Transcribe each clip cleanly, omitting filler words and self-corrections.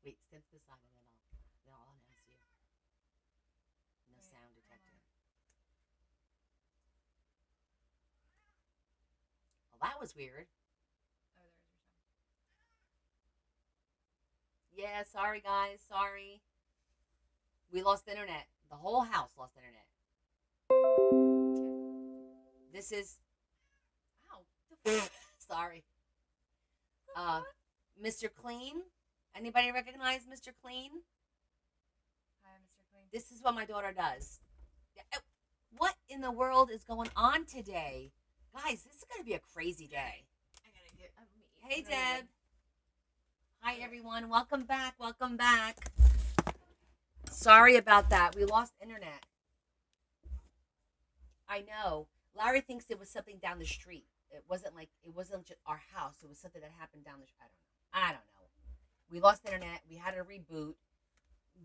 Wait, step to the side and then I'll announce you. No sound detected. Well, that was weird. Yeah, sorry guys, sorry. We lost internet. The whole house lost internet. This is sorry. Uh, Mr. Clean. Anybody recognize Mr. Clean? Hi, Mr. Clean. This is what my daughter does. What in the world is going on today? Guys, this is going to be a crazy day. I gotta get a meeting. Hey, Deb. Hi, everyone. Welcome back. Welcome back. Sorry about that. We lost internet. I know. Larry thinks it was something down the street. It wasn't just our house. It was something that happened down the street. I don't know. We lost internet. We had to reboot,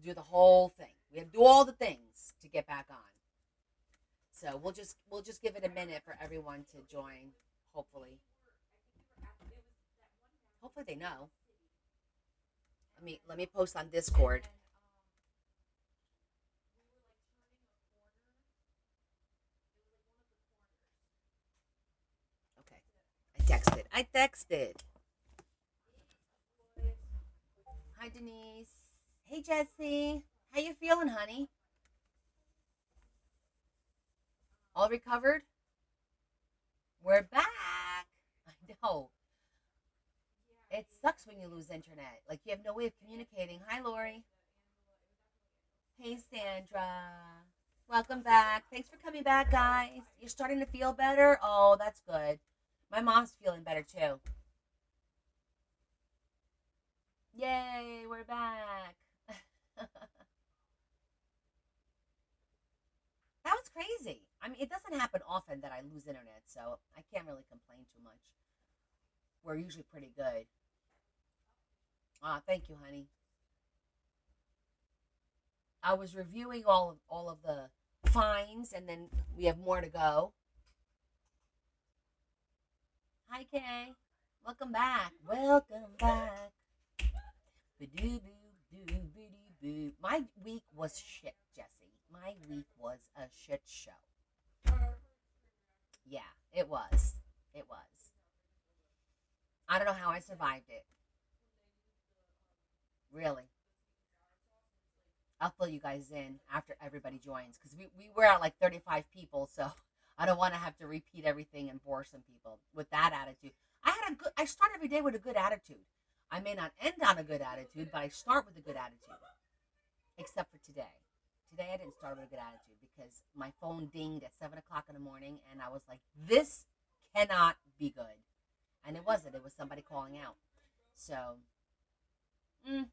do the whole thing. We had to do all the things to get back on. So we'll just give it a minute for everyone to join. Hopefully, hopefully they know. Let me post on Discord. Okay, I texted. Hi Denise. Hey Jesse. How you feeling, honey? All recovered? We're back. I know. It sucks when you lose internet. Like you have no way of communicating. Hi, Lori. Hey, Sandra. Welcome back. Thanks for coming back, guys. You're starting to feel better? Oh, that's good. My mom's feeling better too. Yay, we're back. That was crazy. I mean, it doesn't happen often that I lose internet, so I can't really complain too much. We're usually pretty good. Ah, thank you, honey. I was reviewing all of the fines, and then we have more to go. Hi, Kay. Welcome back. Welcome back. My week was shit, Jesse. My week was a shit show. Yeah, it was. It was. I don't know how I survived it. Really. I'll fill you guys in after everybody joins because we were at like 35 people, so I don't want to have to repeat everything and bore some people with that attitude. I start every day with a good attitude. I may not end on a good attitude, but I start with a good attitude. Except for today. Today I didn't start with a good attitude because my phone dinged at 7 o'clock in the morning and I was like, this cannot be good. And it wasn't. It was somebody calling out. So, mm,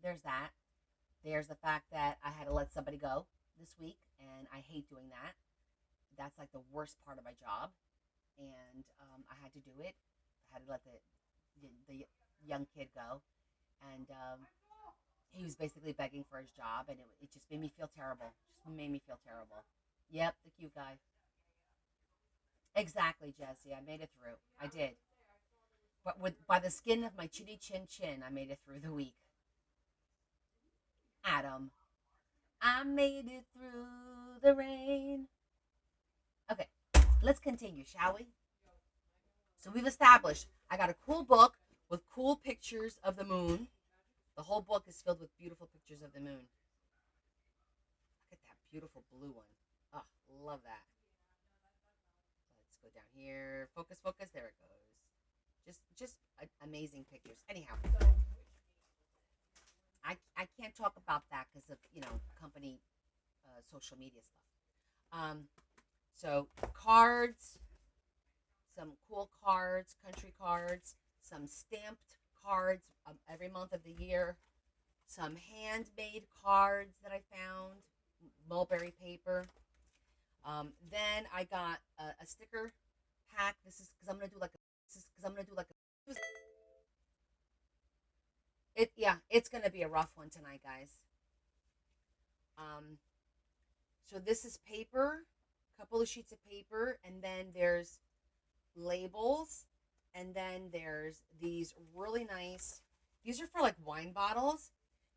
there's that. There's the fact that I had to let somebody go this week, and I hate doing that. That's like the worst part of my job, and I had to do it. I had to let the young kid go, and he was basically begging for his job, and it just made me feel terrible. Just made me feel terrible. Yep, the cute guy. Exactly, Jesse. I made it through. I did, but with by the skin of my chinny chin chin, I made it through the week. Adam, I made it through the rain. Okay, let's continue, shall we? So we've established I got a cool book with cool pictures of the moon. The whole book is filled with beautiful pictures of the moon. Look at that beautiful blue one. Oh, love that. Let's go down here. Focus, focus. There it goes. Just amazing pictures. Anyhow, I can't talk about that because of company social media stuff. So cards, some cool cards, country cards, some stamped cards every month of the year, some handmade cards that I found, mulberry paper. Then I got a sticker pack. This is because I'm gonna do like a. This is because I'm gonna do like a. It yeah, it's gonna be a rough one tonight, guys. Um, so this is paper, a couple of sheets of paper, and then there's labels, and then there's these really nice These are for like wine bottles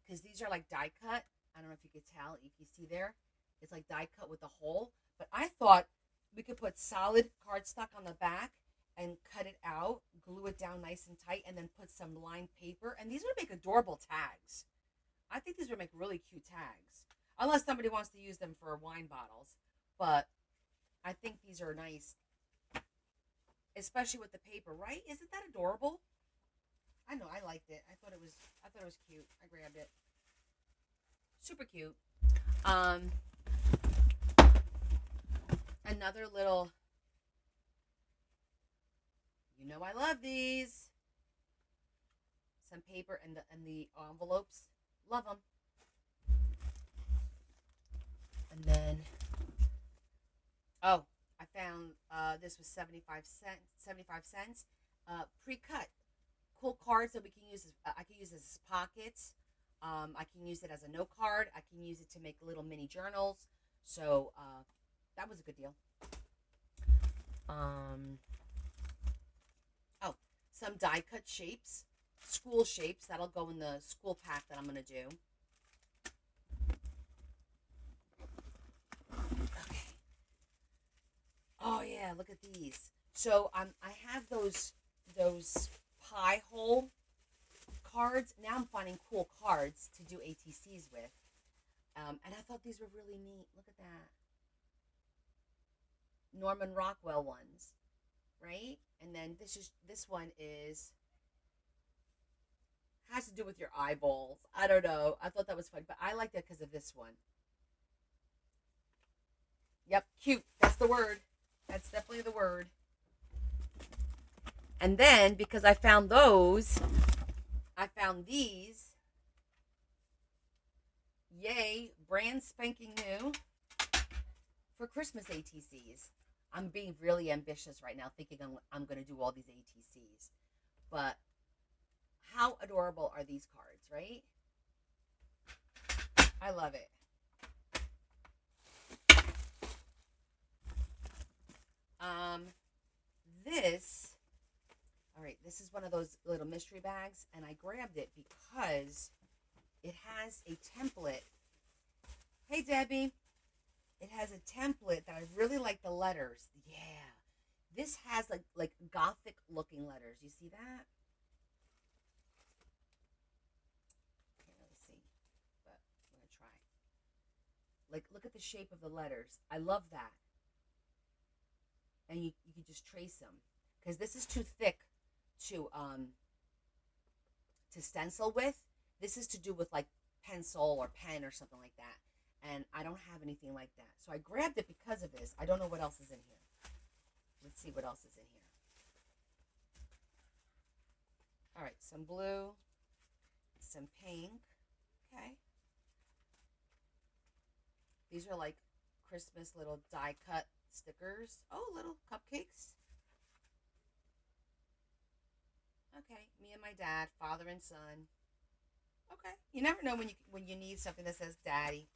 because these are like die cut. I don't know if you could tell. You can see there. It's like die cut with a hole. But I thought we could put solid cardstock on the back and cut it out, glue it down nice and tight, and then put some lined paper. And these would make adorable tags. I think these would make really cute tags. Unless somebody wants to use them for wine bottles. But I think these are nice. Especially with the paper, right? Isn't that adorable? I know, I liked it. I thought it was cute. I grabbed it. Super cute. Another little, you know, I love these. Some paper and the envelopes. Love them. And then, oh, I found this was 75 cents. Pre-cut. Cool cards that we can use. I can use as pockets. I can use it as a note card. I can use it to make little mini journals. So that was a good deal. Oh, some die cut shapes, school shapes. That'll go in the school pack that I'm gonna do. Okay. Oh yeah, look at these. So I have those pie hole cards. Now I'm finding cool cards to do ATCs with. And I thought these were really neat. Look at that. Norman Rockwell ones, right? And then this one has to do with your eyeballs. I don't know. I thought that was fun, but I liked it because of this one. Yep, cute. That's the word. That's definitely the word. And then, because I found these. Yay, brand spanking new for Christmas ATCs. I'm being really ambitious right now, thinking I'm going to do all these ATCs. But how adorable are these cards, right? I love it. This is one of those little mystery bags, and I grabbed it because it has a template. Hey, Debbie. It has a template that I really like the letters. Yeah. This has like Gothic looking letters. You see that? Can't really see, but I'm going to try. Like, look at the shape of the letters. I love that. And you can just trace them. Because this is too thick to stencil with. This is to do with like pencil or pen or something like that. And I don't have anything like that. So I grabbed it because of this. I don't know what else is in here. Let's see what else is in here. All right, some blue, some pink. Okay. These are like Christmas little die cut stickers. Oh, little cupcakes. Okay, me and my dad, father and son. Okay, you never know when you need something that says daddy.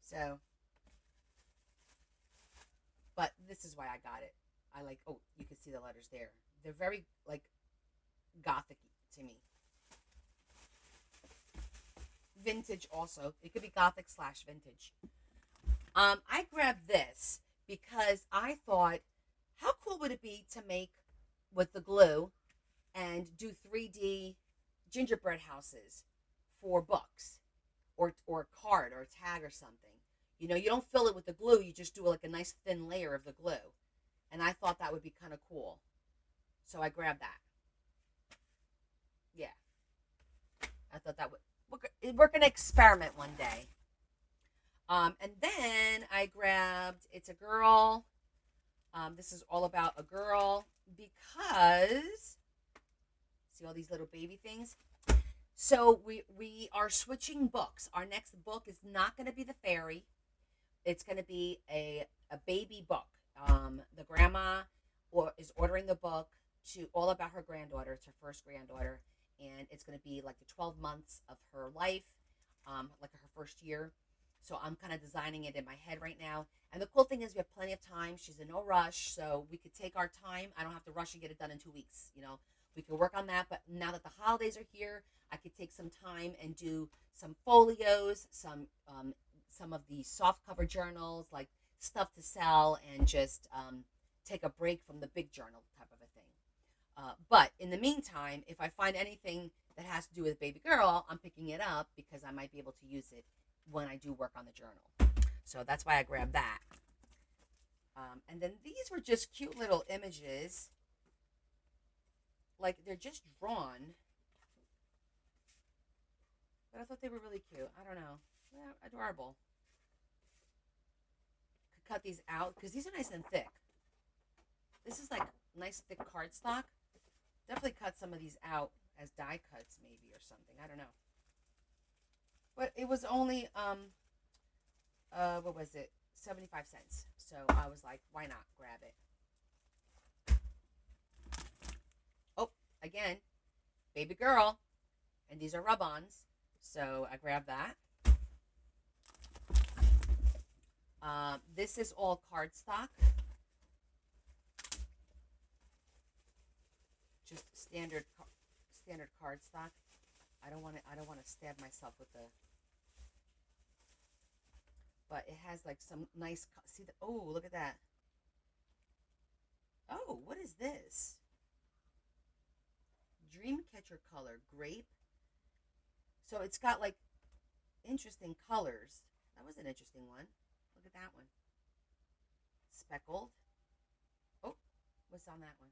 So, but this is why I got it. I like, oh, you can see the letters there. They're very like Gothic-y to me. Vintage also. It could be Gothic / vintage. I grabbed this because I thought, how cool would it be to make with the glue and do 3D gingerbread houses for books or a card or a tag or something. You know, you don't fill it with the glue. You just do like a nice thin layer of the glue. And I thought that would be kind of cool. So I grabbed that. Yeah. I thought that we're going to experiment one day. And then I grabbed It's a Girl. This is all about a girl because, see all these little baby things? So we are switching books. Our next book is not going to be the fairy. It's going to be a baby book. The grandma is ordering the book to all about her granddaughter. It's her first granddaughter. And it's going to be like the 12 months of her life, like her first year. So I'm kind of designing it in my head right now. And the cool thing is we have plenty of time. She's in no rush, so we could take our time. I don't have to rush and get it done in 2 weeks. We could work on that. But now that the holidays are here, I could take some time and do some folios, some of the soft cover journals, like stuff to sell, and just take a break from the big journal type of a thing. But in the meantime, if I find anything that has to do with baby girl, I'm picking it up because I might be able to use it when I do work on the journal. So that's why I grabbed that. And then these were just cute little images. Like they're just drawn. But I thought they were really cute. I don't know. They're adorable. Could cut these out because these are nice and thick. This is like nice thick cardstock. Definitely cut some of these out as die cuts maybe or something. I don't know. But it was only what was it? 75 cents. So I was like, why not grab it? Oh, again, baby girl. And these are rub-ons. So I grabbed that. This is all cardstock. Just standard cardstock. I don't want to stab myself with the. But it has like some nice. See the. Oh, look at that. Oh, what is this? Dreamcatcher color grape. So it's got like interesting colors. That was an interesting one. Look at that one. Speckled. Oh, what's on that one?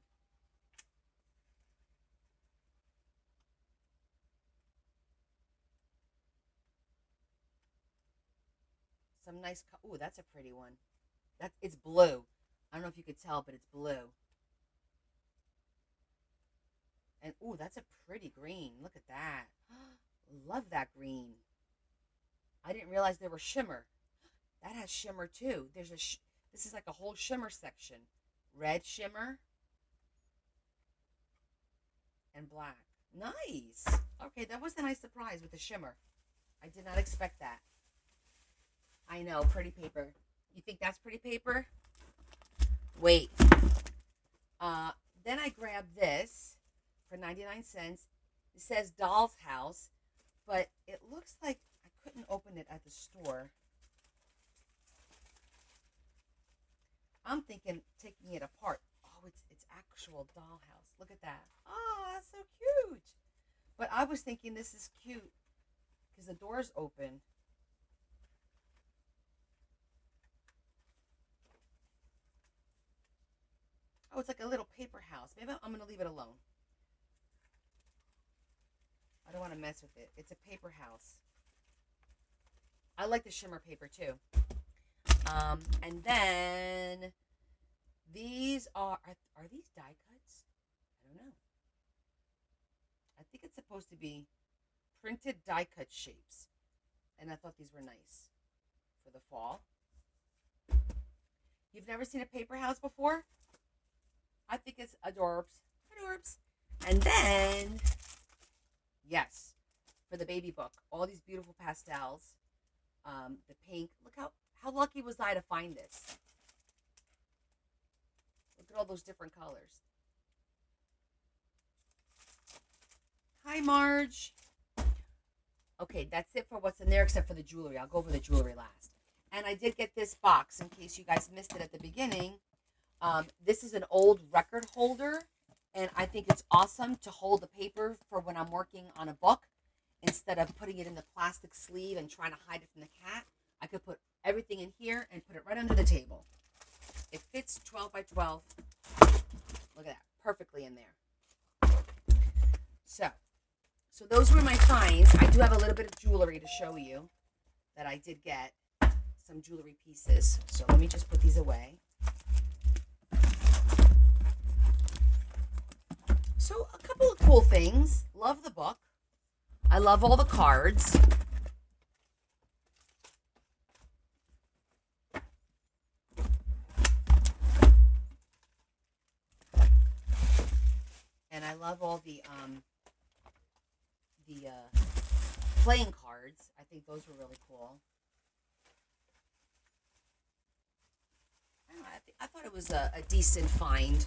Some nice. Ooh, that's a pretty one. It's blue. I don't know if you could tell, but it's blue. And ooh, that's a pretty green. Look at that. Love that green. I didn't realize there were shimmer. That has shimmer too. This is like a whole shimmer section. Red shimmer and black. Nice. Okay, that was a nice surprise with the shimmer. I did not expect that. I know, pretty paper. You think that's pretty paper? Wait. Then I grabbed this for 99 cents. It says Doll's House, but it looks like I couldn't open it at the store. I'm thinking taking it apart. Oh, it's actual dollhouse. Look at that. Oh, that's so cute. But I was thinking this is cute because the door's open. Oh, it's like a little paper house. Maybe I'm going to leave it alone. I don't want to mess with it. It's a paper house. I like the shimmer paper too. And then these are these die cuts? I don't know. I think it's supposed to be printed die cut shapes. And I thought these were nice for the fall. You've never seen a paper house before? I think it's adorbs. Adorbs. And then, yes, for the baby book, all these beautiful pastels. The pink. Look how lucky was I to find this. Look at all those different colors. Hi, Marge. Okay, that's it for what's in there except for the jewelry. I'll go over the jewelry last. And I did get this box in case you guys missed it at the beginning. This is an old record holder, and I think it's awesome to hold the paper for when I'm working on a book instead of putting it in the plastic sleeve and trying to hide it from the cat. I could put everything in here and put it right under the table. It fits 12 by 12. Look at that, perfectly in there. So those were my finds. I do have a little bit of jewelry to show you that I did get, some jewelry pieces. So let me just put these away. So a couple of cool things. Love the book. I love all the cards. And I love all the playing cards. I think those were really cool. I thought it was a decent find.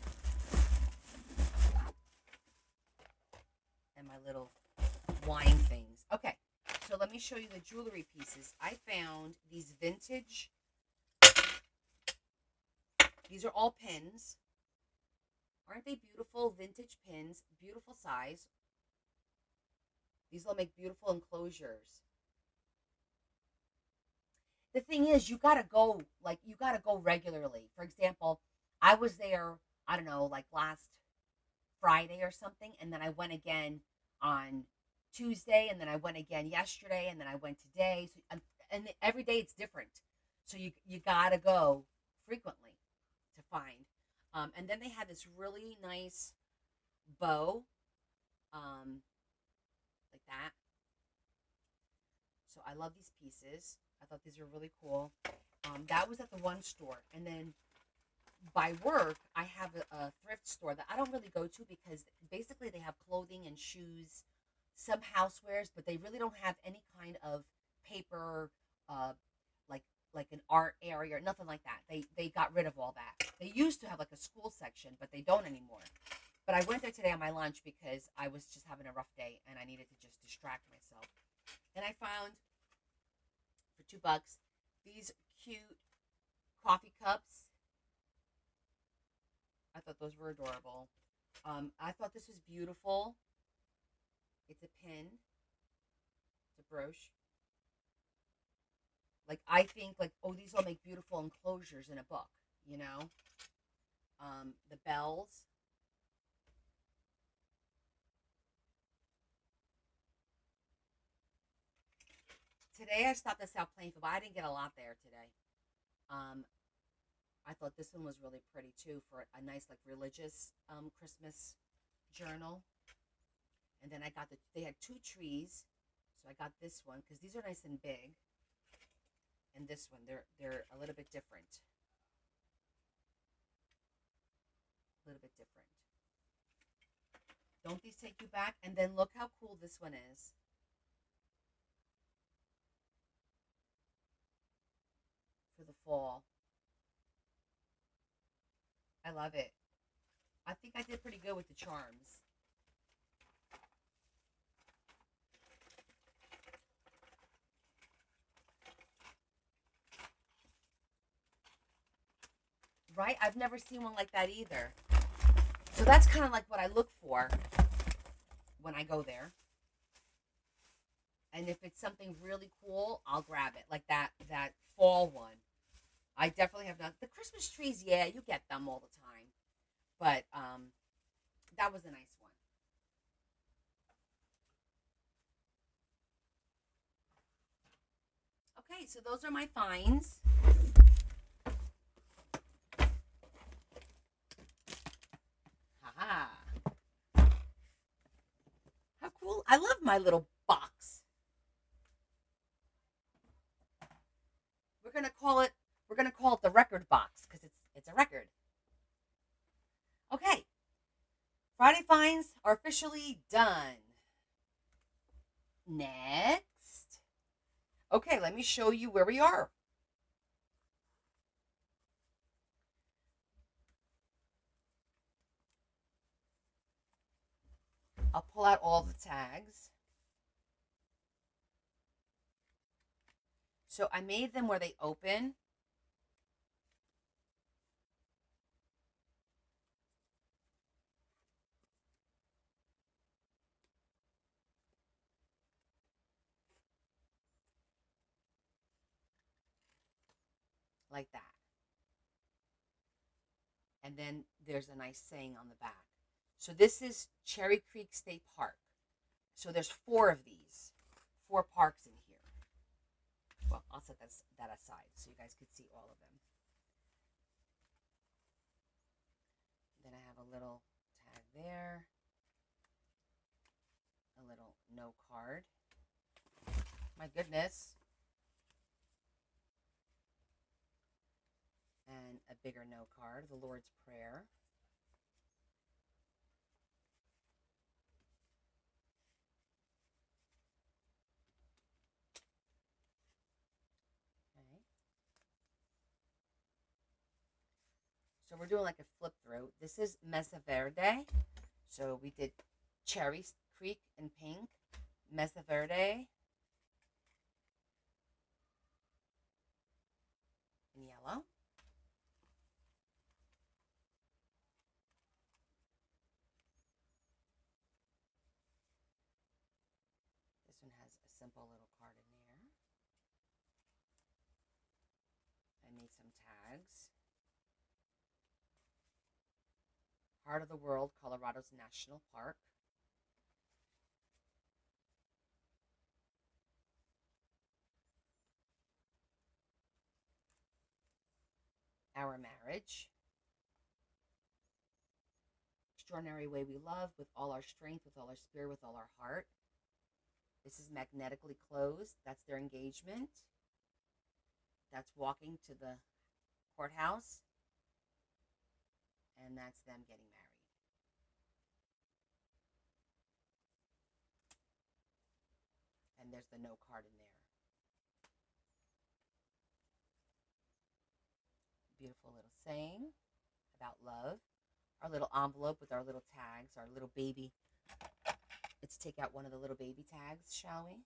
And my little wine things. Okay, so let me show you the jewelry pieces. I found these vintage. These are all pins. Aren't they beautiful? Vintage pins, beautiful size. These will make beautiful enclosures. The thing is, you gotta go regularly. For example, I was there, I don't know, like last Friday or something, and then I went again on Tuesday, and then I went again yesterday, and then I went today. So, and every day it's different. So you gotta go frequently to find. And then they had this really nice bow, um, like that. So I love these pieces. I thought these were really cool. That was at the one store, and then by work, I have a thrift store that I don't really go to because basically they have clothing and shoes, some housewares, but they really don't have any kind of paper, uh, like like an art area or nothing like that. They got rid of all that. They used to have like a school section, but they don't anymore. But I went there today on my lunch because I was just having a rough day and I needed to just distract myself. And I found for $2 these cute coffee cups. I thought those were adorable. I thought this was beautiful. It's a pin. It's a brooch. Like I think like oh these will make beautiful enclosures in a book. You know, the bells. Today I stopped at South Plainfield, but I didn't get a lot there today. Um, I thought this one was really pretty too for a nice like religious Christmas journal. And then I got they had two trees, so I got this one because these are nice and big. And this one they're a little bit different, a little bit different. Don't these take you back? And then look how cool this one is for the fall. I love it. I think I did pretty good with the charms. Right? I've never seen one like that either. So that's kind of like what I look for when I go there. And if it's something really cool, I'll grab it. Like that fall one. I definitely have not the Christmas trees, yeah, you get them all the time. But that was a nice one. Okay, so those are my finds. Haha. How cool. I love my little box. We're gonna call it we're gonna call it the record box because it's a record. Okay. Friday finds are officially done. Next. Okay, let me show you where we are. I'll pull out all the tags. So I made them where they open. Like that. And then there's a nice saying on the back. So this is Cherry Creek State Park. So there's four of these, four parks in here. Well, I'll set that aside so you guys can see all of them. Then I have a little tag there, a little no card. My goodness. And a bigger no card, the Lord's Prayer. Okay. So we're doing like a flip through. This is Mesa Verde. So we did Cherry Creek in pink, Mesa Verde in yellow. This one has a simple little card in there. I made some tags. Heart of the World, Colorado's National Park. Our Marriage. Extraordinary Way We Love, with all our strength, with all our spirit, with all our heart. This is Magnetically Closed. That's their engagement. That's walking to the courthouse. And that's them getting married. And there's the no card in there. Beautiful little saying about love. Our little envelope with our little tags, our little baby. Let's take out one of the little baby tags, shall we?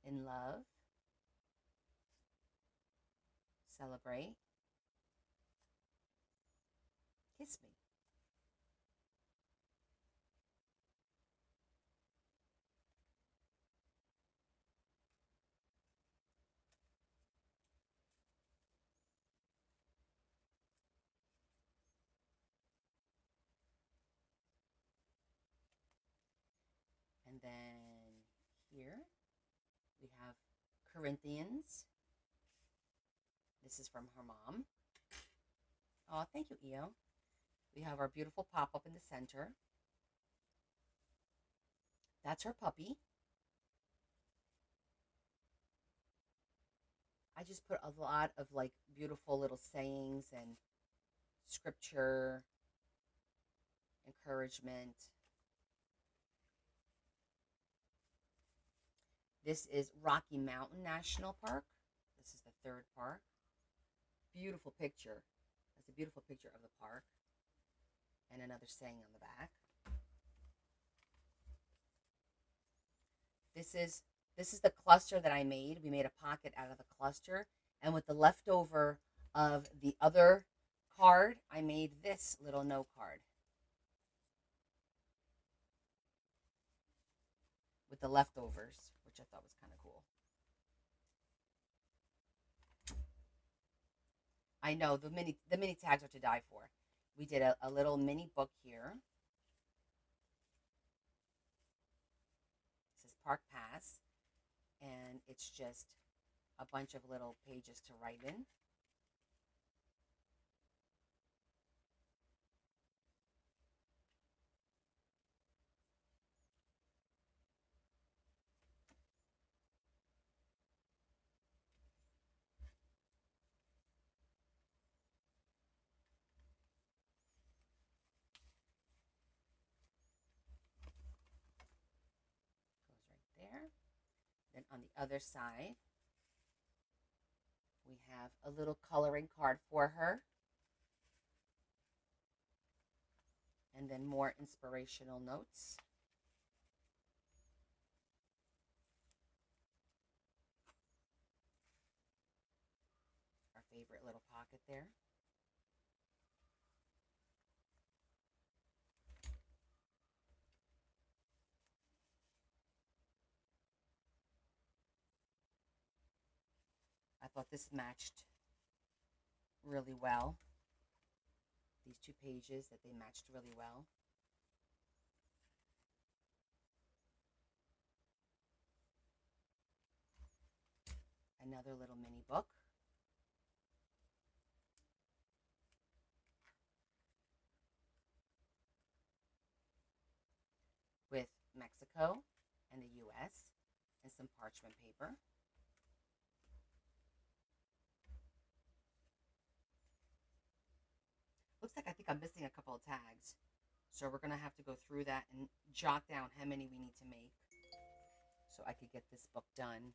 In love. Celebrate. Kiss me. And then here we have Corinthians. This is from her mom. Oh, thank you, Eo. We have our beautiful pop-up in the center. That's her puppy. I just put a lot of like beautiful little sayings and scripture, encouragement. This is Rocky Mountain National Park. This is the third park. Beautiful picture. That's a beautiful picture of the park. And another saying on the back. This is the cluster that I made. We made a pocket out of the cluster. And with the leftover of the other card, I made this little no card. With the leftovers, which I thought was kind of cool. I know the mini tags are to die for. We did a little mini book here. This is Park Pass, and it's just a bunch of little pages to write in. Goes right there. Then on the other side, we have a little coloring card for her. And then more inspirational notes. Our favorite little pocket there. I thought this matched really well. These two pages, that they matched really well. Another little mini book. With Mexico and the US and some parchment paper. Looks like I think I'm missing a couple of tags. So we're going to have to go through that and jot down how many we need to make. so I could get this book done.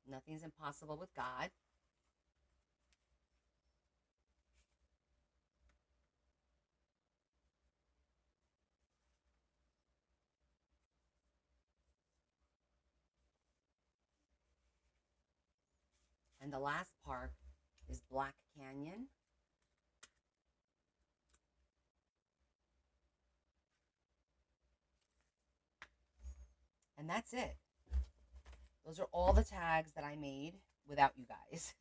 Nothing's impossible with God. And the last part is Black Canyon. And that's it. Those are all the tags that I made without you guys.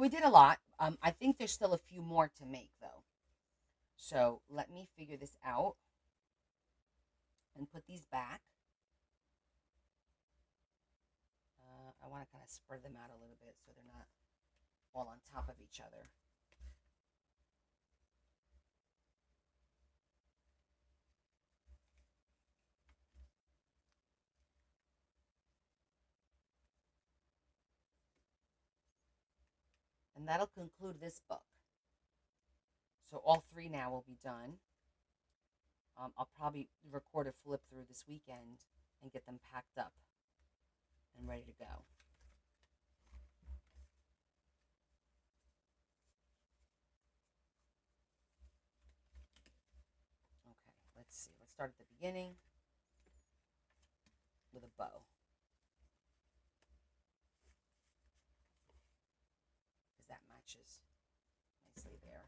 We did a lot. I think there's still a few more to make, though. So let me figure this out and put these back. I want to kind of spread them out a little bit so they're not all on top of each other. And that'll conclude this book. So all three now will be done. I'll probably record a flip through this weekend and get them packed up and ready to go. Okay, let's see. Let's start at the beginning with a bow. Because that matches nicely there.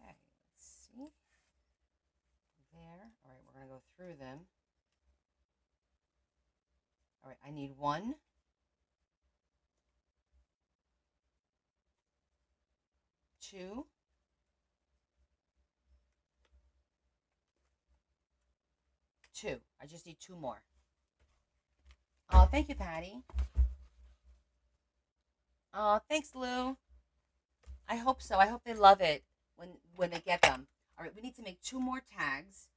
Okay, let's see. There. All right, we're going to go through them. All right, I need 1, 2, 2. I just need 2 more. Oh, thank you, Patty. Oh, thanks, Lou. I hope so. I hope they love it when they get them. All right, we need to make 2 more tags.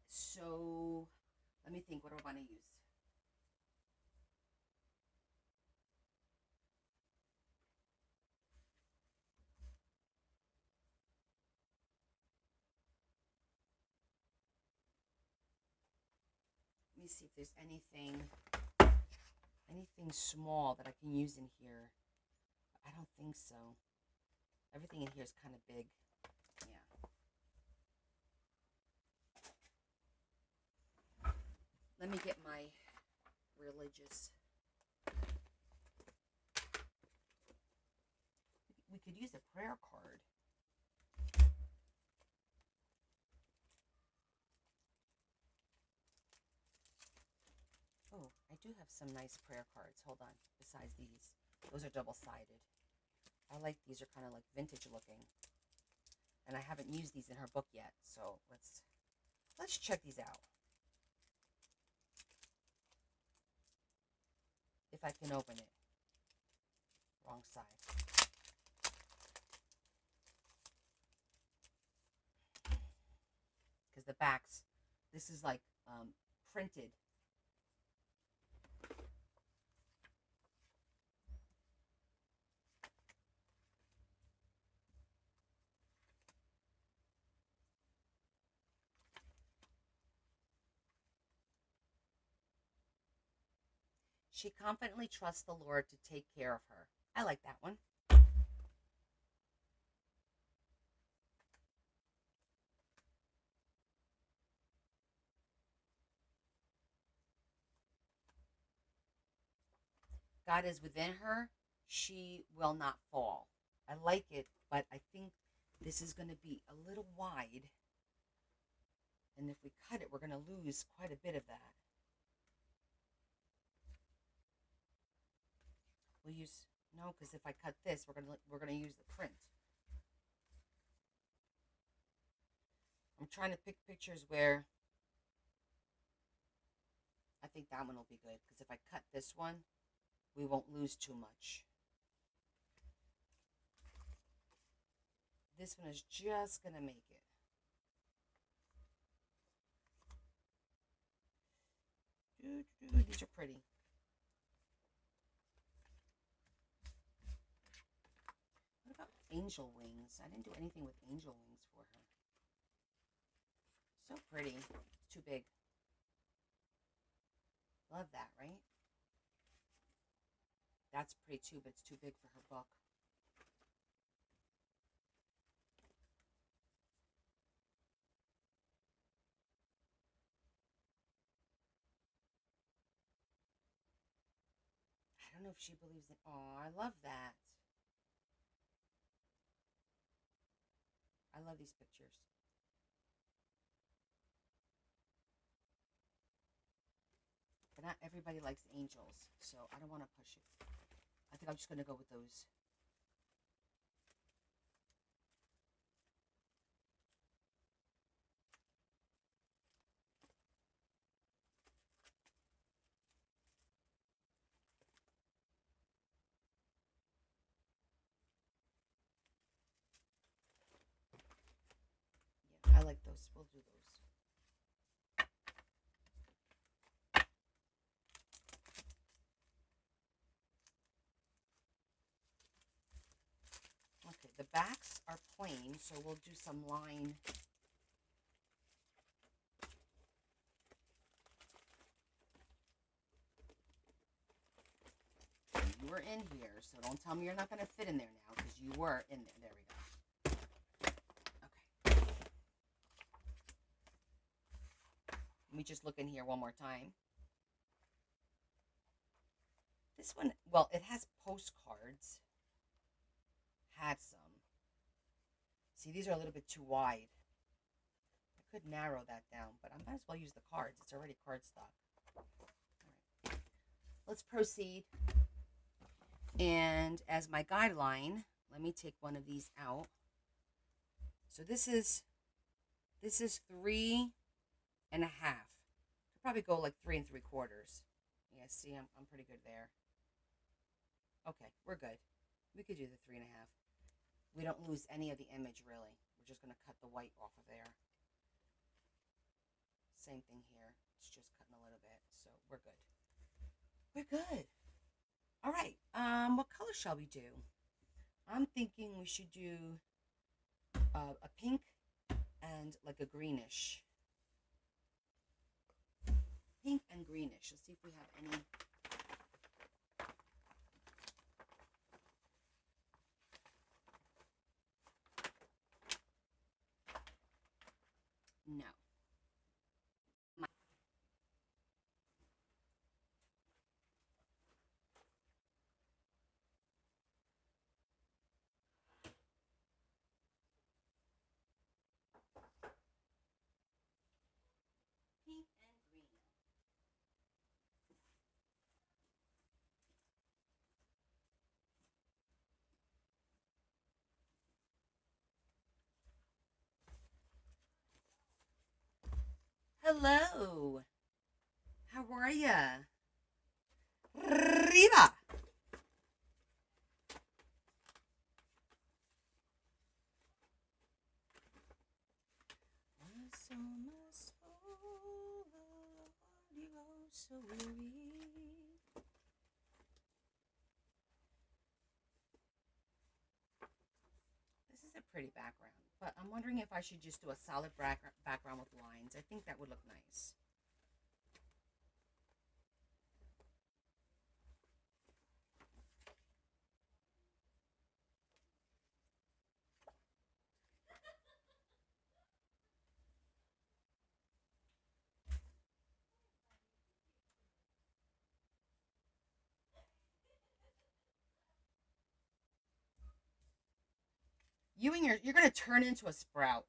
So let me think. What do I want to use? Let me see if there's anything small that I can use in here. I don't think so. Everything in here is kind of big. Yeah. Let me get my religious. We could use a prayer card. Oh, I do have some nice prayer cards. Hold on. Besides these, those are double-sided. I like these. Are kind of like vintage looking, and I haven't used these in her book yet. So let's check these out. If I can open it. Wrong side. Because the backs, this is like printed. She confidently trusts the Lord to take care of her. I like that one. God is within her. She will not fall. I like it, but I think this is going to be a little wide. And if we cut it, we're going to lose quite a bit of that. We'll use, no, because if I cut this, we're gonna use the print. I'm trying to pick pictures where I think that one will be good because if I cut this one, we won't lose too much. This one is just going to make it. These are pretty. What about angel wings? I didn't do anything with angel wings for her. So pretty. It's too big. Love that, right? That's pretty too, but it's too big for her book. I don't know if she believes in. Oh, I love that. I love these pictures. But not everybody likes angels, so I don't want to push it. I think I'm just going to go with those. Yeah, I like those. We'll do those. Okay, the backs are plain, so we'll do some line. You were in here, so don't tell me you're not going to fit in there now, because you were in there. There we go. Okay. Let me just look in here one more time. This one, well, it has postcards. Had some. See, these are a little bit too wide. I could narrow that down, but I might as well use the cards. It's already cardstock. All right. Let's proceed. And as my guideline, let me take one of these out. So this is 3.5. Could probably go like 3 3/4. Yeah, see, I'm pretty good there. Okay, we're good. We could do the 3.5. We don't lose any of the image, really. We're just going to cut the white off of there. Same thing here. It's just cutting a little bit, so we're good. We're good. All right. What color shall we do? I'm thinking we should do a pink and like a greenish. Pink and greenish. Let's see if we have any. No. Pink and green. Hello. How are ya? Riva. So weary. This is a pretty background, but I'm wondering if I should just do a solid background with lines. I think that would look nice. You're gonna turn into a sprout.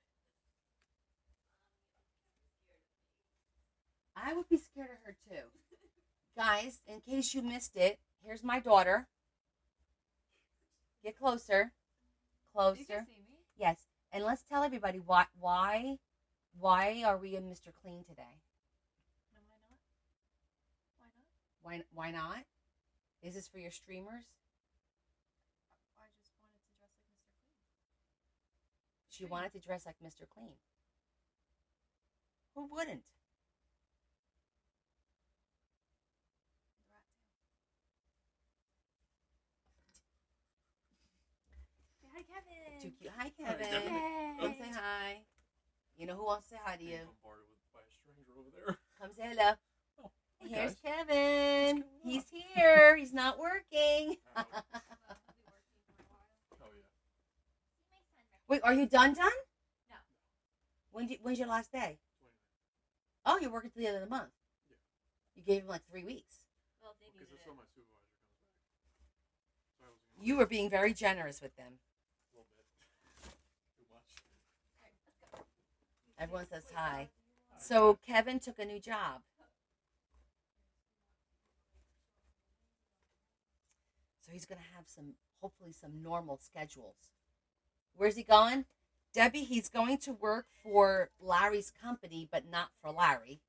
I would be scared of her too. Guys, in case you missed it, here's my daughter. Get closer. Closer. You can see me? Yes. And let's tell everybody why are we in Mr. Clean today? No, why not? Why not? Is this for your streamers? I just wanted to dress like Mr. Clean. She wanted to dress like Mr. Clean. Who wouldn't? The rat tail. Say hi, Kevin. Too cute. Hi, Kevin. Kevin. Yay. Come say hi. You know who wants to say hi to you? Bombarded by a stranger over there. Come say hello. Oh, Here's guys. Kevin. What's going on? He's here. He's not working. Oh, Well, he'll be working for a while. oh yeah. See my son right Wait, are you done? No. When's your last day? 29. Oh, you're working till the end of the month. Yeah. You gave him like 3 weeks. Well, they Because needed that's it. when my supervisor comes back. So I was gonna You were being very generous with them. a little bit. Too much. All right, let's go. Everyone says Wait, hi. do you want- So Kevin took a new job. So he's going to have hopefully some normal schedules. Where's he going? Debbie, he's going to work for Larry's company, but not for Larry.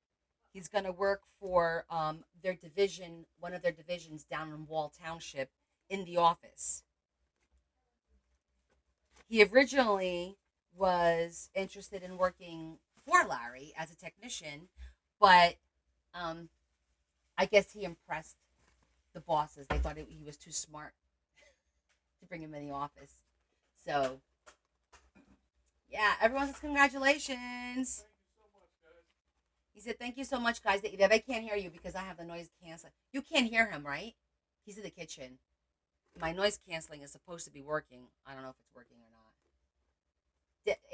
He's going to work for their division, one of their divisions down in Wall Township in the office. He originally was interested in working for Larry as a technician, but I guess he impressed the bosses. They thought he was too smart to bring him in the office. So, yeah, everyone says congratulations. Thank you so much, guys. He said, thank you so much, guys. They can't hear you because I have the noise canceling. You can't hear him, right? He's in the kitchen. My noise canceling is supposed to be working. I don't know if it's working or not.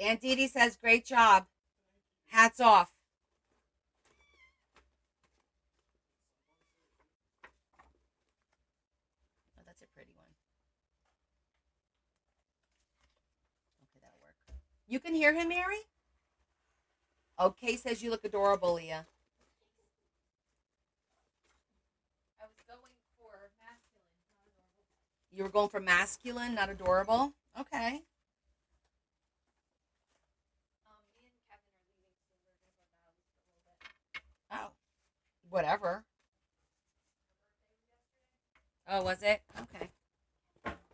Aunt Dee Dee says, great job. Hats off. Oh, that's a pretty one. Okay, that'll work. You can hear him, Mary? Okay, says you look adorable, Leah. I was going for masculine, not adorable. You were going for masculine, not adorable? Okay. Me and Kevin are leaving soon. We're gonna go to the house for a little bit. Oh, whatever. Her birthday was yesterday. Oh, was it? Okay.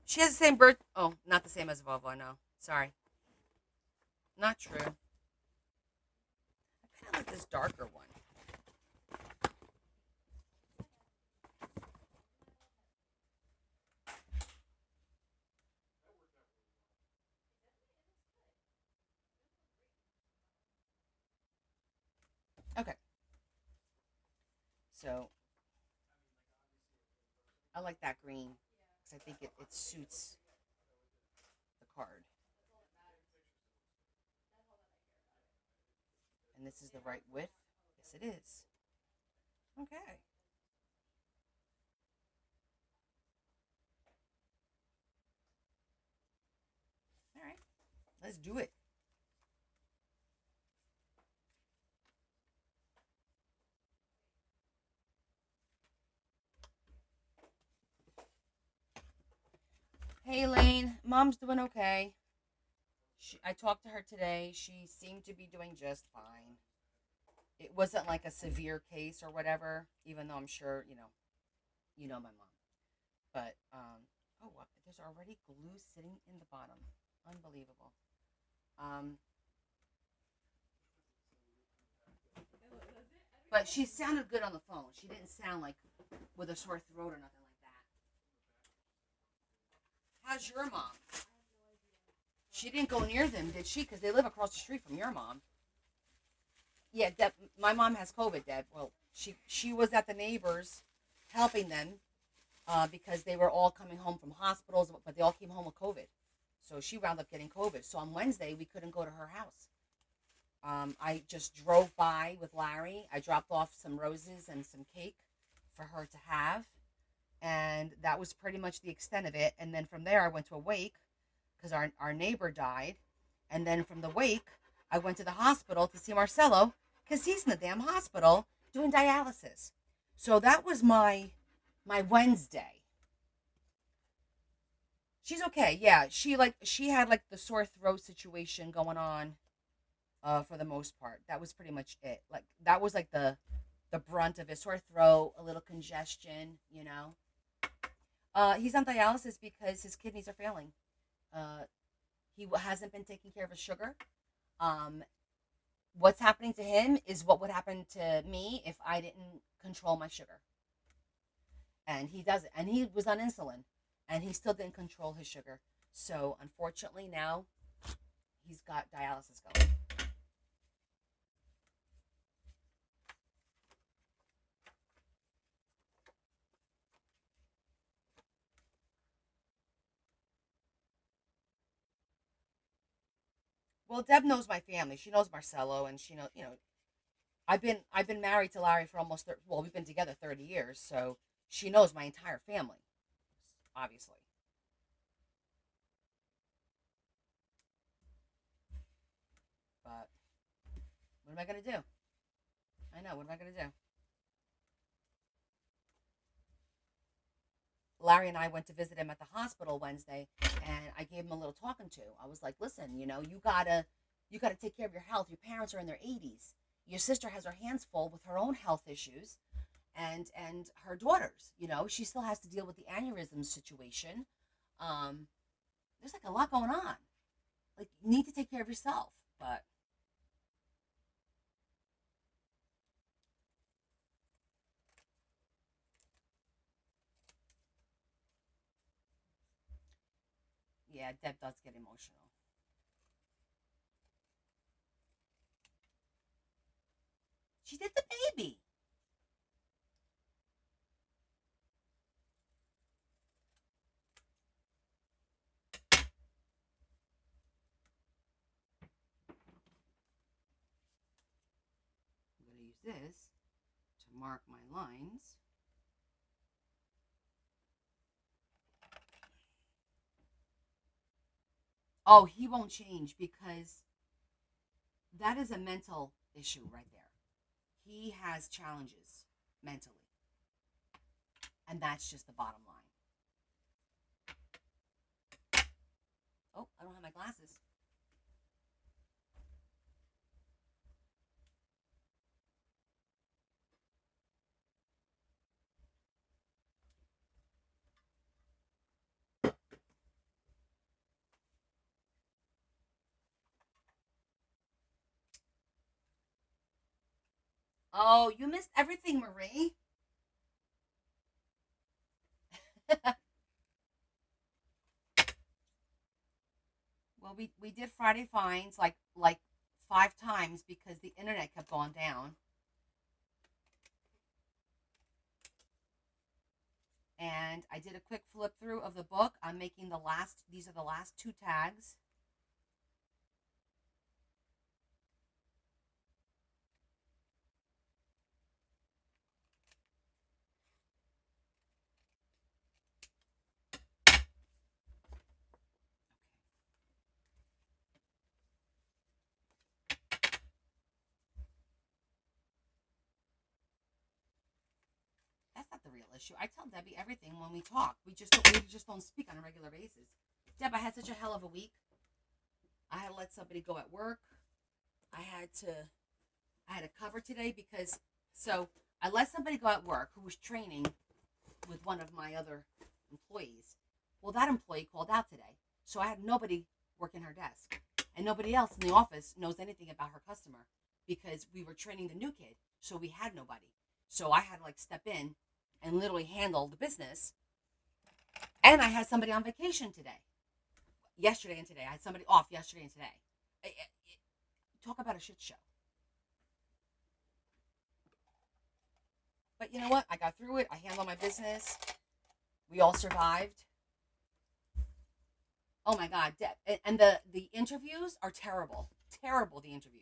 She has the same birth. Oh, not the same as Volvo. No, sorry. Not true. I kind of like this darker one. Okay. So, I like that green because I think it suits the card. And this is the right width? Yes, it is. Okay. All right. Let's do it. Hey, Elaine. Mom's doing okay. I talked to her today. She seemed to be doing just fine. It wasn't like a severe case or whatever, even though I'm sure, you know my mom. But, oh, there's already glue sitting in the bottom. Unbelievable. But she sounded good on the phone. She didn't sound like with a sore throat or nothing like that. How's your mom? She didn't go near them, did she? Because they live across the street from your mom. Yeah, Deb, my mom has COVID, Deb. Well, she was at the neighbors helping them because they were all coming home from hospitals, but they all came home with COVID. So she wound up getting COVID. So on Wednesday, we couldn't go to her house. I just drove by with Larry. I dropped off some roses and some cake for her to have. And that was pretty much the extent of it. And then from there, I went to a wake because our neighbor died. And then from the wake, I went to the hospital to see Marcelo because he's in the damn hospital doing dialysis. So that was my Wednesday. She's okay. Yeah, she had like the sore throat situation going on for the most part. That was pretty much it. Like that was like the the brunt of his sore throat, a little congestion, He's on dialysis because his kidneys are failing. He hasn't been taking care of his sugar. Um, what's happening to him is what would happen to me if I didn't control my sugar. And he does it. And he was on insulin, and he still didn't control his sugar. So unfortunately, now he's got dialysis going. Well, Deb knows my family. She knows Marcelo, and she knows, I've been married to Larry for almost well, we've been together 30 years, so she knows my entire family, obviously. But what am I gonna do? I know. What am I gonna do? Larry and I went to visit him at the hospital Wednesday, and I gave him a little talking to. I was like, "Listen, you gotta take care of your health. Your parents are in their 80s. Your sister has her hands full with her own health issues, and her daughters. She still has to deal with the aneurysm situation. Um, there's like a lot going on. Like, you need to take care of yourself. But yeah, Deb does get emotional. She did the baby. I'm gonna use this to mark my lines. Oh, he won't change because that is a mental issue right there. He has challenges mentally, and that's just the bottom line. Oh, I don't have my glasses. Oh, you missed everything, Marie. Well, we did Friday finds like 5 times because the internet kept going down. And I did a quick flip through of the book. I'm making the last, these are the last 2 tags. That's not the real issue. I tell Debbie everything when we talk. We just don't speak on a regular basis. Deb, I had such a hell of a week. I had to let somebody go at work. I had to I had to cover today because so I let somebody go at work who was training with one of my other employees. Well, that employee called out today. So I had nobody working her desk. And nobody else in the office knows anything about her customer because we were training the new kid. So we had nobody. So I had to like step in and literally handle the business. And I had somebody on vacation today. Yesterday and today. I had somebody off yesterday and today. Talk about a shit show. But you know what? I got through it. I handled my business. We all survived. Oh my God. And the interviews are terrible. Terrible, the interviews.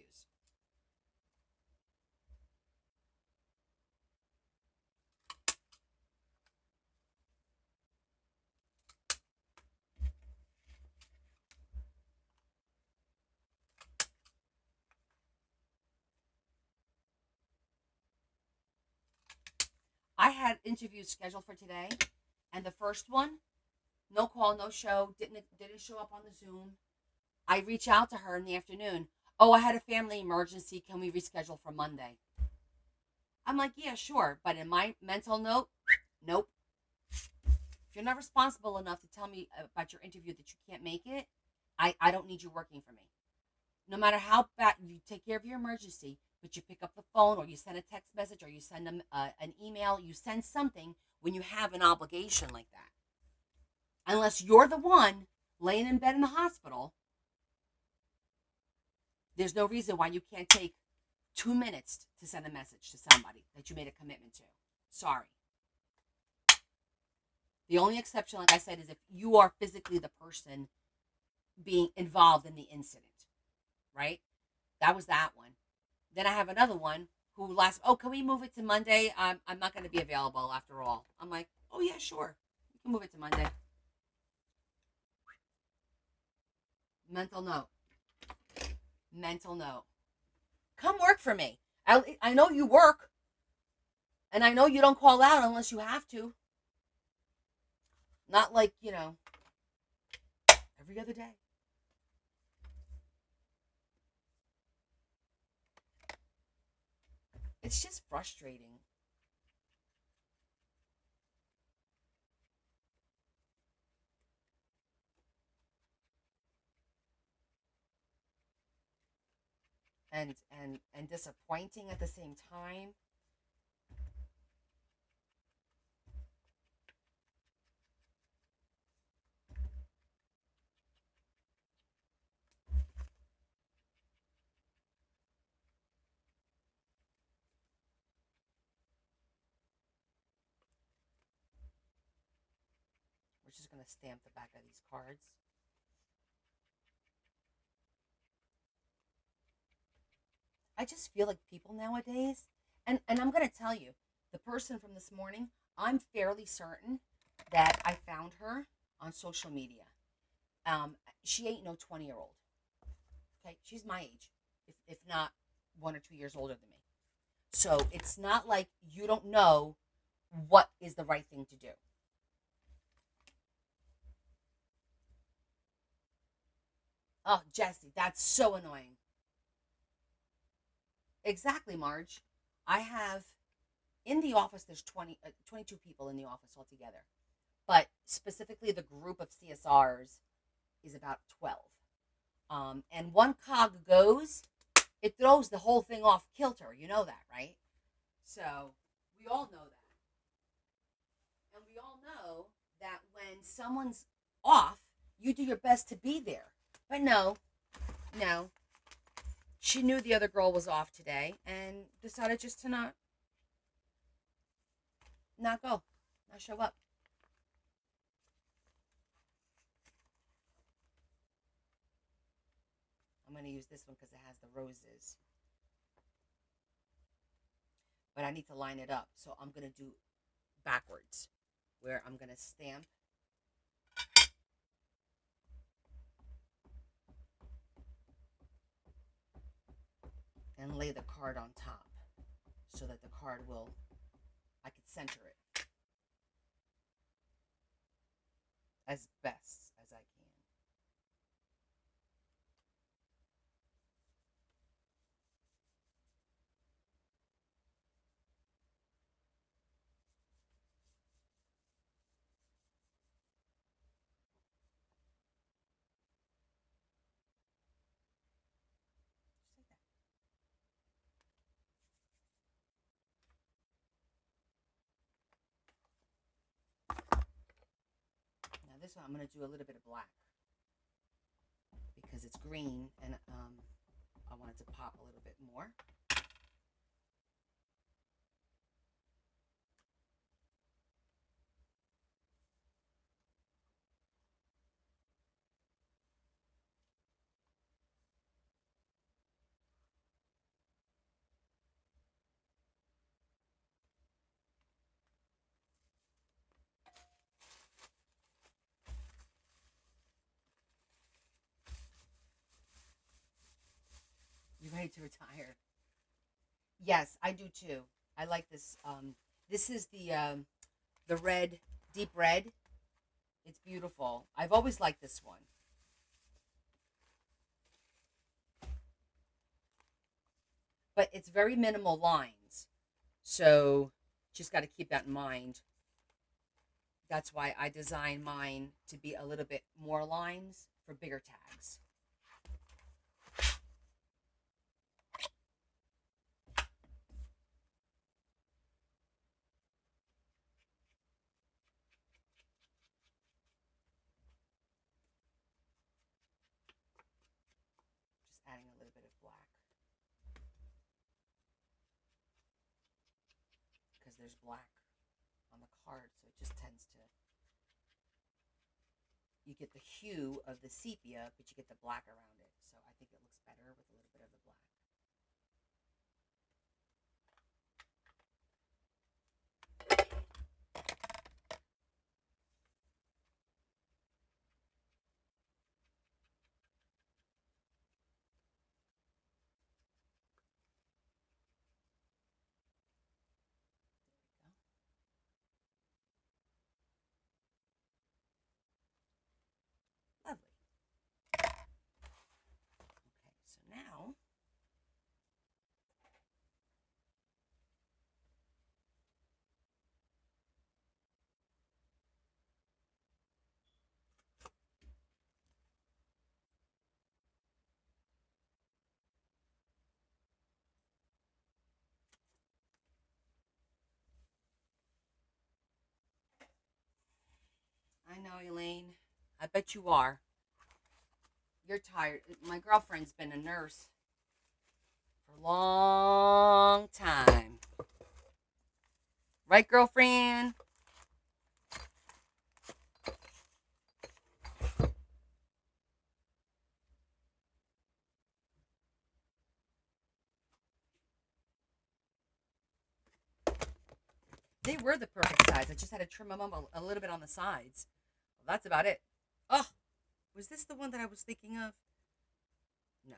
I had interviews scheduled for today, and the first one, no call, no show, didn't show up on the Zoom. I reach out to her in the afternoon. Oh, I had a family emergency. Can we reschedule for Monday? I'm like, yeah, sure. But in my mental note, nope. If you're not responsible enough to tell me about your interview that you can't make it, I don't need you working for me. No matter how bad you take care of your emergency, but you pick up the phone or you send a text message or you send them an email, you send something when you have an obligation like that. Unless you're the one laying in bed in the hospital, there's no reason why you can't take 2 minutes to send a message to somebody that you made a commitment to. Sorry. The only exception, like I said, is if you are physically the person being involved in the incident, right? That was that one. Then I have another one who oh, can we move it to Monday? I'm not going to be available after all. I'm like, oh, yeah, sure. You can move it to Monday. Mental note. Mental note. Come work for me. I know you work. And I know you don't call out unless you have to. Not like, every other day. It's just frustrating. And disappointing at the same time. We're just going to stamp the back of these cards. I just feel like people nowadays, and I'm going to tell you, the person from this morning, I'm fairly certain that I found her on social media. She ain't no 20-year-old. Okay, she's my age, if not 1 or 2 years older than me. So it's not like you don't know what is the right thing to do. Oh, Jesse, that's so annoying. Exactly, Marge. I have in the office, there's 22 people in the office altogether. But specifically, the group of CSRs is about 12. And one cog goes, it throws the whole thing off kilter. You know that, right? So we all know that. And we all know that when someone's off, you do your best to be there. But no, no. She knew the other girl was off today and decided just to not go, not show up. I'm going to use this one because it has the roses. But I need to line it up. So I'm going to do backwards, where I'm going to stamp and lay the card on top so that the card I could center it as best as I can. Now this one I'm going to do a little bit of black because it's green and I want it to pop a little bit more. You ready to retire? Yes, I do too. I like this. This is the red, deep red. It's beautiful. I've always liked this one. But it's very minimal lines. So just got to keep that in mind. That's why I designed mine to be a little bit more lines for bigger tags. Just adding a little bit of black because there's black on the card, so it just tends to. You get the hue of the sepia, but you get the black around it. So I think it looks better with a little bit of the black. Lovely. Okay, so now I know, Elaine. I bet you are. You're tired. My girlfriend's been a nurse for a long time. Right, girlfriend? They were the perfect size. I just had to trim them up a little bit on the sides. Well, that's about it. Oh, was this the one that I was thinking of? No.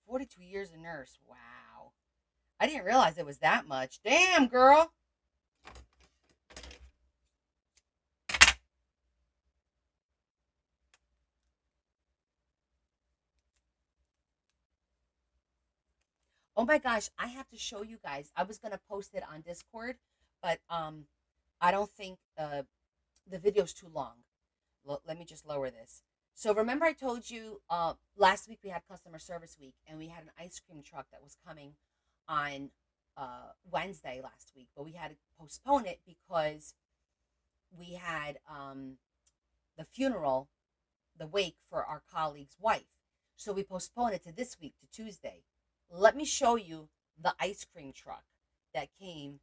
42 years a nurse. Wow. I didn't realize it was that much. Damn, girl. Oh my gosh, I have to show you guys. I was gonna post it on Discord, but I don't think the video's too long. Let me just lower this. So remember I told you last week we had customer service week and we had an ice cream truck that was coming on Wednesday last week, but we had to postpone it because we had the funeral, the wake for our colleague's wife. So we postponed it to this week, to Tuesday. Let me show you the ice cream truck that came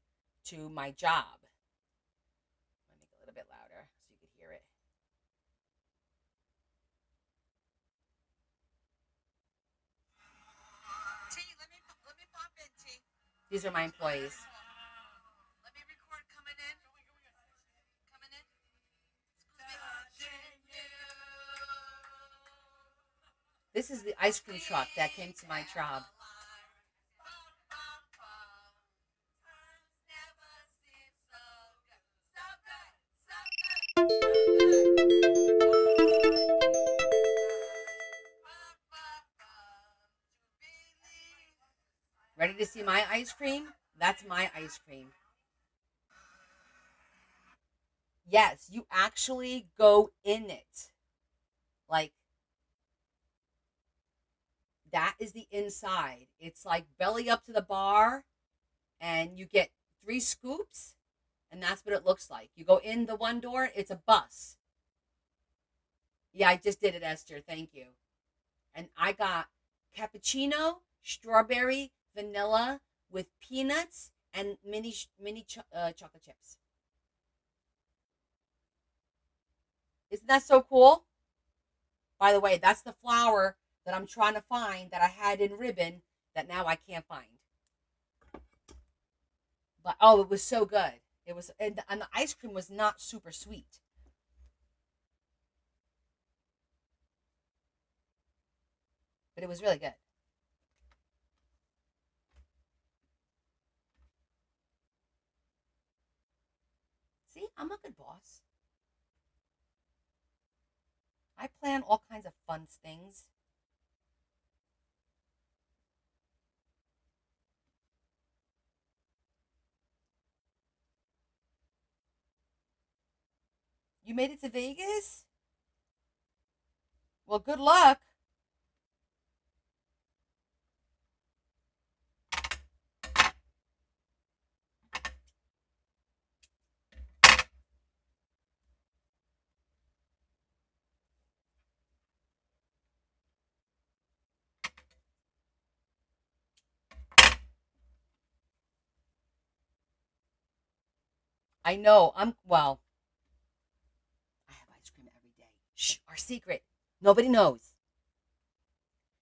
to my job. Let me make it a little bit louder so you could hear it. T, let me pop in, T. These are my employees. Let me record coming in. Coming in. This is the ice cream truck that came to my job. Ready to see my ice cream? That's my ice cream. Yes, you actually go in it. Like, that is the inside. It's like belly up to the bar, and you get 3 scoops, and that's what it looks like. You go in the one door, it's a bus. Yeah, I just did it, Esther. Thank you. And I got cappuccino, strawberry, vanilla with peanuts and mini chocolate chips. Isn't that so cool? By the way, that's the flower that I'm trying to find that I had in ribbon that now I can't find. But oh, it was so good. It was, and the ice cream was not super sweet. but it was really good. See, I'm a good boss. I plan all kinds of fun things. You made it to Vegas? Well, good luck. I know. Well, I have ice cream every day. Shh, our secret. Nobody knows.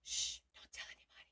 Shh, don't tell anybody.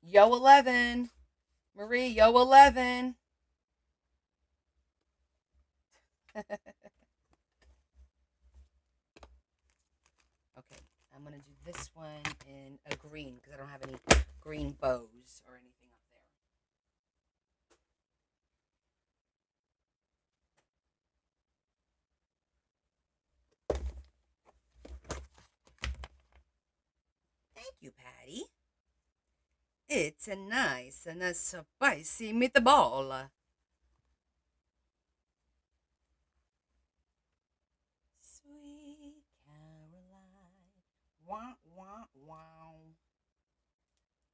Yo 11. Marie, yo 11. Okay, I'm going to do this one in a green because I don't have any green bows or anything up there. Thank you, Patty. It's a nice and a spicy meatball. Sweet Caroline. Wah, wah, wow.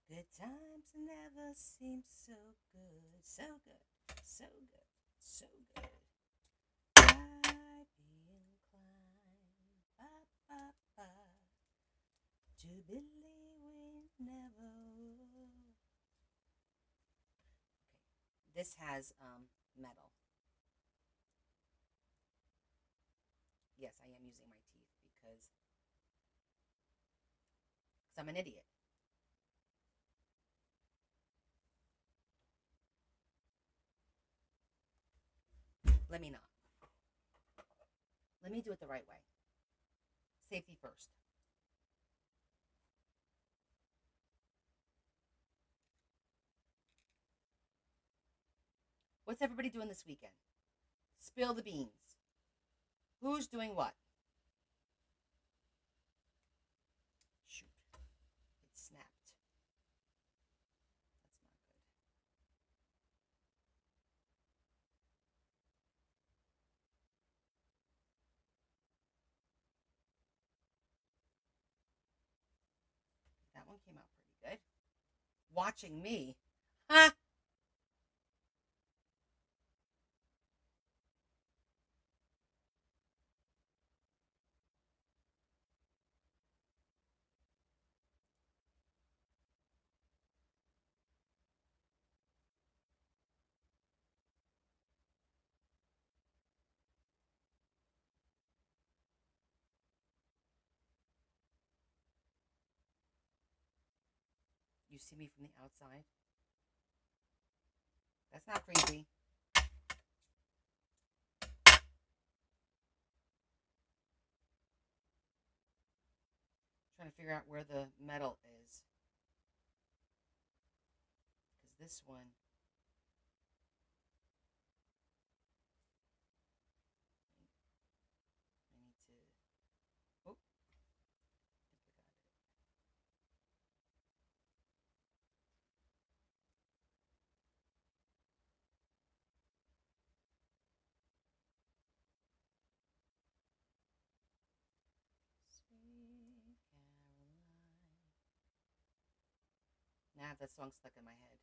Good times never seem so good. So good. So good. So good. I be inclined ba, ba, ba, to believe we never would. Okay. This has metal. Yes, I am using my teeth because I'm an idiot. Let me not. Let me do it the right way. Safety first. What's everybody doing this weekend? Spill the beans. Who's doing what? Shoot. It snapped. That's not good. That one came out pretty good. Watching me. Huh? You see me from the outside? That's not creepy. Trying to figure out where the metal is. Because this one, I need to. Oh, I think I got it. Sweet Caroline. Now that song's stuck in my head.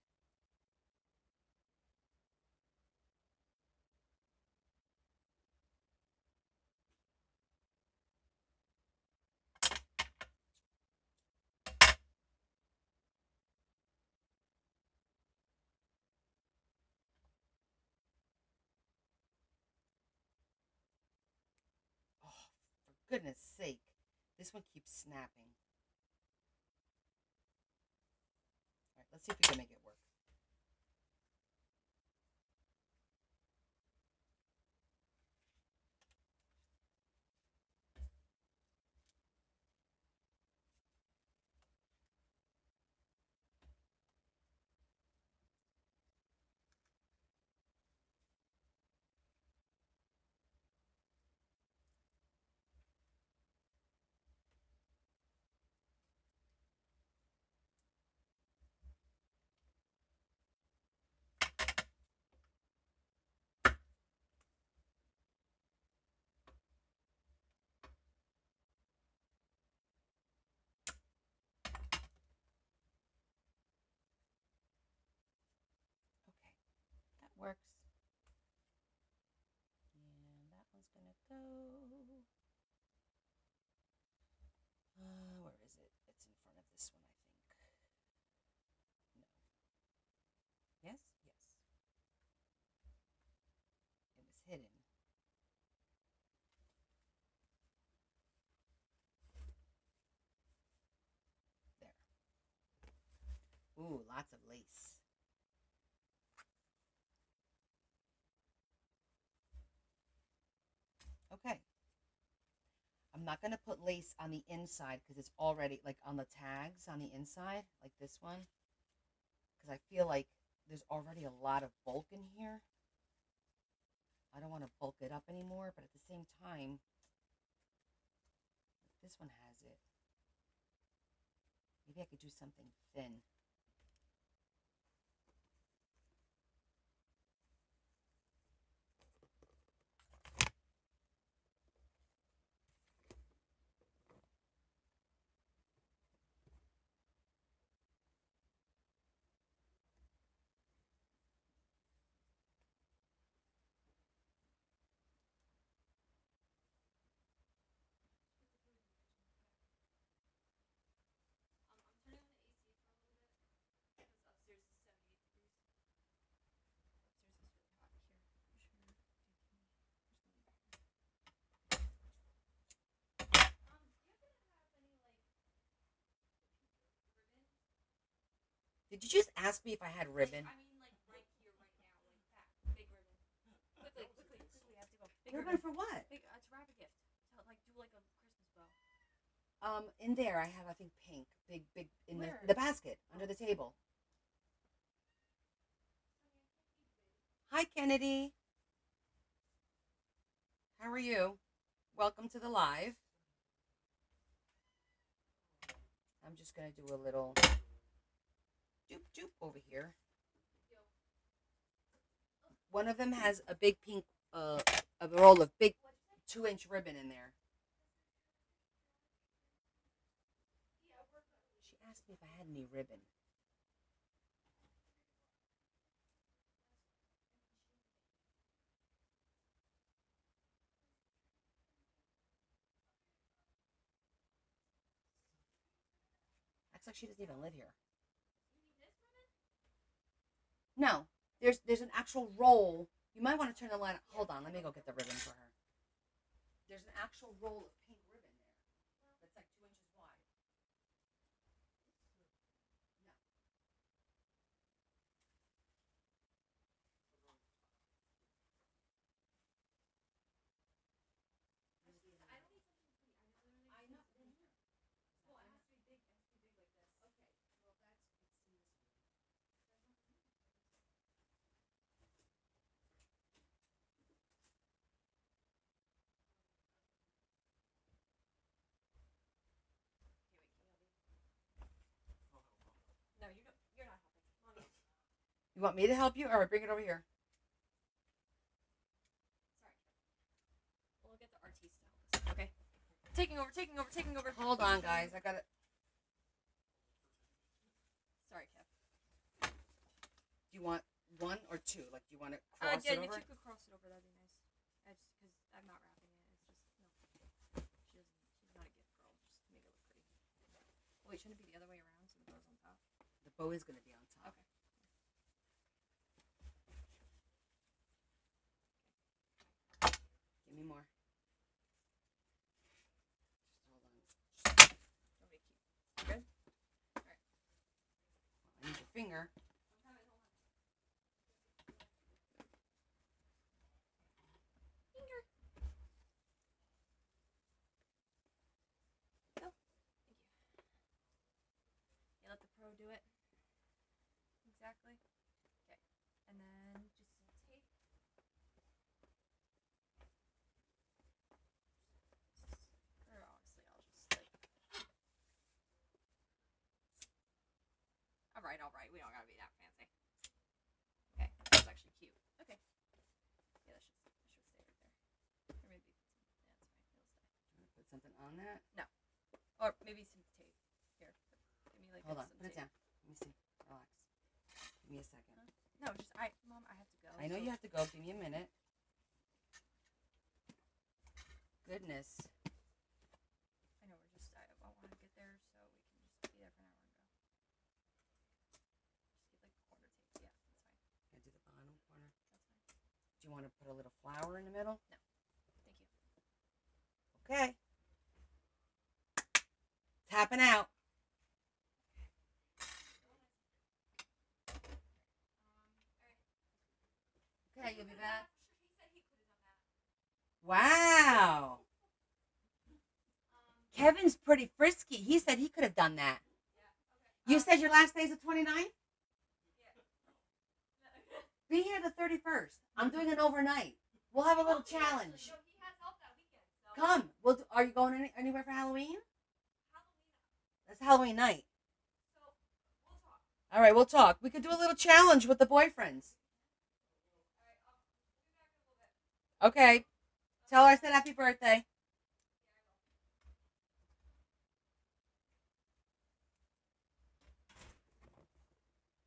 goodness sake. This one keeps snapping. All right, let's see if we can make it work. Okay, that works. And that one's gonna go. Where is it? It's in front of this one, I think. No. Yes? Yes. It was hidden. There. Ooh, lots of lace. Okay. I'm not going to put lace on the inside because it's already like on the tags on the inside, like this one. Because I feel like there's already a lot of bulk in here. I don't want to bulk it up anymore, but at the same time, this one has it. Maybe I could do something thin. I'm turning on the AC for a little bit because upstairs is 78 degrees. Upstairs is really hot here. Do you happen to have any like ribbon? Did you just ask me if I had ribbon? Like, I mean, like right here, right now, like that big ribbon. Quickly, I have to go. Big Ribbon for what? Big, to wrap a gift. To like do like a Christmas bow. In there I have, I think, pink, big, in Where? the basket under the table. Hi, Kennedy. How are you? Welcome to the live. I'm just gonna do a little doop doop over here. One of them has a big pink, a roll of big 2-inch ribbon in there. She asked me if I had any ribbon. Acts like she doesn't even live here. No, there's an actual roll. You might want to turn the light on. Hold on, let me go get the ribbon for her. There's an actual roll of pink ribbon there. That's like 2 inches wide. No. I know. Well, it has to be big. It has to be big like this. Okay. Well, it's in this one. No, you don't. You're not helping. Mommy. You want me to help you, or bring it over here? Sorry. We'll get the artiste to help us. Okay. Taking over. Hold on, guys. I got it. Sorry, Kev. Do you want one or two? Like, do you want to cross Yeah, it over? if you could cross it over, that'd be nice. I just because I'm not wrapping it. It's just no. She's not a gift girl. Just make it look pretty. Wait, shouldn't it be the other way around so the bow's on top? The bow is going to be on top. Okay. Give me more. here. I'm coming. Hold on. Finger. Go. Thank you. Yeah, let the pro do it. Exactly. Okay. And then just some tape. Or honestly, I'll just like. All right. We don't gotta be that fancy. Okay, that's actually cute. Okay. Yeah, that should stay right there. Or maybe. Yeah, that's fine. It'll stay. Put something on that. Or maybe some tape. Here, give me like. Hold on. some Put it tape. down. Let me see. Relax. Give me a second. No, Mom, I have to go. I know so- you have to go. Give me a minute. Goodness. I know I want to get there so we can just be there for an hour and go. Just get like corner tape. Yeah, that's fine. Can I do the bottom corner? That's fine. Do you want to put a little flower in the middle? Thank you. Okay. Tapping out. Okay, you'll be back. He said he could have done that. Wow. Kevin's pretty frisky. He said he could have done that. Yeah. Okay. You said your last day is the 29th? Yeah. Be here the 31st. I'm doing an overnight. We'll have a little challenge. No, he has help that weekend. So. Come. Are you going anywhere for Halloween? Halloween. That's Halloween night. So we'll talk. All right, we'll talk. We could do a little challenge with the boyfriends. All right. I'll be back in a little bit. Okay. Tell her I said happy birthday.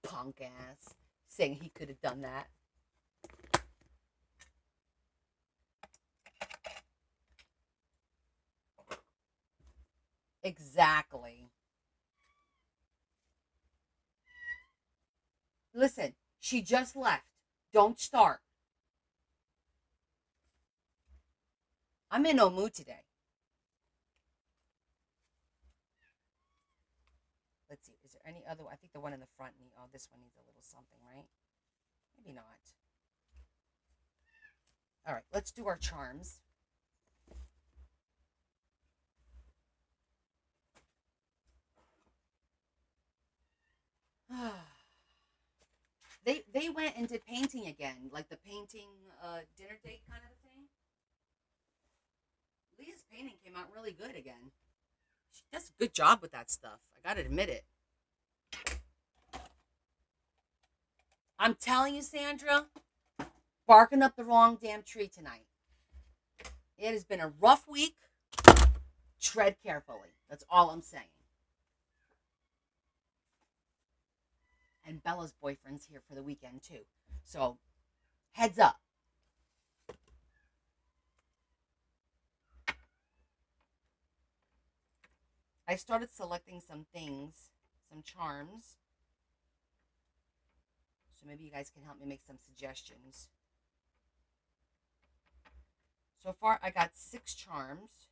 Punk ass. Saying he could have done that. Exactly. Listen, she just left. Don't start. I'm in no mood today. Let's see. Is there any other? I think the one in the front needs. Oh, this one needs a little something, right? Maybe not. All right, let's do our charms. They went and did painting again, like the painting dinner date kind of a thing. Leah's painting came out really good again. She does a good job with that stuff. I gotta admit it. I'm telling you, Sandra, barking up the wrong damn tree tonight. It has been a rough week. Tread carefully. That's all I'm saying. And Bella's boyfriend's here for the weekend too. So, heads up. I started selecting some things, some charms. So maybe you guys can help me make some suggestions. So far, I got 6 charms.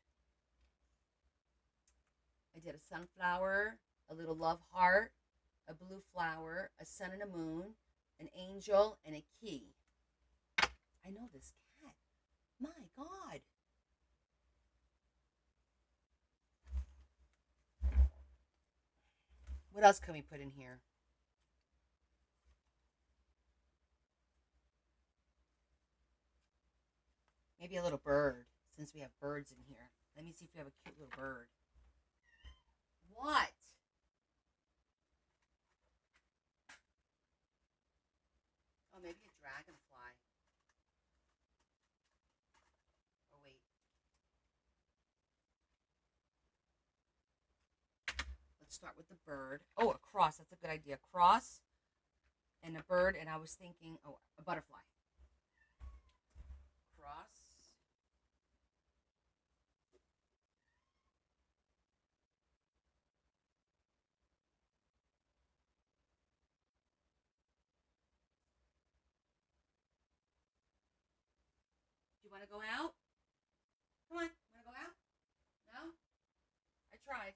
I did a sunflower, a little love heart, a blue flower, a sun and a moon, an angel, and a key. I know this cat. My God. What else can we put in here? Maybe a little bird, since we have birds in here. Let me see if we have a cute little bird. What? Oh, maybe a dragonfly. Oh, wait. Let's start with the bird. Oh, a cross. That's a good idea. Cross and a bird. And I was thinking, oh, a butterfly. Cross. Do you want to go out? Come on. Want to go out? No? I tried.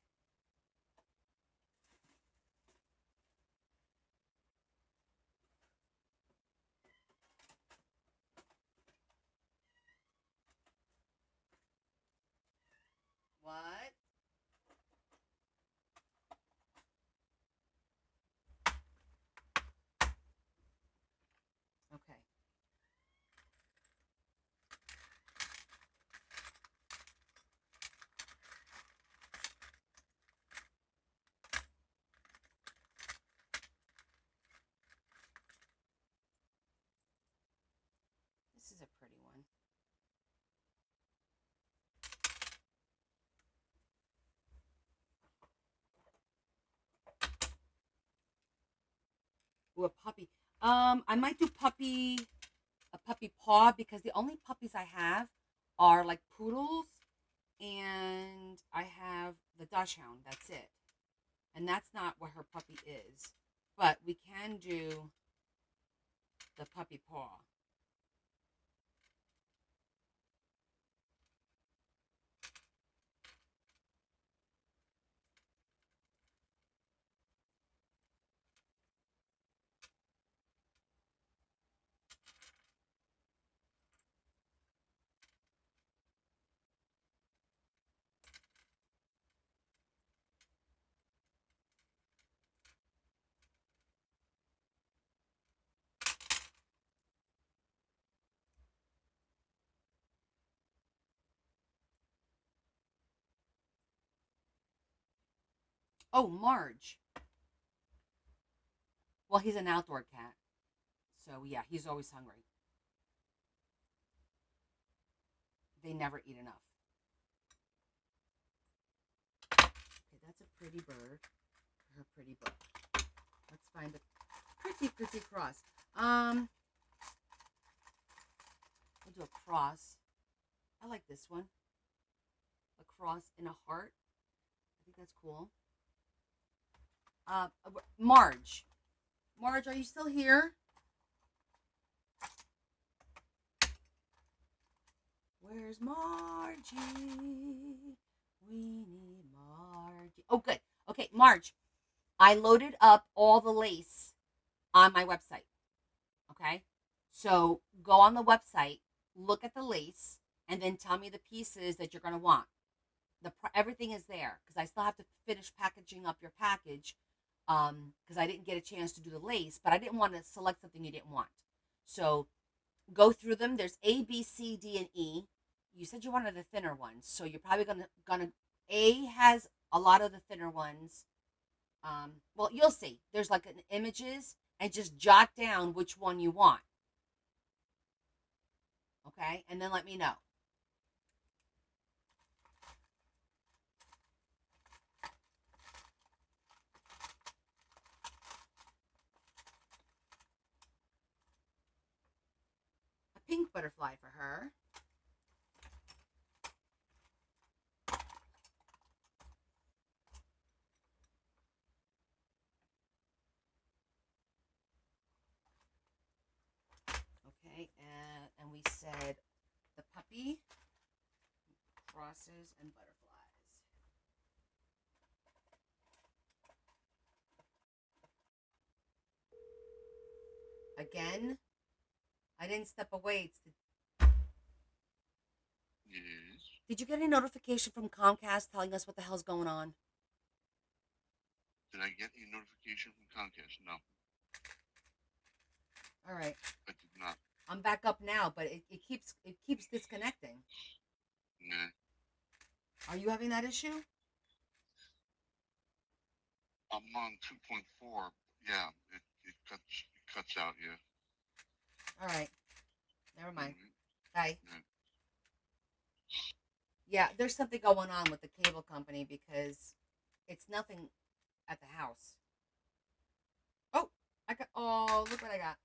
This is a pretty one. Ooh, a puppy. I might do a puppy paw because the only puppies I have are like poodles, and I have the Dachshund. That's it, and that's not what her puppy is. But we can do the puppy paw. Oh, Marge. Well, he's an outdoor cat. So, yeah, he's always hungry. They never eat enough. Okay, that's a pretty bird. Her pretty book. Let's find a pretty cross. We'll do a cross. I like this one. A cross in a heart. I think that's cool. Marge. Marge, are you still here? Where's Margie? We need Margie. Oh, good. Okay, Marge. I loaded up all the lace on my website. Okay? So go on the website, look at the lace, and then tell me the pieces that you're going to want. Everything is there because I still have to finish packaging up your package because I didn't get a chance to do the lace, but I didn't want to select something you didn't want. So go through them. There's A, B, C, D, and E. You said you wanted the thinner ones, so you're probably gonna A has a lot of the thinner ones. Well, you'll see. There's like an images, and just jot down which one you want. Okay, and then let me know. A pink butterfly for her. Okay, and we said the puppy, crosses, and butterflies. Again, I didn't step away. Yes. Did you get any notification from Comcast telling us what the hell's going on? Did I get a notification from Comcast? No, All right, I did not. I'm back up now, but it keeps disconnecting. Nah. Are you having that issue? I'm on 2.4. Yeah, it cuts out. Yeah. All right, never mind. Mm-hmm. Bye. Yeah. Yeah, there's something going on with the cable company because it's nothing at the house. Oh, oh, look what I got.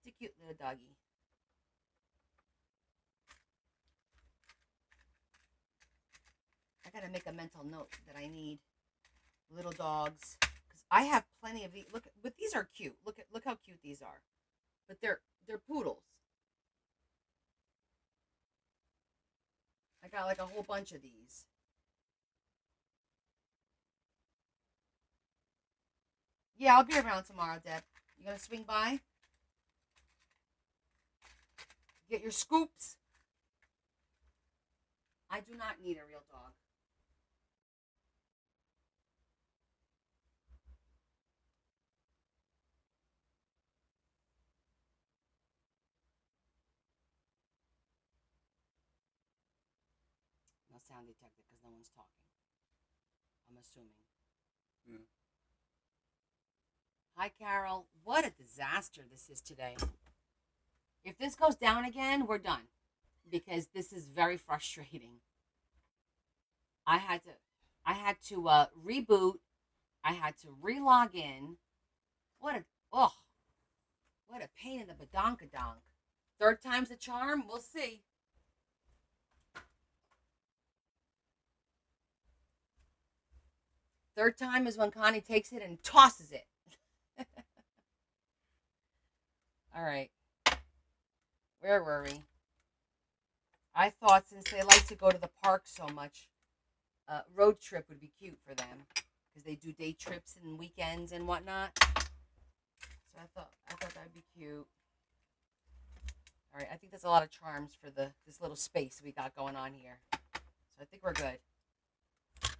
It's a cute little doggy. I gotta make a mental note that I need little dogs because I have plenty of these. Look, but these are cute. Look how cute these are. But they're poodles. I got like a whole bunch of these. Yeah, I'll be around tomorrow, Deb. You gonna swing by? Get your scoops. I do not need a real dog. No sound detected because no one's talking. I'm assuming. Yeah. Hi, Carol. What a disaster this is today. If this goes down again, we're done because this is very frustrating. I had to, I had to reboot. I had to re-log in. What a oh, what a pain in the badonkadonk. Third time's the charm. We'll see. Third time is when Connie takes it and tosses it. All right. Where were we? I thought since they like to go to the park so much, road trip would be cute for them because they do day trips and weekends and whatnot. So I thought that'd be cute. All right, I think that's a lot of charms for this little space we got going on here. So I think we're good.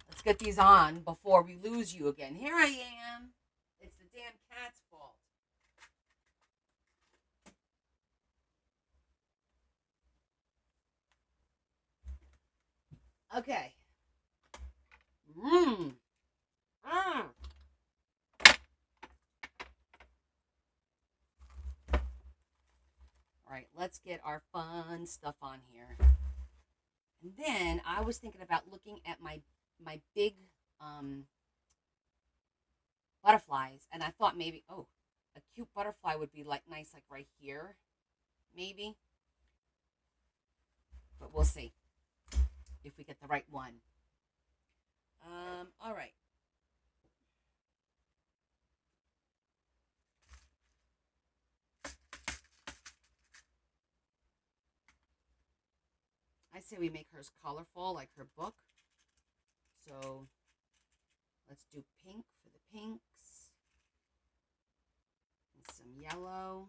Let's get these on before we lose you again. Here I am. It's the damn cat's fault. Okay. Mmm. Mm. All right, let's get our fun stuff on here. And then I was thinking about looking at my big butterflies, and I thought maybe a cute butterfly would be like nice, like right here, maybe. But we'll see if we get the right one. All right. I say we make hers colorful, like her book. So let's do pink for the pinks. And some yellow.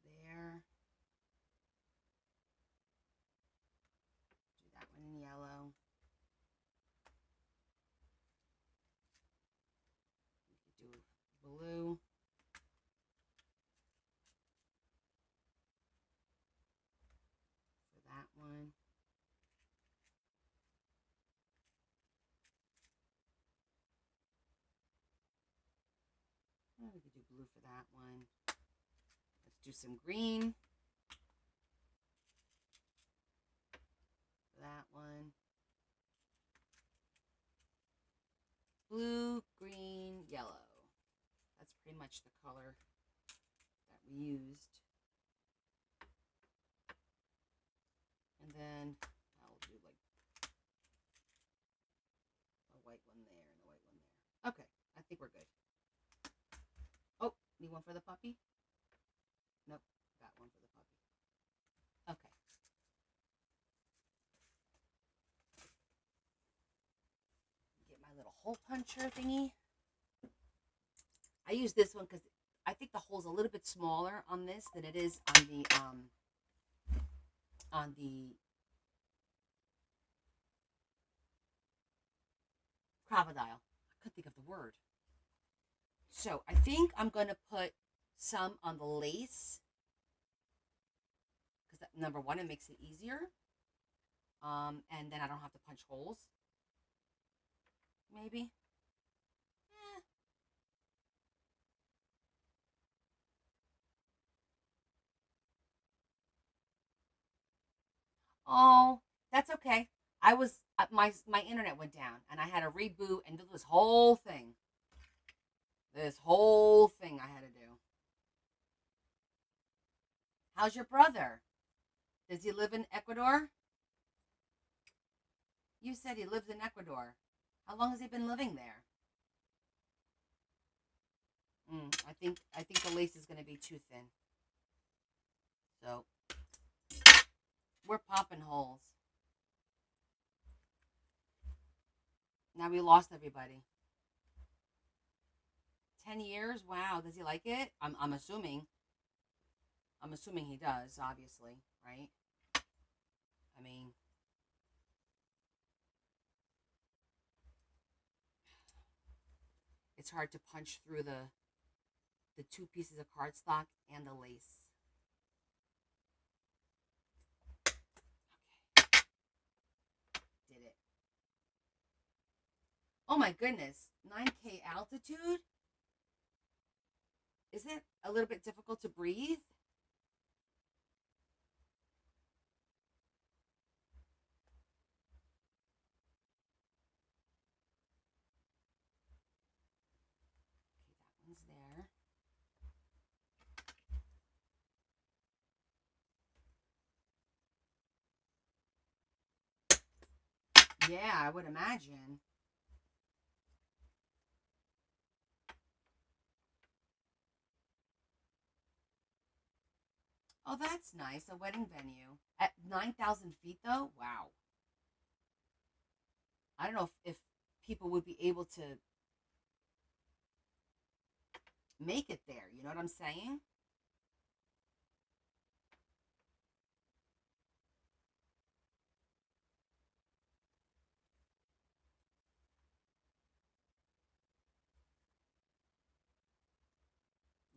There. Do that one in yellow. We could do blue. For that one. Oh, we could do blue for that one. Let's do some green. For that one. Blue, green, yellow. That's pretty much the color that we used. And then I'll do like a white one there and a white one there. Okay, I think we're good. Oh, need one for the puppy? Nope, got one for the puppy. Okay. Get my little hole puncher thingy. I use this one because I think the hole's a little bit smaller on this than it is on the crocodile. I couldn't think of the word. So I think I'm going to put some on the lace because number one, it makes it easier. And then I don't have to punch holes. Maybe. Eh. Oh, that's okay. I was my internet went down and I had to reboot and do this whole thing. This whole thing I had to do. How's your brother? Does he live in Ecuador? You said he lives in Ecuador. How long has he been living there? I think the lace is going to be too thin. So we're popping holes. Now we lost everybody. 10 years? Wow. Does he like it? I'm assuming. I'm assuming he does, obviously, right? I mean, it's hard to punch through the two pieces of cardstock and the lace. Okay. Did it. Oh my goodness, 9K altitude. Isn't it a little bit difficult to breathe? Okay, that one's there. Yeah, I would imagine. Oh, that's nice. A wedding venue at 9,000 feet, though. Wow. I don't know if people would be able to make it there. You know what I'm saying?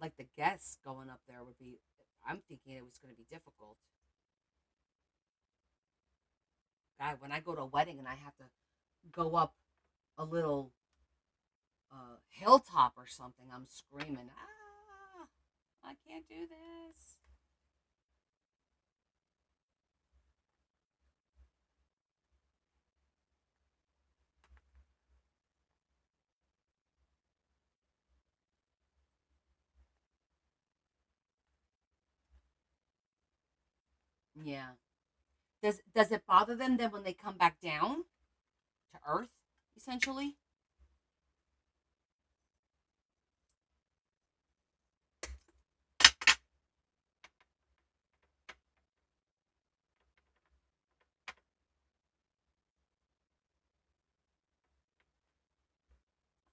Like the guests going up there would be. I'm thinking it was going to be difficult. God, when I go to a wedding and I have to go up a little hilltop or something, I'm screaming, ah, I can't do this. Yeah. Does it bother them then when they come back down to Earth, essentially?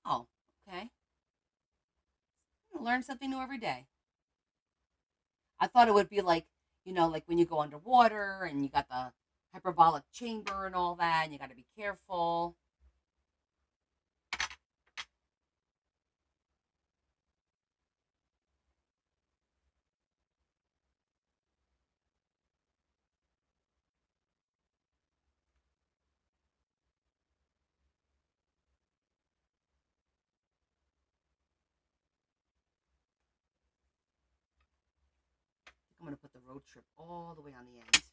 Oh, okay. Learn something new every day. I thought it would be like, like when you go underwater and you got the hyperbolic chamber and all that, and you got to be careful. I think I'm going to put the road trip all the way on the end.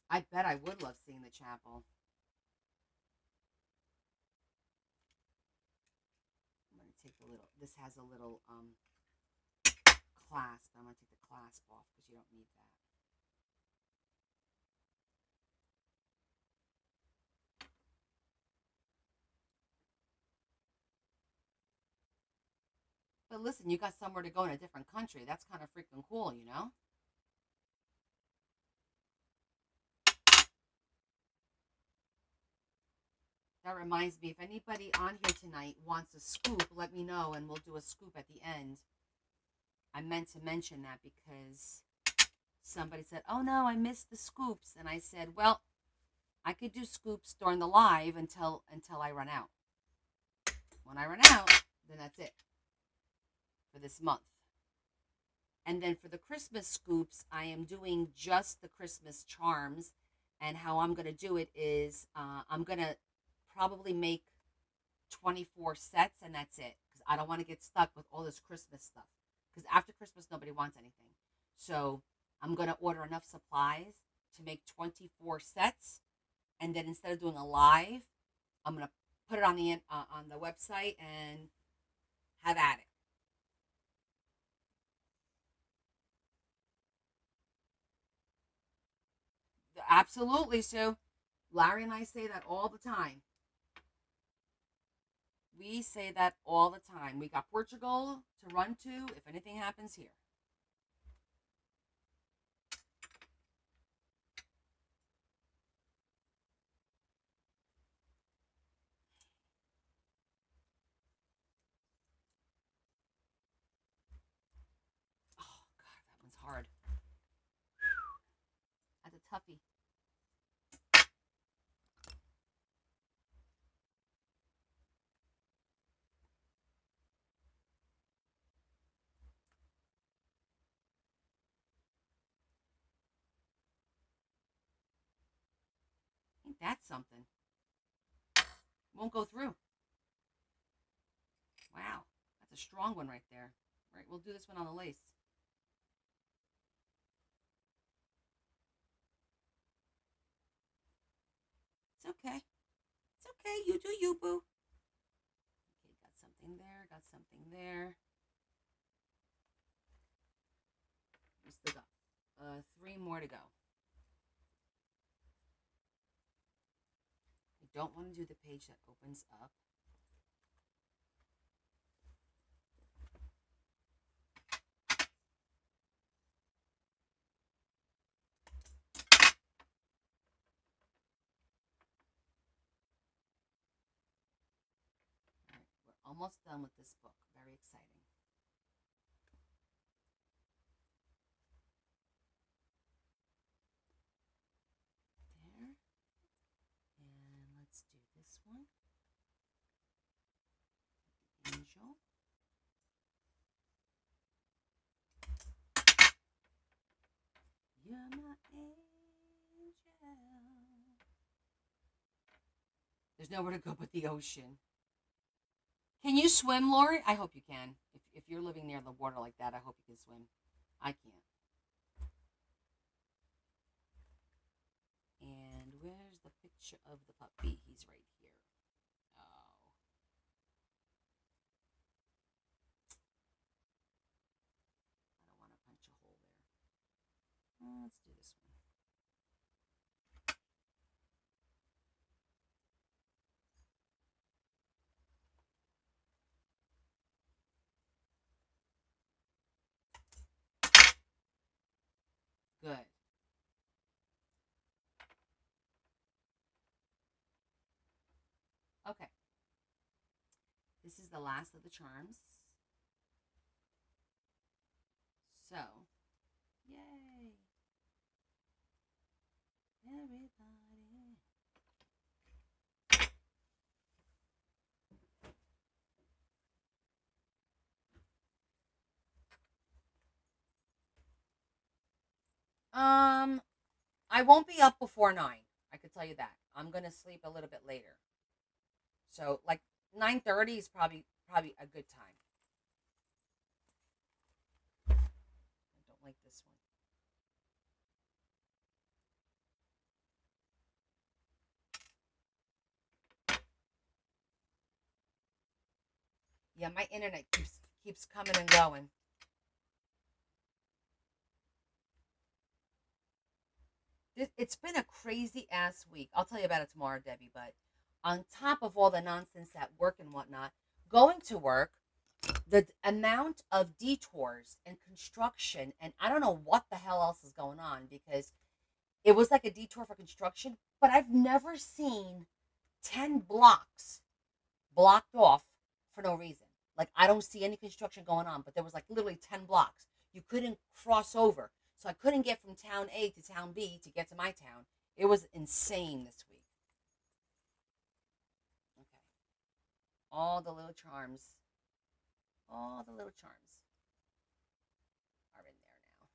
I bet I would love seeing the chapel. I'm going to take the little, this has a little clasp. I'm going to take the clasp off because you don't need that. But listen, you got somewhere to go in a different country. That's kind of freaking cool, you know? That reminds me, if anybody on here tonight wants a scoop, let me know and we'll do a scoop at the end. I meant to mention that because somebody said, "Oh no, I missed the scoops." And I said, "Well, I could do scoops during the live until I run out. When I run out, then that's it for this month." And then for the Christmas scoops, I am doing just the Christmas charms. And how I'm going to do it is I'm going to probably make 24 sets and that's it. Because I don't want to get stuck with all this Christmas stuff. Because after Christmas, nobody wants anything. So I'm going to order enough supplies to make 24 sets. And then instead of doing a live, I'm going to put it on the website and have at it. Absolutely, Sue. Larry and I say that all the time. We say that all the time. We got Portugal to run to if anything happens here. Oh, God, that one's hard. That's a toughie. Ain't that something? Won't go through. Wow, that's a strong one right there. All right, we'll do this one on the lace. It's okay. It's okay. You do you, boo. Okay, got something there. Got something there. We still got 3 more to go. I don't want to do the page that opens up. All right, we're almost done with this book. Very exciting. There. And let's do this one. Angel. You're my angel. There's nowhere to go but the ocean. Can you swim, Lori? I hope you can. If you're living near the water like that, I hope you can swim. I can't. And where's the picture of the puppy? He's right here. Oh. I don't want to punch a hole there. Let's do this one. Good. Okay. This is the last of the charms. So, yay. Everybody. I won't be up before 9. I could tell you that. I'm gonna sleep a little bit later. So like 9:30 is probably a good time. I don't like this one. Yeah, my internet keeps coming and going. It's been a crazy ass week. I'll tell you about it tomorrow, Debbie. But on top of all the nonsense at work and whatnot, going to work, the amount of detours and construction, and I don't know what the hell else is going on because it was like a detour for construction, but I've never seen 10 blocks blocked off for no reason. Like, I don't see any construction going on, but there was like literally 10 blocks. You couldn't cross over. So I couldn't get from town A to town B to get to my town. It was insane this week. Okay. All the little charms are in there now.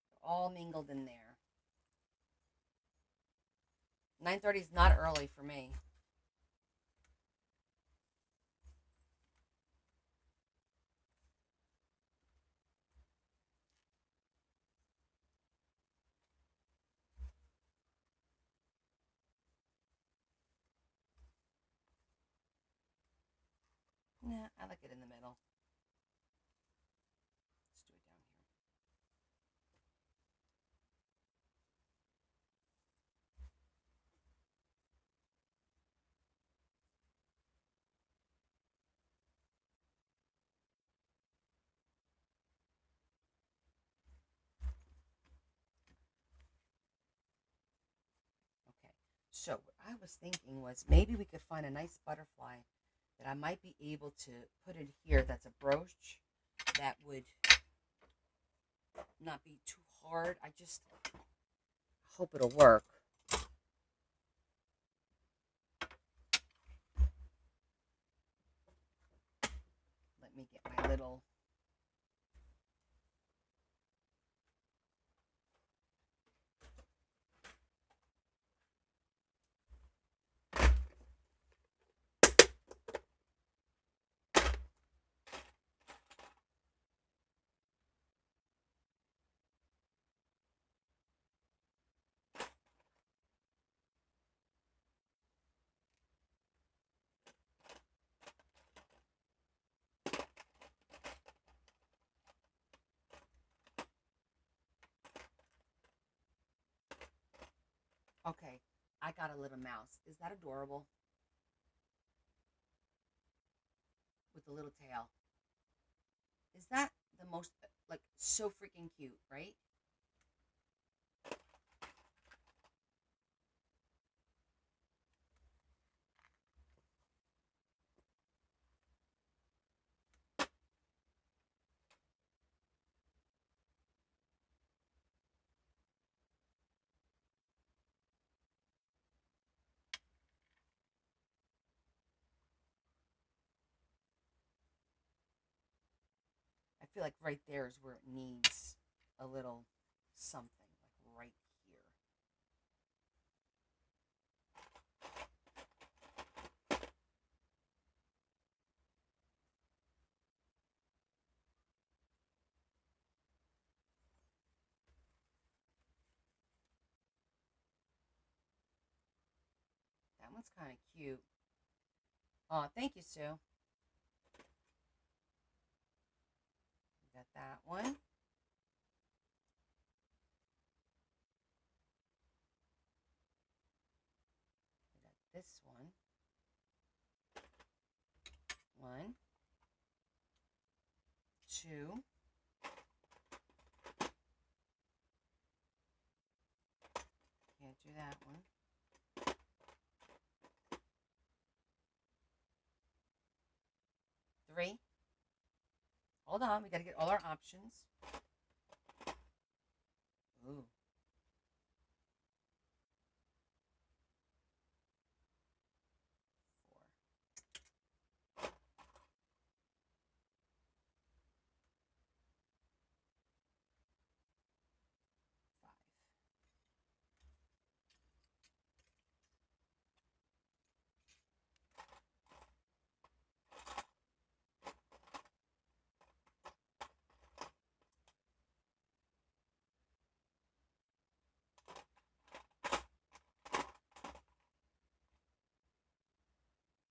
They're all mingled in there. 9:30 is not early for me. Nah, I like it in the middle. Let's do it down here. Okay. So what I was thinking was maybe we could find a nice butterfly that I might be able to put it here. That's a brooch that would not be too hard. I just hope it'll work. Let me get my little Okay, I got a little mouse. Is that adorable? With the little tail. Is that the most, like, so freaking cute, right? I feel like right there is where it needs a little something, like right here. That one's kind of cute. Oh, thank you, Sue. We got that one. We got this one. One, two. Can't do that one. Three. Hold on, we gotta get all our options. Ooh. Four. Five.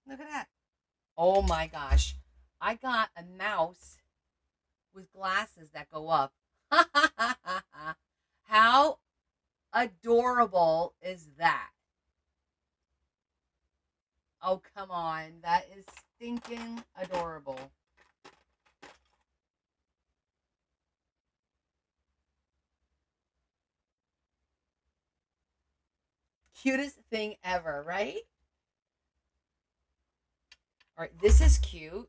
Look at that. Oh my gosh. I got a mouse with glasses that go up. How adorable is that? Oh, come on. That is stinking adorable. Cutest thing ever, right? All right, this is cute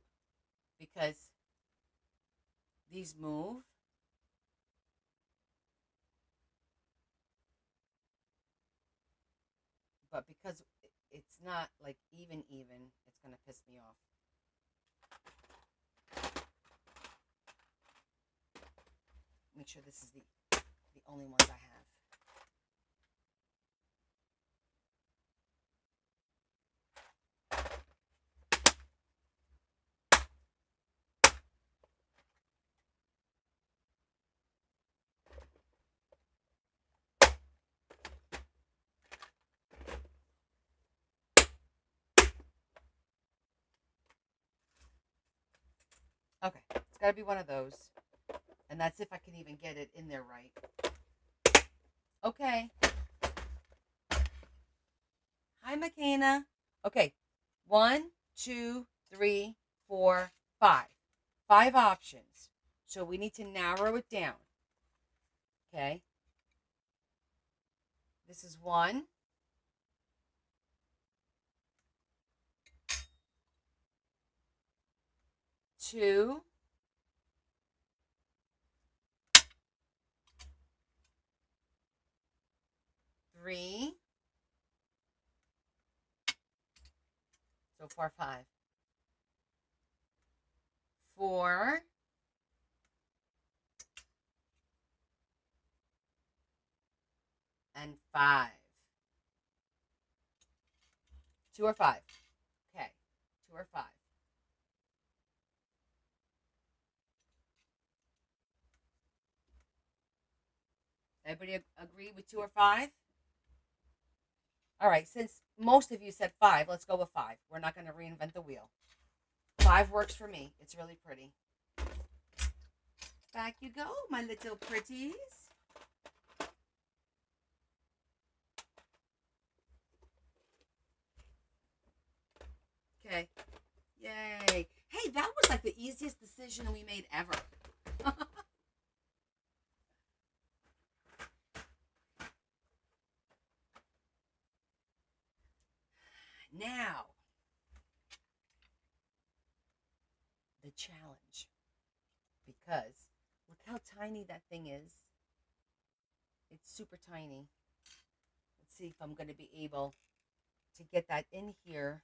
because these move. But because it's not like even, it's going to piss me off. Make sure this is the only ones I have. Okay, it's got to be one of those. And that's if I can even get it in there right. Okay. Hi, McKenna. Okay, 1, 2, 3, 4, 5. 5 options. So we need to narrow it down. Okay. This is 1. 2. 3. So far 5. 4. And 5. 2 or 5. Okay. 2 or 5. Everybody agree with 2 or 5? All right, since most of you said 5, let's go with 5. We're not going to reinvent the wheel. 5 works for me. It's really pretty. Back you go, my little pretties. decision we made ever. Now, the challenge. Because look how tiny that thing is. It's super tiny. Let's see if I'm going to be able to get that in here.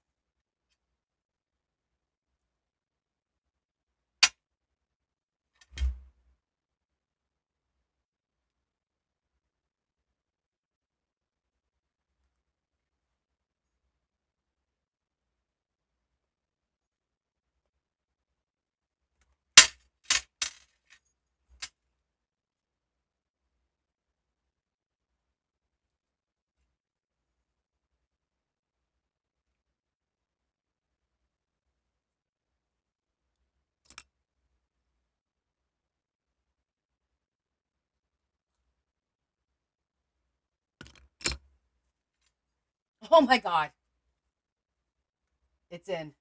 Oh my God. It's in.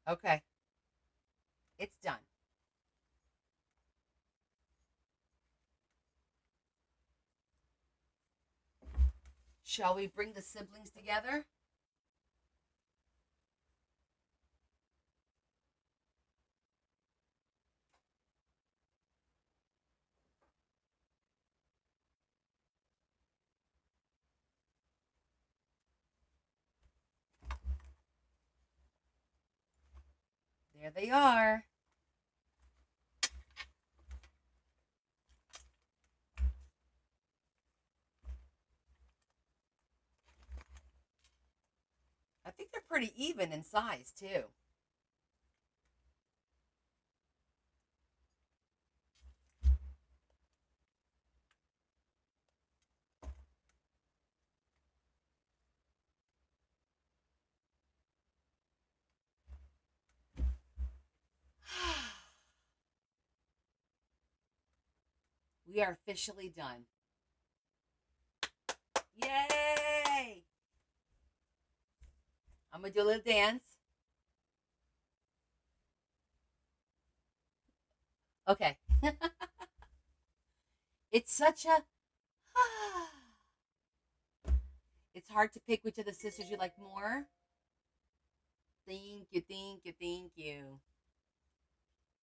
Okay. It's done. Shall we bring the siblings together? There they are. I think they're pretty even in size, too. We are officially done. Yay! I'm going to do a little dance. Okay. It's such a... It's hard to pick which of the sisters you like more. Thank you, thank you, thank you.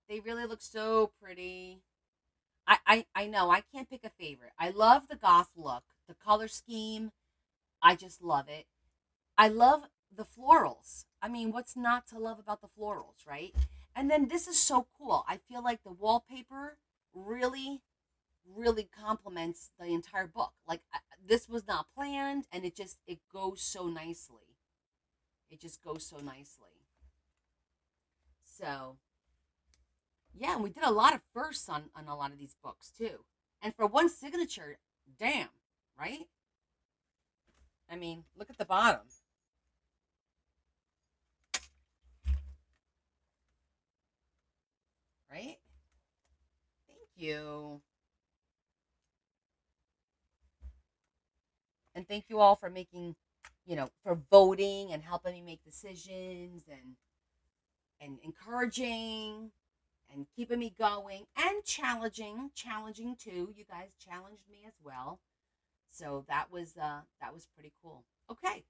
They really look so pretty. I know I can't pick a favorite. I love the goth look, the color scheme. I just love it. I love the florals. I mean, what's not to love about the florals, right? And then this is so cool. I feel like the wallpaper really, really complements the entire book. Like this was not planned, and it goes so nicely. It just goes so nicely. So yeah, and we did a lot of firsts on a lot of these books too. And for one signature, damn, right? I mean, look at the bottom. Right? Thank you. And thank you all for making, for voting and helping me make decisions and encouraging and keeping me going and challenging too. You guys challenged me as well. So that was pretty cool. Okay.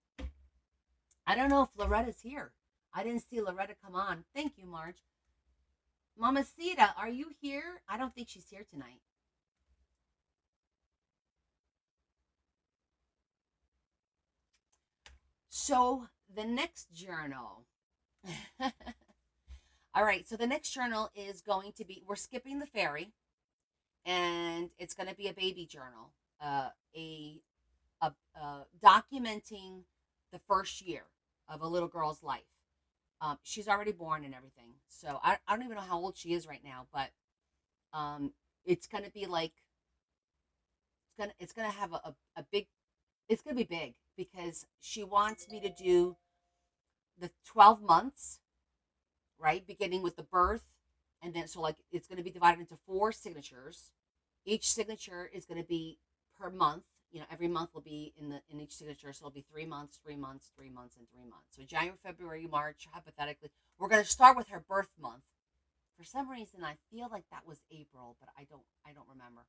I don't know if Loretta's here. I didn't see Loretta come on. Thank you, Marge. Mama Sita, are you here? I don't think she's here tonight. So the next journal. All right, so the next journal is going to be, we're skipping the fairy, and it's going to be a baby journal, documenting the first year of a little girl's life. She's already born and everything, so I don't even know how old she is right now, but it's going to be like, it's gonna have a big, it's gonna be big because she wants me to do the 12 months, right? Beginning with the birth, and then so like it's gonna be divided into 4 signatures. Each signature is gonna be per month. Every month will be in each signature, so it'll be 3 months, 3 months, 3 months, and 3 months. So January, February, March, hypothetically, we're going to start with her birth month. For some reason, I feel like that was April, but I don't remember.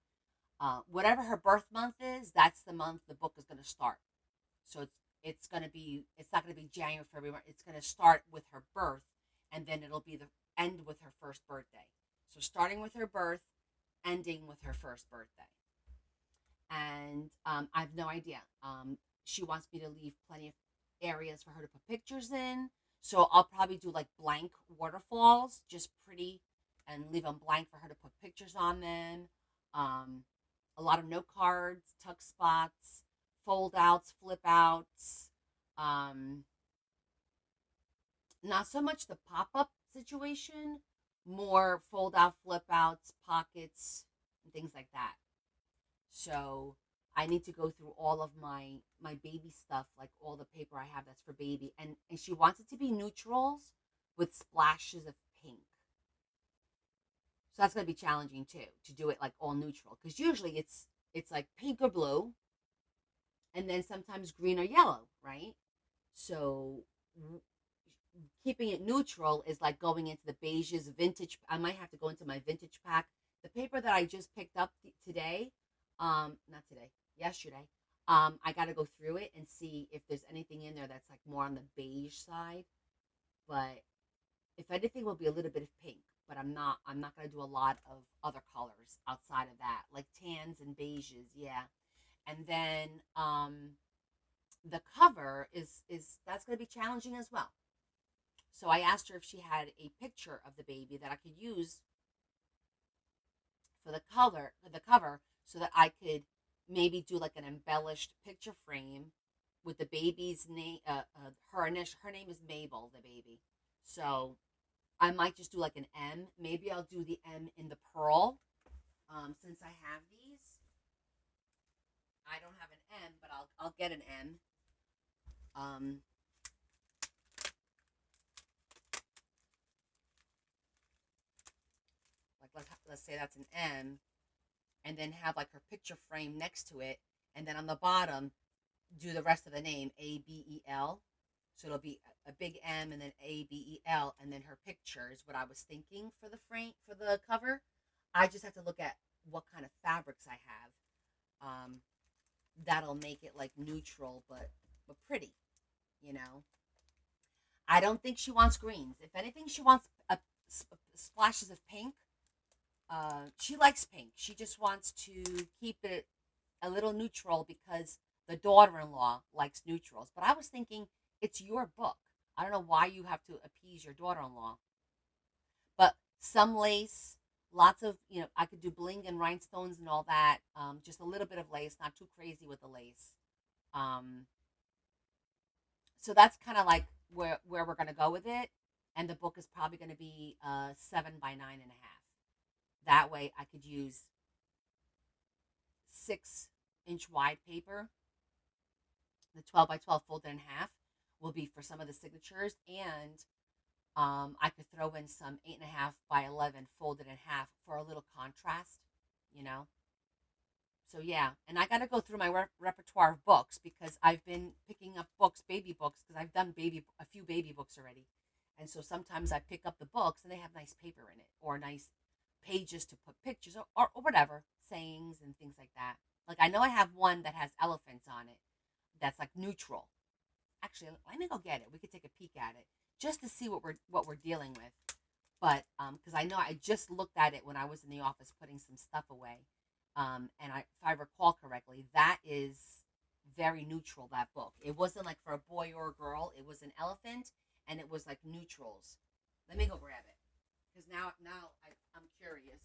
Whatever her birth month is, that's the month the book is going to start. So it's not going to be January, February. It's going to start with her birth, and then it'll be the end with her first birthday. So starting with her birth, ending with her first birthday. And I have no idea. She wants me to leave plenty of areas for her to put pictures in. So I'll probably do like blank waterfalls, just pretty, and leave them blank for her to put pictures on them. Um, a lot of note cards, tuck spots, fold outs, flip outs. Um, Not so much the pop up situation, more fold out, flip outs, pockets, and things like that. So I need to go through all of my baby stuff, like all the paper I have that's for baby, and she wants it to be neutrals with splashes of pink. So that's gonna be challenging too, to do it like all neutral, because usually it's like pink or blue, and then sometimes green or yellow, right? So keeping it neutral is like going into the beiges vintage. I might have to go into my vintage pack. The paper that I just picked up today, not today, yesterday. I got to go through it and see if there's anything in there that's like more on the beige side. But if anything, will be a little bit of pink. But I'm not gonna do a lot of other colors outside of that, like tans and beiges. Yeah, and then the cover is that's gonna be challenging as well. So I asked her if she had a picture of the baby that I could use for the cover, so that I could maybe do like an embellished picture frame with the baby's name. Her name is Mabel, the baby. So I might just do like an M. Maybe I'll do the M in the pearl. Since I have these, I don't have an M, but I'll get an M. Um, like let's say that's an M, and then have like her picture frame next to it, and then on the bottom do the rest of the name Abel. So it'll be a big M and then Abel, and then her picture is what I was thinking for the frame for the cover. I just have to look at what kind of fabrics I have. Um, that'll make it like neutral, but pretty. You know, I don't think she wants greens. If anything, she wants splashes of pink. She likes pink. She just wants to keep it a little neutral because the daughter-in-law likes neutrals. But I was thinking, it's your book. I don't know why you have to appease your daughter-in-law. But some lace, lots of, I could do bling and rhinestones and all that. Just a little bit of lace, not too crazy with the lace. Um, so that's kind of like where we're going to go with it. And the book is probably going to be 7 by 9.5. That way I could use 6-inch wide paper. The 12 by 12 folded in half will be for some of the signatures, and I could throw in some 8.5 by 11 folded in half for a little contrast, you know. So yeah, and I got to go through my repertoire of books because I've been picking up books, baby books, because I've done a few baby books already, and so sometimes I pick up the books and they have nice paper in it or nice pages to put pictures or whatever sayings and things like that. Like I know I have one that has elephants on it that's like neutral. Actually, let me go get it. We could take a peek at it just to see what we're dealing with. But because I know I just looked at it when I was in the office putting some stuff away, and if I recall correctly, that is very neutral. That book. It wasn't like for a boy or a girl. It was an elephant, and it was like neutrals. Let me go grab it because now I'm curious.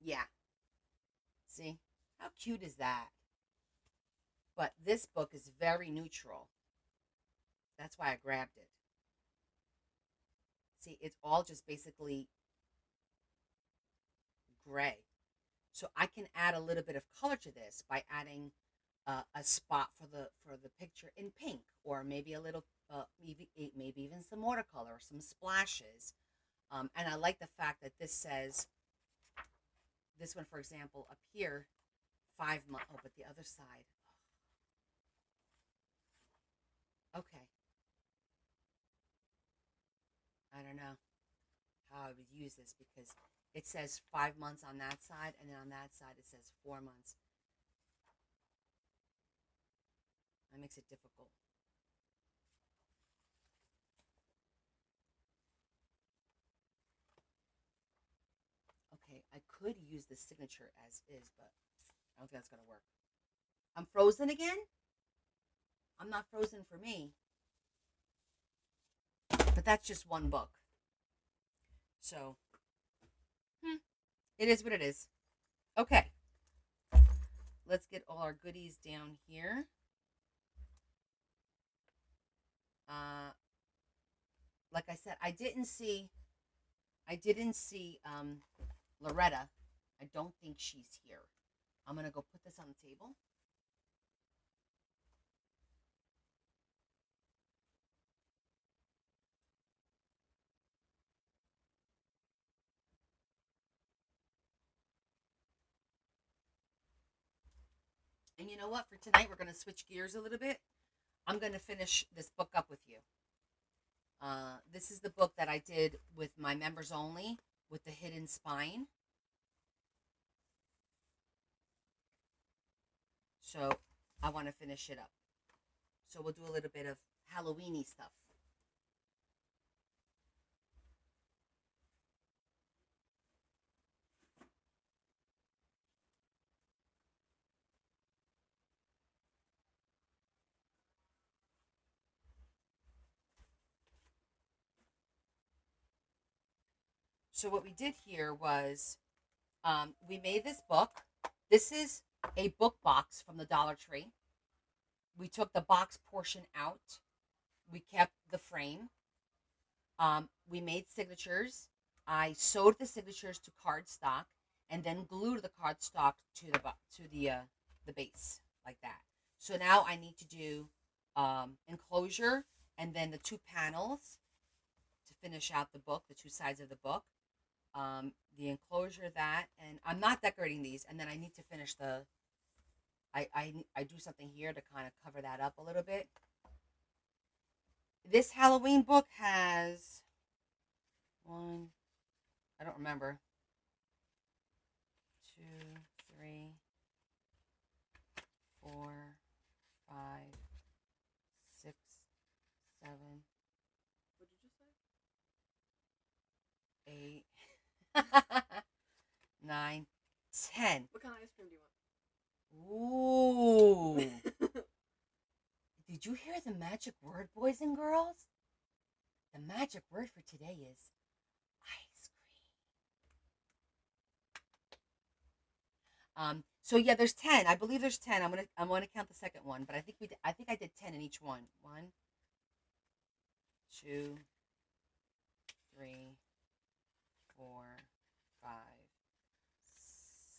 Yeah. See how cute is that? But this book is very neutral. That's why I grabbed it. See, it's all just basically gray. So I can add a little bit of color to this by adding a spot for the picture in pink, or maybe a little, maybe even some watercolor, or some splashes. And I like the fact that this says, this one, for example, up here, 5 months. Oh, but the other side. Okay. I don't know how I would use this because it says 5 months on that side, and then on that side it says 4 months. That makes it difficult. Okay, I could use the signature as is, but I don't think that's going to work. I'm frozen again? I'm not frozen for me. But that's just one book. So, it is what it is. Okay. Let's get all our goodies down here. Like I said, I didn't see Loretta. I don't think she's here. I'm gonna go put this on the table. And you know what? For tonight, we're gonna switch gears a little bit. I'm gonna finish this book up with you. This is the book that I did with my members only, with the hidden spine. So I want to finish it up. So we'll do a little bit of Halloweeny stuff. So what we did here was we made this book. This is a book box from the Dollar Tree. We took the box portion out. We kept the frame. We made signatures. I sewed the signatures to cardstock and then glued the cardstock to the base like that. So now I need to do enclosure and then the 2 panels to finish out the book, the 2 sides of the book. The enclosure, that, and I'm not decorating these, and then I need to finish the I do something here to kind of cover that up a little bit. This Halloween book has one, I don't remember, 2, 3, 4, 5, 6, 7. What did you just say? 8, 9, 10. What kind of ice cream do you want? Ooh. Did you hear the magic word, boys and girls? The magic word for today is ice cream. So yeah, there's 10. I believe there's 10. I'm gonna count the second one, but I think I did 10 in each one. 1, 2, 3, 4, 5,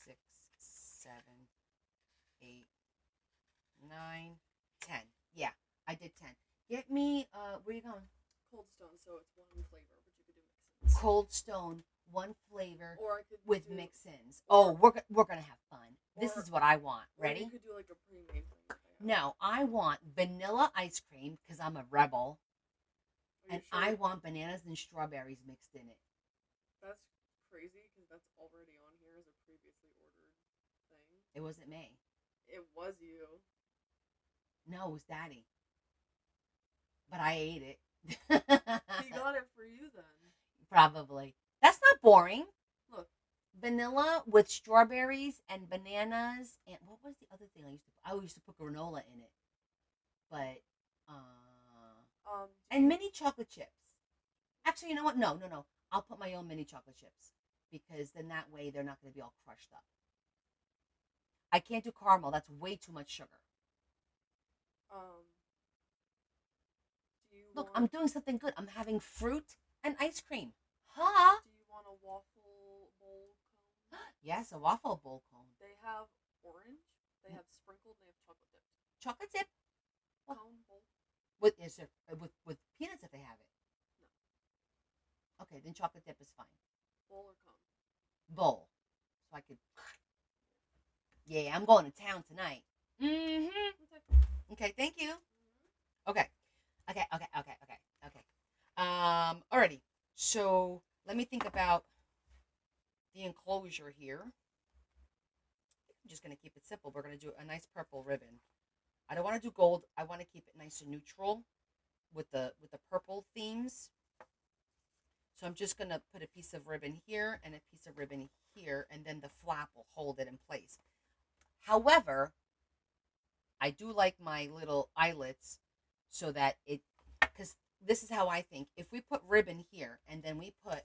6, 7, 8, 9, 10. Yeah, I did 10. Get me, where are you going? Cold Stone, so it's one flavor, but you could do mix-ins. Cold Stone, one flavor Or I could with do, mix-ins. Oh, we're gonna have fun. This Or- is what I want. or Ready? you could do like a pre-made thing. that they have. No, I want vanilla ice cream because I'm a rebel, Are you and sure? I want bananas and strawberries mixed in it. That's crazy because that's already on here as a previously ordered thing. It wasn't me. It was you. No, it was Daddy. But I ate it. He got it for you then. Probably. That's not boring. Look. Vanilla with strawberries and bananas, and what was the other thing I used to put? I used to put granola in it. But and mini chocolate chips. Actually, you know what? No. I'll put my own mini chocolate chips because then that way they're not going to be all crushed up. I can't do caramel. That's way too much sugar. Do you Look, want, I'm doing something good. I'm having fruit and ice cream. Huh? Do you want a waffle bowl cone? Yes, a waffle bowl cone. They have orange. They have sprinkled. And they have chocolate dipped Chocolate dip Oh. cone bowl. with with peanuts if they have it. No. Okay, then chocolate dip is fine. Bowl or cone? Bowl, so I could. Yeah, I'm going to town tonight. Mm-hmm. Okay. Okay, thank you. Okay. Alrighty. So let me think about the enclosure here. I'm just gonna keep it simple. We're gonna do a nice purple ribbon. I don't want to do gold. I want to keep it nice and neutral with the purple themes. So I'm just gonna put a piece of ribbon here and a piece of ribbon here, and then the flap will hold it in place. However, I do like my little eyelets so that because this is how I think. If we put ribbon here and then we put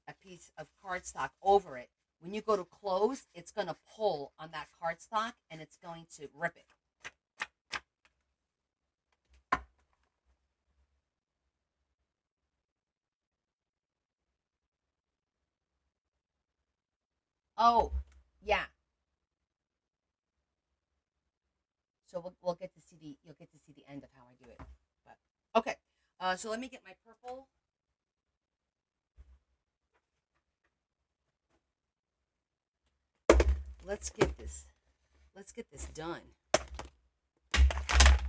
a piece of cardstock over it, when you go to close, it's going to pull on that cardstock and it's going to rip it. Oh, yeah. So we'll get to see you'll get to see the end of how I do it. But okay. So let me get my purple. Let's get this done. We have to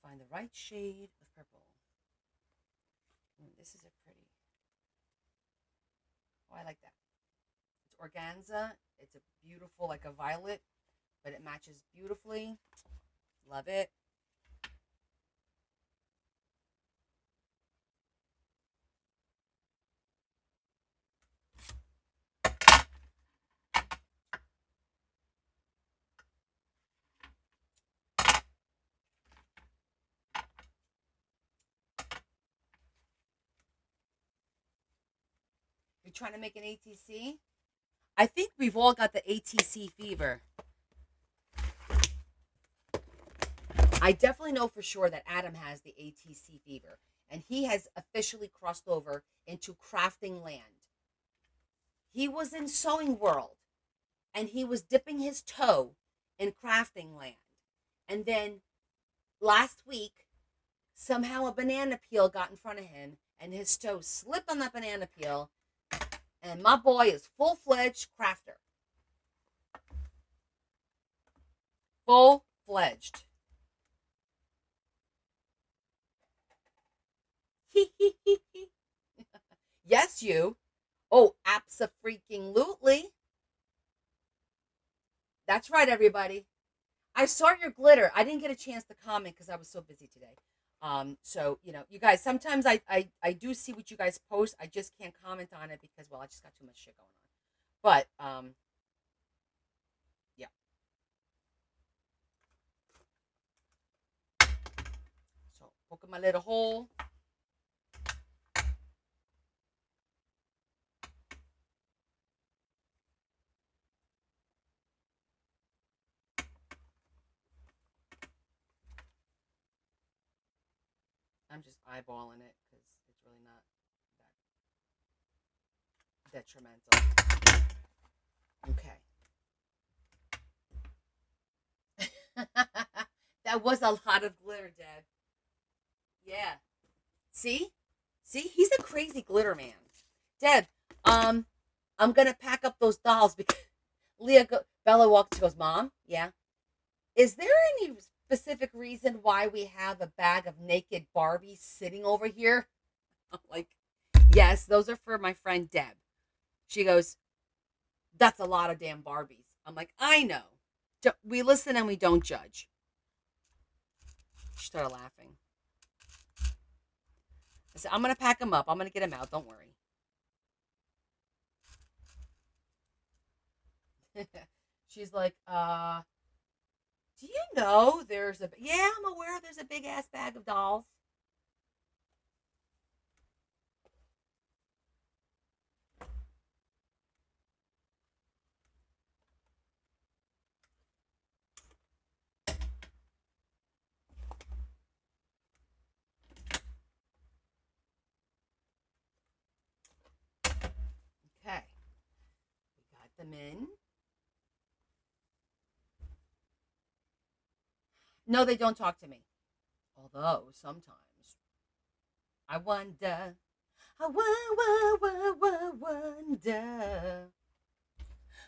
find the right shade of purple. This is a pretty. Oh, I like that. It's organza. It's a beautiful, like a violet, but it matches beautifully. Love it. You're trying to make an ATC? I think we've all got the ATC fever. I definitely know for sure that Adam has the ATC fever, and he has officially crossed over into crafting land. He was in sewing world, and he was dipping his toe in crafting land. And then last week, somehow a banana peel got in front of him, and his toe slipped on that banana peel, and my boy is full-fledged crafter. Full-fledged. Yes, you. Oh, abso-freaking-lutely. That's right, everybody. I saw your glitter. I didn't get a chance to comment because I was so busy today. So you guys, sometimes I do see what you guys post. I just can't comment on it because, well, I just got too much shit going on. But yeah. So poke my little hole. I'm just eyeballing it because it's really not that detrimental. Okay. That was a lot of glitter, Deb. Yeah. See? He's a crazy glitter man. Deb, I'm gonna pack up those dolls because Bella walks. She goes, Mom, yeah. Is there any specific reason why we have a bag of naked Barbies sitting over here? I'm like, yes, those are for my friend Deb. She goes, that's a lot of damn Barbies. I'm like, I know. We listen and we don't judge. She started laughing. I said, I'm going to pack them up. I'm going to get them out. Don't worry. She's like, do you know yeah, I'm aware there's a big ass bag of dolls. them in. No, they don't talk to me. Although sometimes I wonder, wonder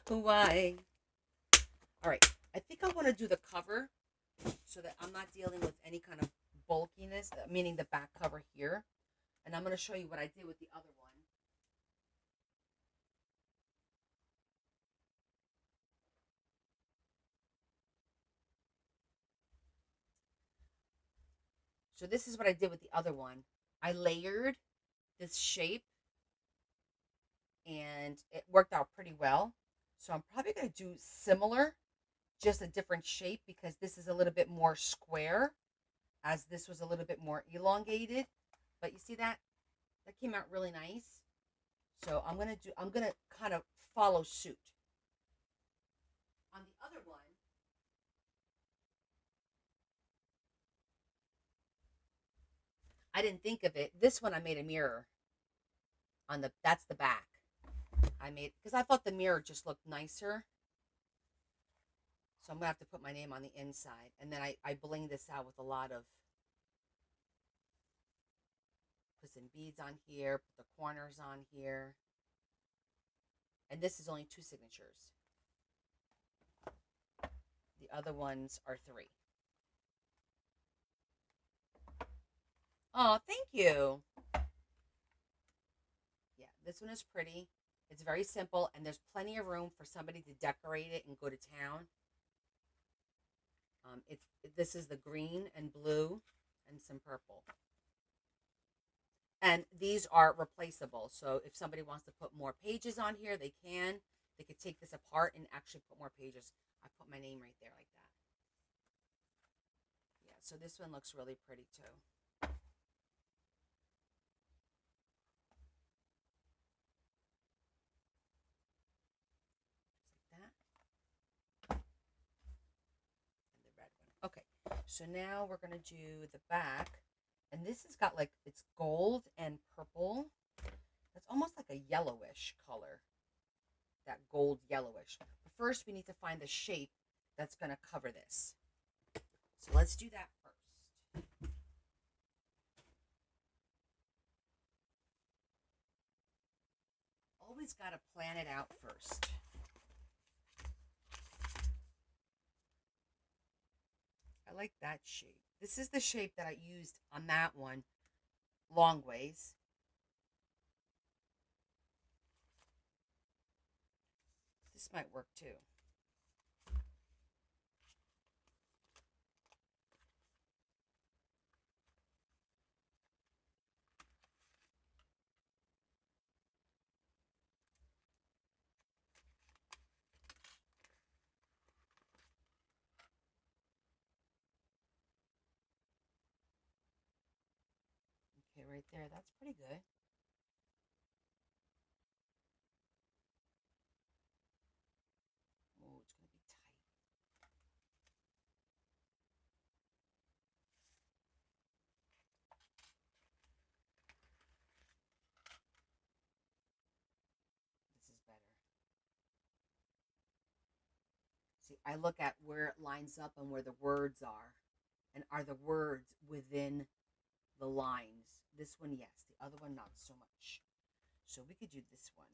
why. All right, I think I want to do the cover so that I'm not dealing with any kind of bulkiness, meaning the back cover here. And I'm going to show you what I did with the other one. So this is what I did with the other one. I layered this shape and it worked out pretty well. So I'm probably going to do similar, just a different shape because this is a little bit more square as this was a little bit more elongated. But you see that? That came out really nice. So I'm going to kind of follow suit. On the other one, I didn't think of it. This one I made a mirror on that's the back. I made, because I thought the mirror just looked nicer. So I'm going to have to put my name on the inside. And then I bling this out with a lot of, put some beads on here, put the corners on here. And this is only 2 signatures. The other ones are 3. Oh, thank you. Yeah, this one is pretty. It's very simple, and there's plenty of room for somebody to decorate it and go to town. This is the green and blue and some purple. And these are replaceable. So if somebody wants to put more pages on here, they can. They could take this apart and actually put more pages. I put my name right there like that. Yeah, so this one looks really pretty too. Okay, so now we're going to do the back. And this has got like, it's gold and purple. That's almost like a yellowish color. That gold yellowish. But first, we need to find the shape that's going to cover this. So let's do that first. Always got to plan it out first. I like that shape. This is the shape that I used on that one, long ways. This might work too. Okay, right there, that's pretty good. Oh, it's going to be tight. This is better. See, I look at where it lines up and where the words are. And are the words within the lines? This one, yes. The other one, not so much. So we could do this one.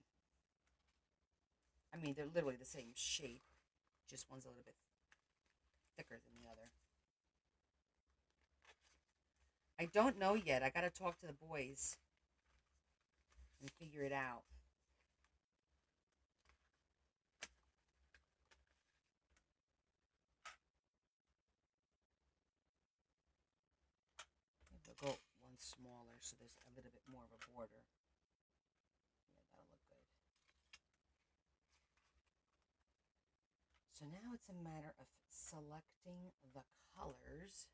I mean, they're literally the same shape. Just one's a little bit thicker than the other. I don't know yet. I got to talk to the boys and figure it out. Maybe I'll go one smaller so there's a little bit more of a border. Yeah, that'll look good. So now it's a matter of selecting the colors.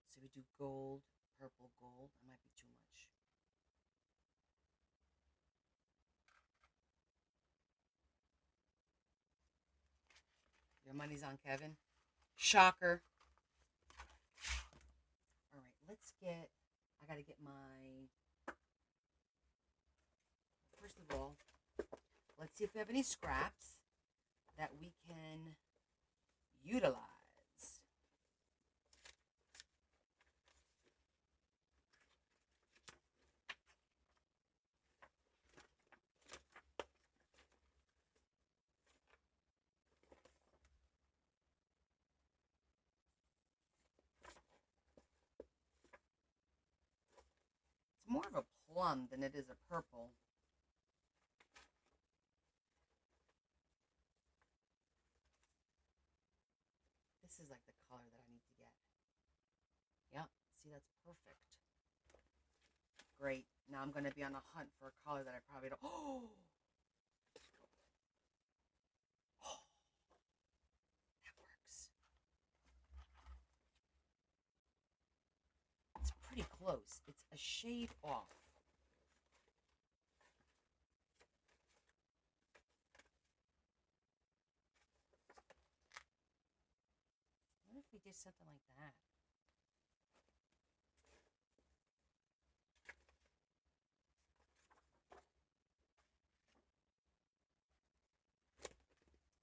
So we do gold, purple, gold. That might be too much. Your money's on Kevin? Shocker. All right, let's get. I gotta get my. First of all, let's see if we have any scraps that we can utilize. It's more of a plum than it is a purple. This is like the color that I need to get. Yep, see, that's perfect. Great. Now I'm going to be on a hunt for a color that I probably don't. Oh! That works. It's pretty close. It's a shade off. What if we did something like that?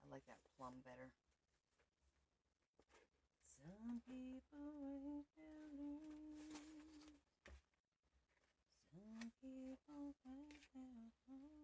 I like that plum better. Some people wait their leaves. Some people wait their heart.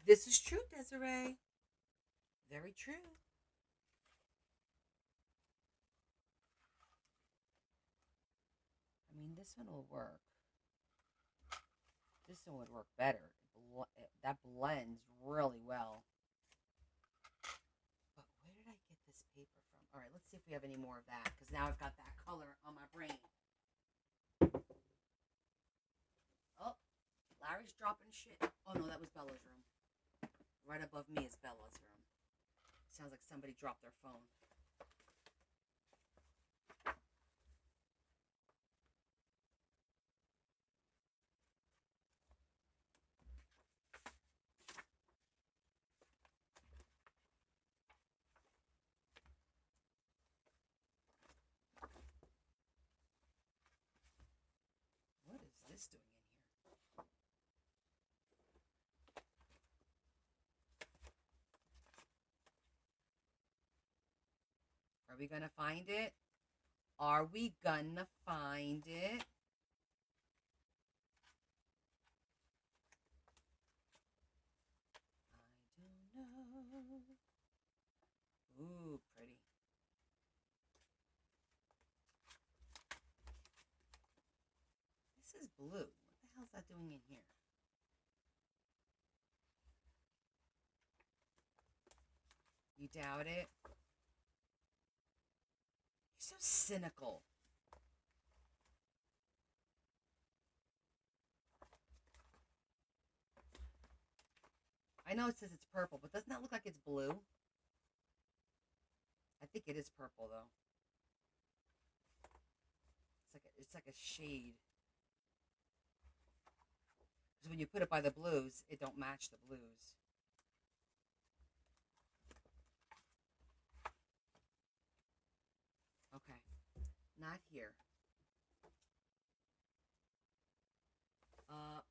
This is true, Desiree. Very true. I mean, this one will work. This one would work better. That blends really well. But where did I get this paper from? All right, let's see if we have any more of that, because now I've got that color on my brain. Oh, Larry's dropping shit. Oh, no, that was Bella's room. Right above me is Bella's room. Sounds like somebody dropped their phone. What is this doing in here? Are we gonna find it? Are we gonna find it? I don't know. Ooh, pretty. This is blue. What the hell's that doing in here? You doubt it? You're so cynical. I know it says it's purple, but doesn't that look like it's blue? I think it is purple though. It's like a shade. Because when you put it by the blues, it don't match the blues. Okay, not here.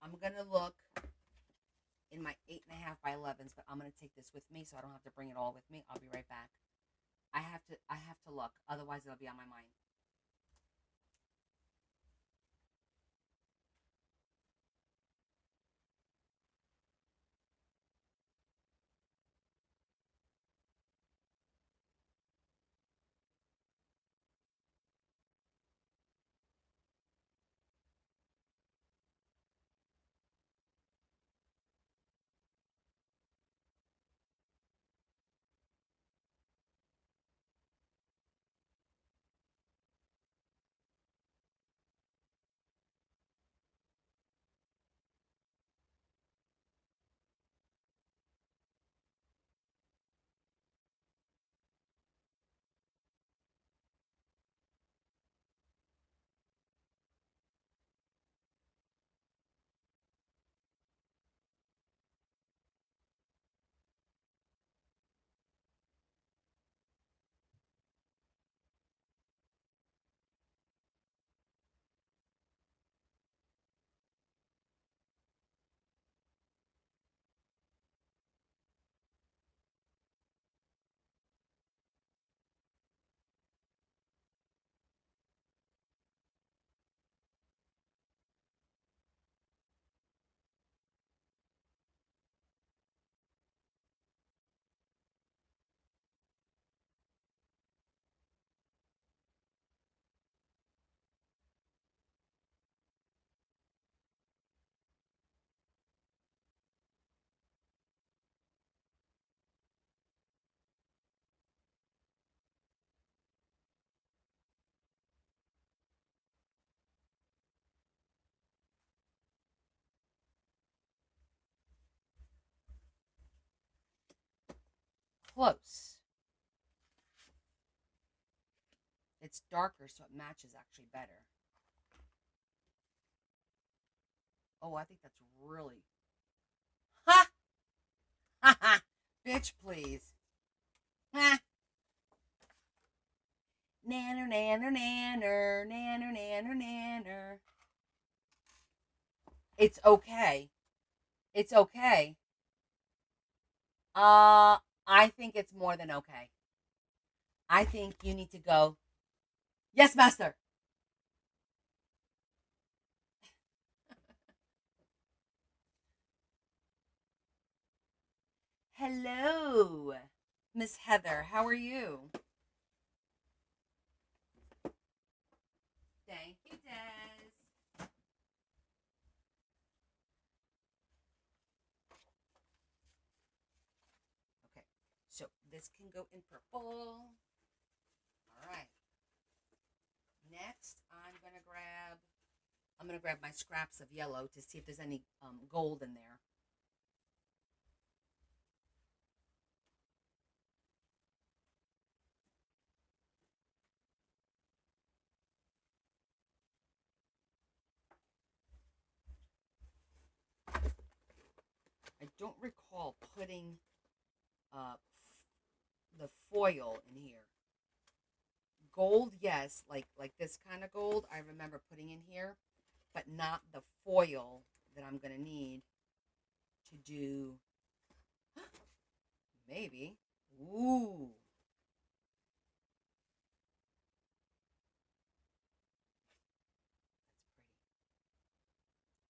I'm gonna look in my 8.5 by 11s, but I'm gonna take this with me so I don't have to bring it all with me. I'll be right back. I have to look, otherwise it'll be on my mind. close. It's darker, so it matches actually better. Oh, I think that's really... Ha! Ha ha! Bitch, please. Ha! Nanner, nanner, nanner, nanner, nanner, nanner. It's okay. It's okay. I think it's more than okay. I think you need to go. Yes, master. Hello, Miss Heather. How are you? Thank you, Des. Okay, so this can go in purple. All right. Next, I'm gonna grab my scraps of yellow to see if there's any gold in there. I don't recall putting the foil in here. Gold, yes, like this kind of gold, I remember putting in here, but not the foil that I'm gonna need to do. Maybe. Ooh.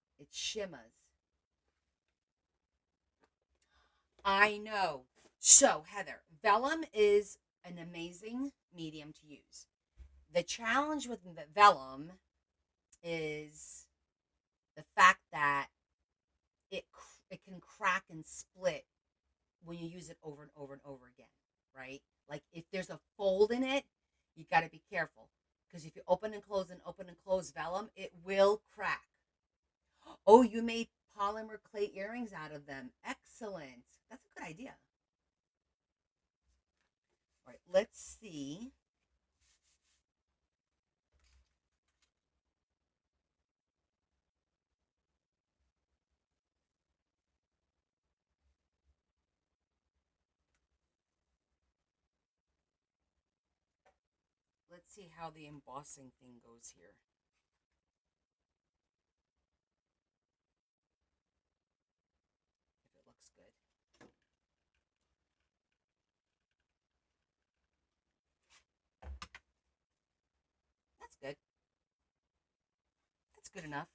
That's pretty. It shimmers. I know. So, Heather, vellum is an amazing medium to use. The challenge with vellum is the fact that it can crack and split when you use it over and over and over again, right? Like if there's a fold in it, you got to be careful because if you open and close vellum, it will crack. Oh, you made polymer clay earrings out of them. Excellent. That's a good idea. All right, let's see. Let's see how the embossing thing goes here. If it looks good. That's good. That's good enough.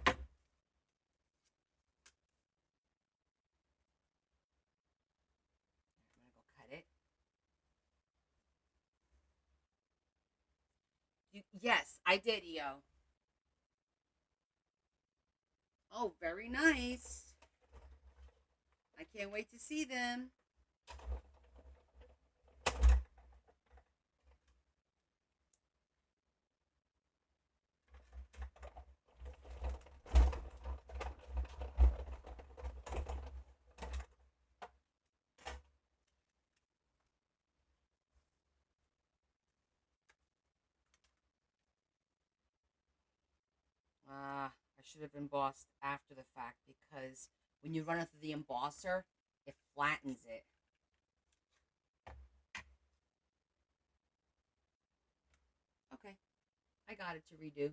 I'm going to go cut it. Yes, I did, EO. Oh, very nice. I can't wait to see them. I should have embossed after the fact because when you run it through the embosser, it flattens it. Okay, I got it to redo.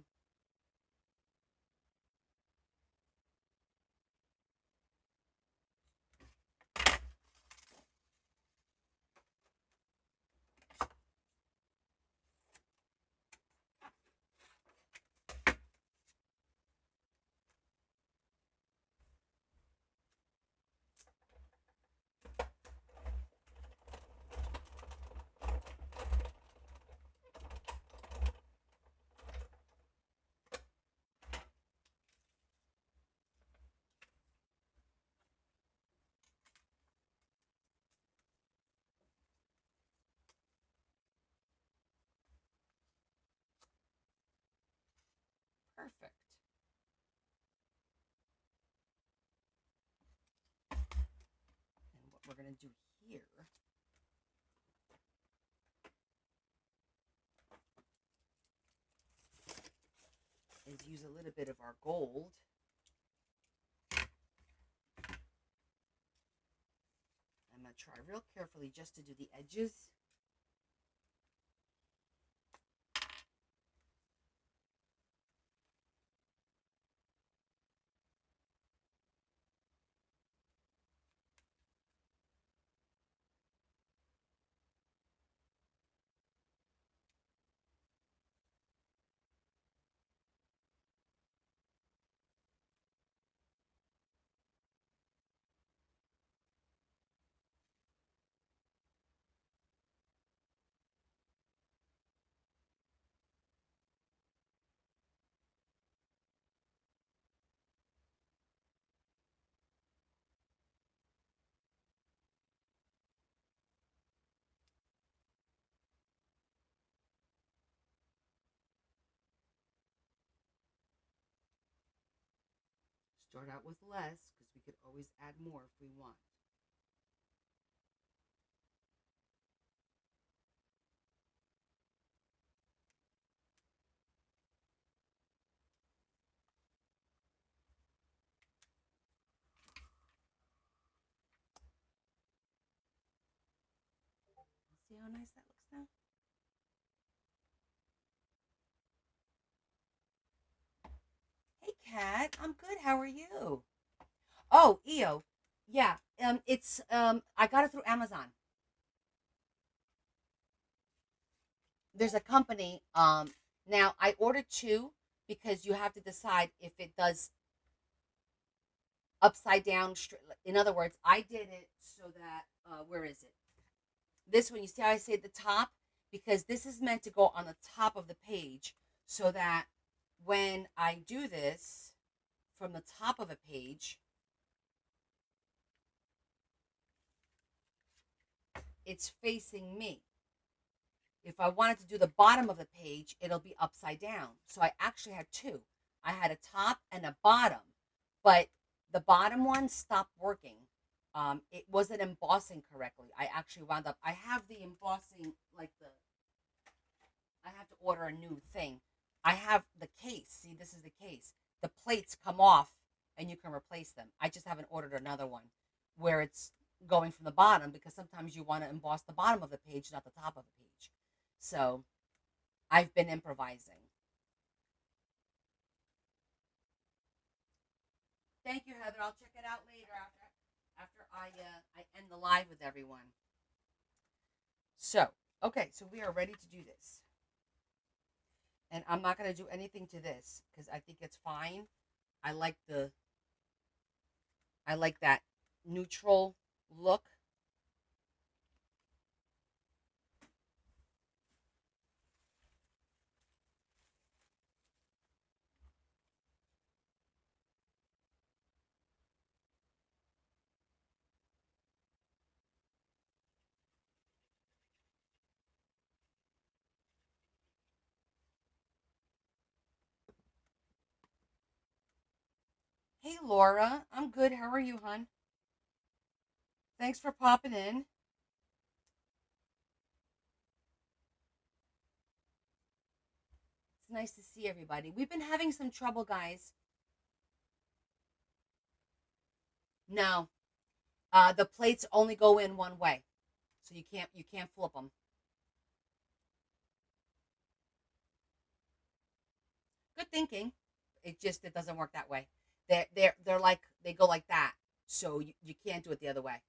Perfect. And what we're going to do here is use a little bit of our gold. I'm going to try real carefully just to do the edges. Start out with less because we could always add more if we want. See how nice that looks now? Hey, Kat. I'm good. How are you? Oh, EO. Yeah. It's I got it through Amazon. There's a company. Now I ordered two because you have to decide if it does upside down. In other words, I did it so that where is it? This one. You see how I say at the top because this is meant to go on the top of the page so that when I do this from the top of a page, it's facing me. If I wanted to do the bottom of the page, it'll be upside down. So I actually had two. I had a top and a bottom, but the bottom one stopped working. It wasn't embossing correctly. I actually wound up, I have the embossing, I have to order a new thing. I have the case. See, this is the case. The plates come off and you can replace them. I just haven't ordered another one where it's going from the bottom because sometimes you want to emboss the bottom of the page, not the top of the page. So I've been improvising. Thank you, Heather. I'll check it out later after I end the live with everyone. So, okay, so we are ready to do this. And I'm not going to do anything to this because I think it's fine. I like that neutral look. Hey, Laura. I'm good. How are you, hon? Thanks for popping in. It's nice to see everybody. We've been having some trouble, guys. No, the plates only go in one way, so you can't flip them. Good thinking. It doesn't work that way. They're like they go like that, so you can't do it the other way.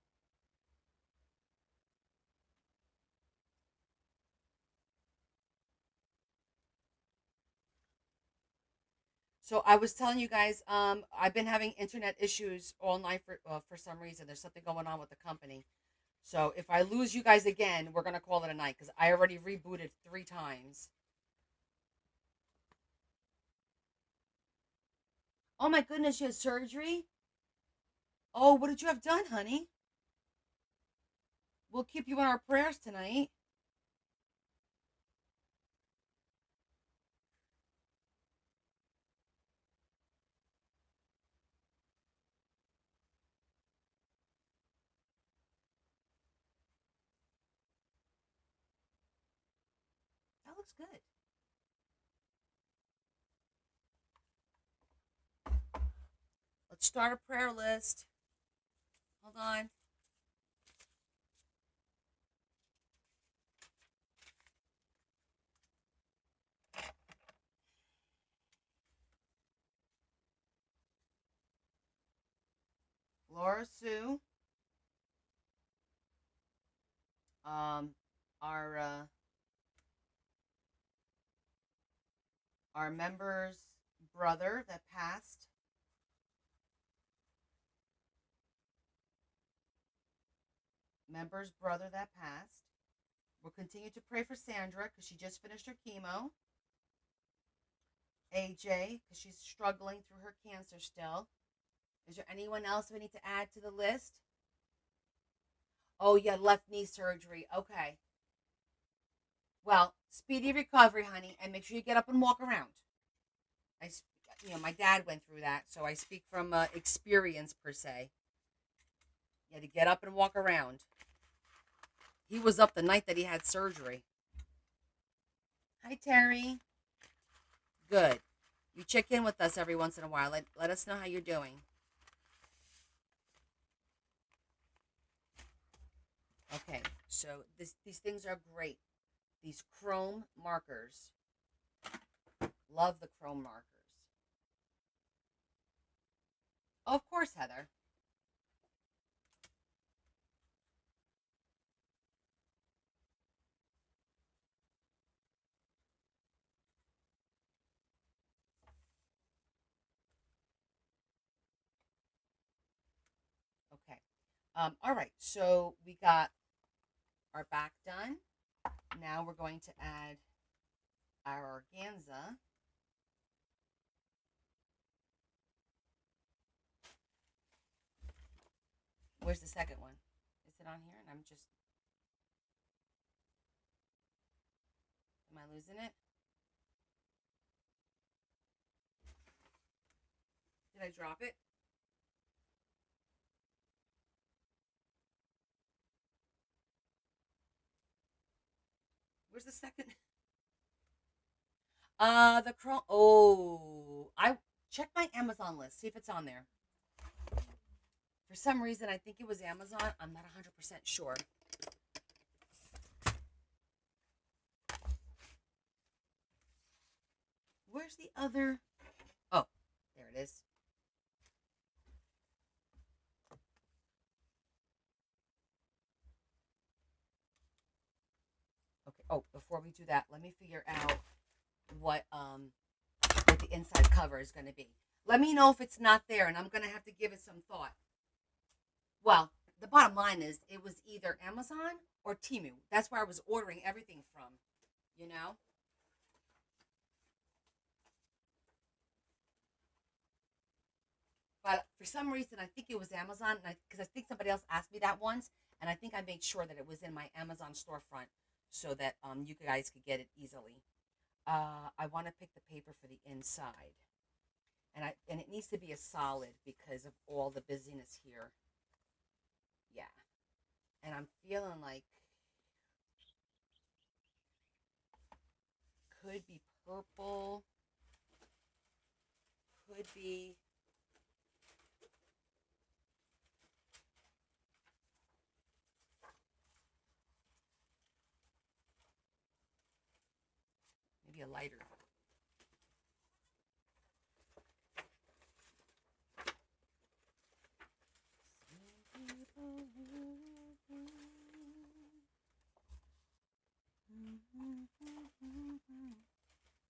So I was telling you guys, I've been having internet issues all night for some reason. There's something going on with the company. So if I lose you guys again, we're gonna call it a night because I already rebooted 3 times. Oh my goodness, you had surgery? Oh, what did you have done, honey? We'll keep you in our prayers tonight. looks good. Let's start a prayer list. Hold on. Laura Sue. Our our member's brother that passed. Member's brother that passed. We'll continue to pray for Sandra because she just finished her chemo. AJ because she's struggling through her cancer still. Is there anyone else we need to add to the list? Oh, yeah, left knee surgery. Okay. Well, speedy recovery, honey, and make sure you get up and walk around. My dad went through that, so I speak from experience per se. You had to get up and walk around. He was up the night that he had surgery. Hi, Terry. Good. You check in with us every once in a while. Let us know how you're doing. Okay, so these things are great. These chrome markers. Love the chrome markers. Oh, of course, Heather. Okay. All right, so we got our back done. Now we're going to add our organza. Where's the second one? Is it on here? And am I losing it? Did I drop it? Where's the second? The chrome. Oh, I check my Amazon list. See if it's on there. For some reason, I think it was Amazon. I'm not 100% sure. Where's the other? Oh, there it is. Okay. Oh, before we do that, let me figure out what the inside cover is going to be. Let me know if it's not there, and I'm going to have to give it some thought. Well, the bottom line is it was either Amazon or Temu. That's where I was ordering everything from, you know? But for some reason, I think it was Amazon, because I think somebody else asked me that once, and I think I made sure that it was in my Amazon storefront so that you guys could get it easily. I want to pick the paper for the inside, and it needs to be a solid because of all the busyness here. Yeah, and I'm feeling like could be purple, could be maybe a lighter.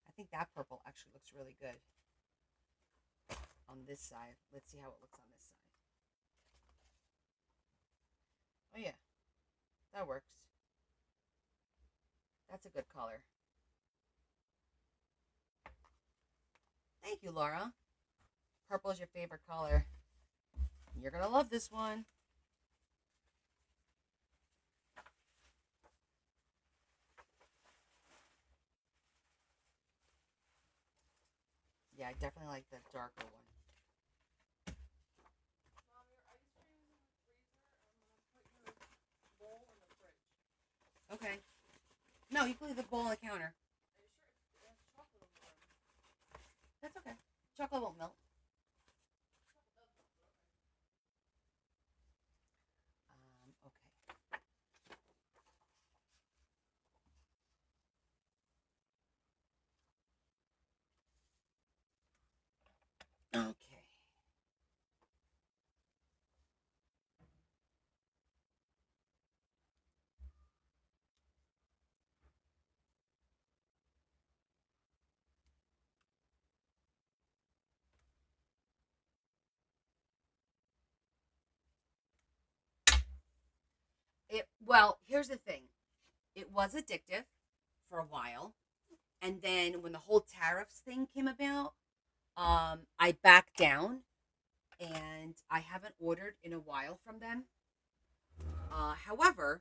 I think that purple actually looks really good on this side. Let's see how it looks on this side. Oh yeah, that works. That's a good color. Thank you, Laura. Purple is your favorite color. You're going to love this one. Yeah, I definitely like the darker one. Mom, your ice cream is in the freezer, and I'm gonna put your bowl in the fridge. Okay. No, you can leave the bowl on the counter. chocolate won't melt. Okay. Okay. Well, here's the thing. It was addictive for a while, and then when the whole tariffs thing came about, I backed down, and I haven't ordered in a while from them. However,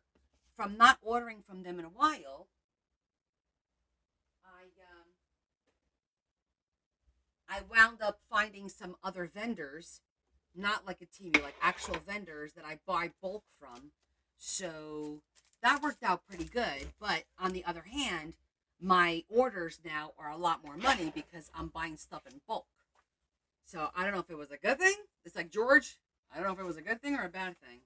from not ordering from them in a while, I wound up finding some other vendors, not like a TV, like actual vendors that I buy bulk from. So that worked out pretty good. But on the other hand, my orders now are a lot more money because I'm buying stuff in bulk. So I don't know if it was a good thing. It's like George. I don't know if it was a good thing or a bad thing.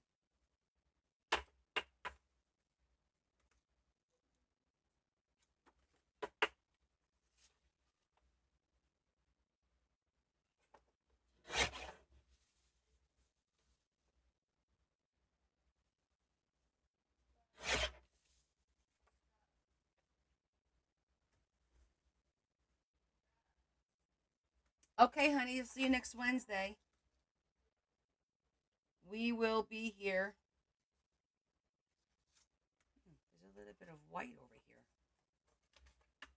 Okay, honey. See you next Wednesday. We will be here. There's a little bit of white over here.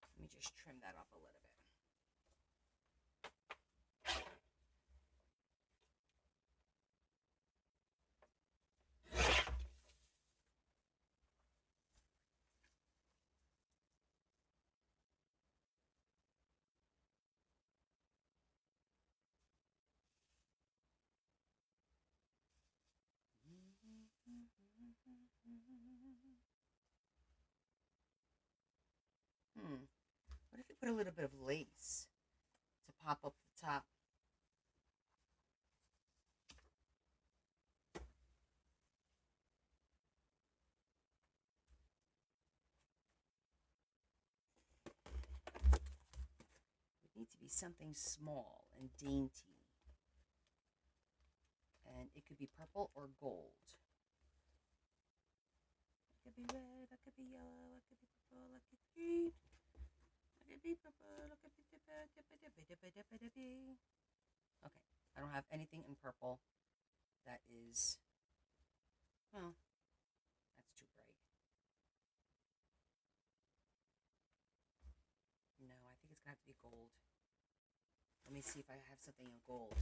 Let me just trim that up a little bit. What if you put a little bit of lace to pop up the top? It needs to be something small and dainty. And it could be purple or gold. It could be red, it could be yellow, it could be purple, it could be green. It could be purple, it could be okay, I don't have anything in purple that is, well, that's too bright. No, I think it's gonna have to be gold. Let me see if I have something in gold.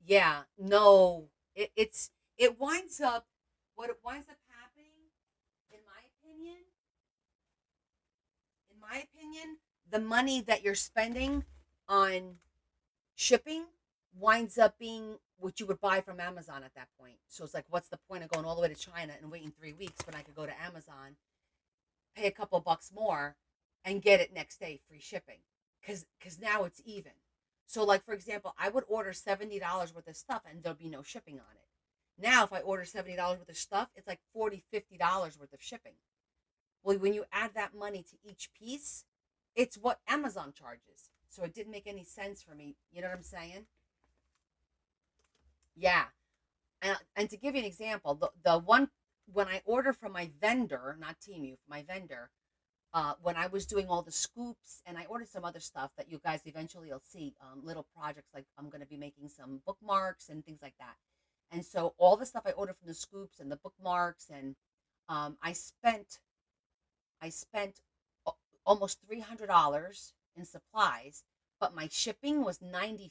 Yeah, no, it winds up what it winds up happening, in my opinion. In my opinion, the money that you're spending on shipping winds up being what you would buy from Amazon at that point. So it's like, what's the point of going all the way to China and waiting 3 weeks when I could go to Amazon, pay a couple bucks more, and get it next day free shipping? Because now it's even. So, like, for example, I would order $70 worth of stuff and there'll be no shipping on it. Now, if I order $70 worth of stuff, it's like $40, $50 worth of shipping. Well, when you add that money to each piece, it's what Amazon charges. So it didn't make any sense for me. You know what I'm saying? Yeah. And to give you an example, the one, when I order from my vendor, not Temu, my vendor, when I was doing all the scoops, and I ordered some other stuff that you guys eventually will see, little projects, like I'm going to be making some bookmarks and things like that. And so all the stuff I ordered from the scoops and the bookmarks, and I spent almost $300 in supplies, but my shipping was $93,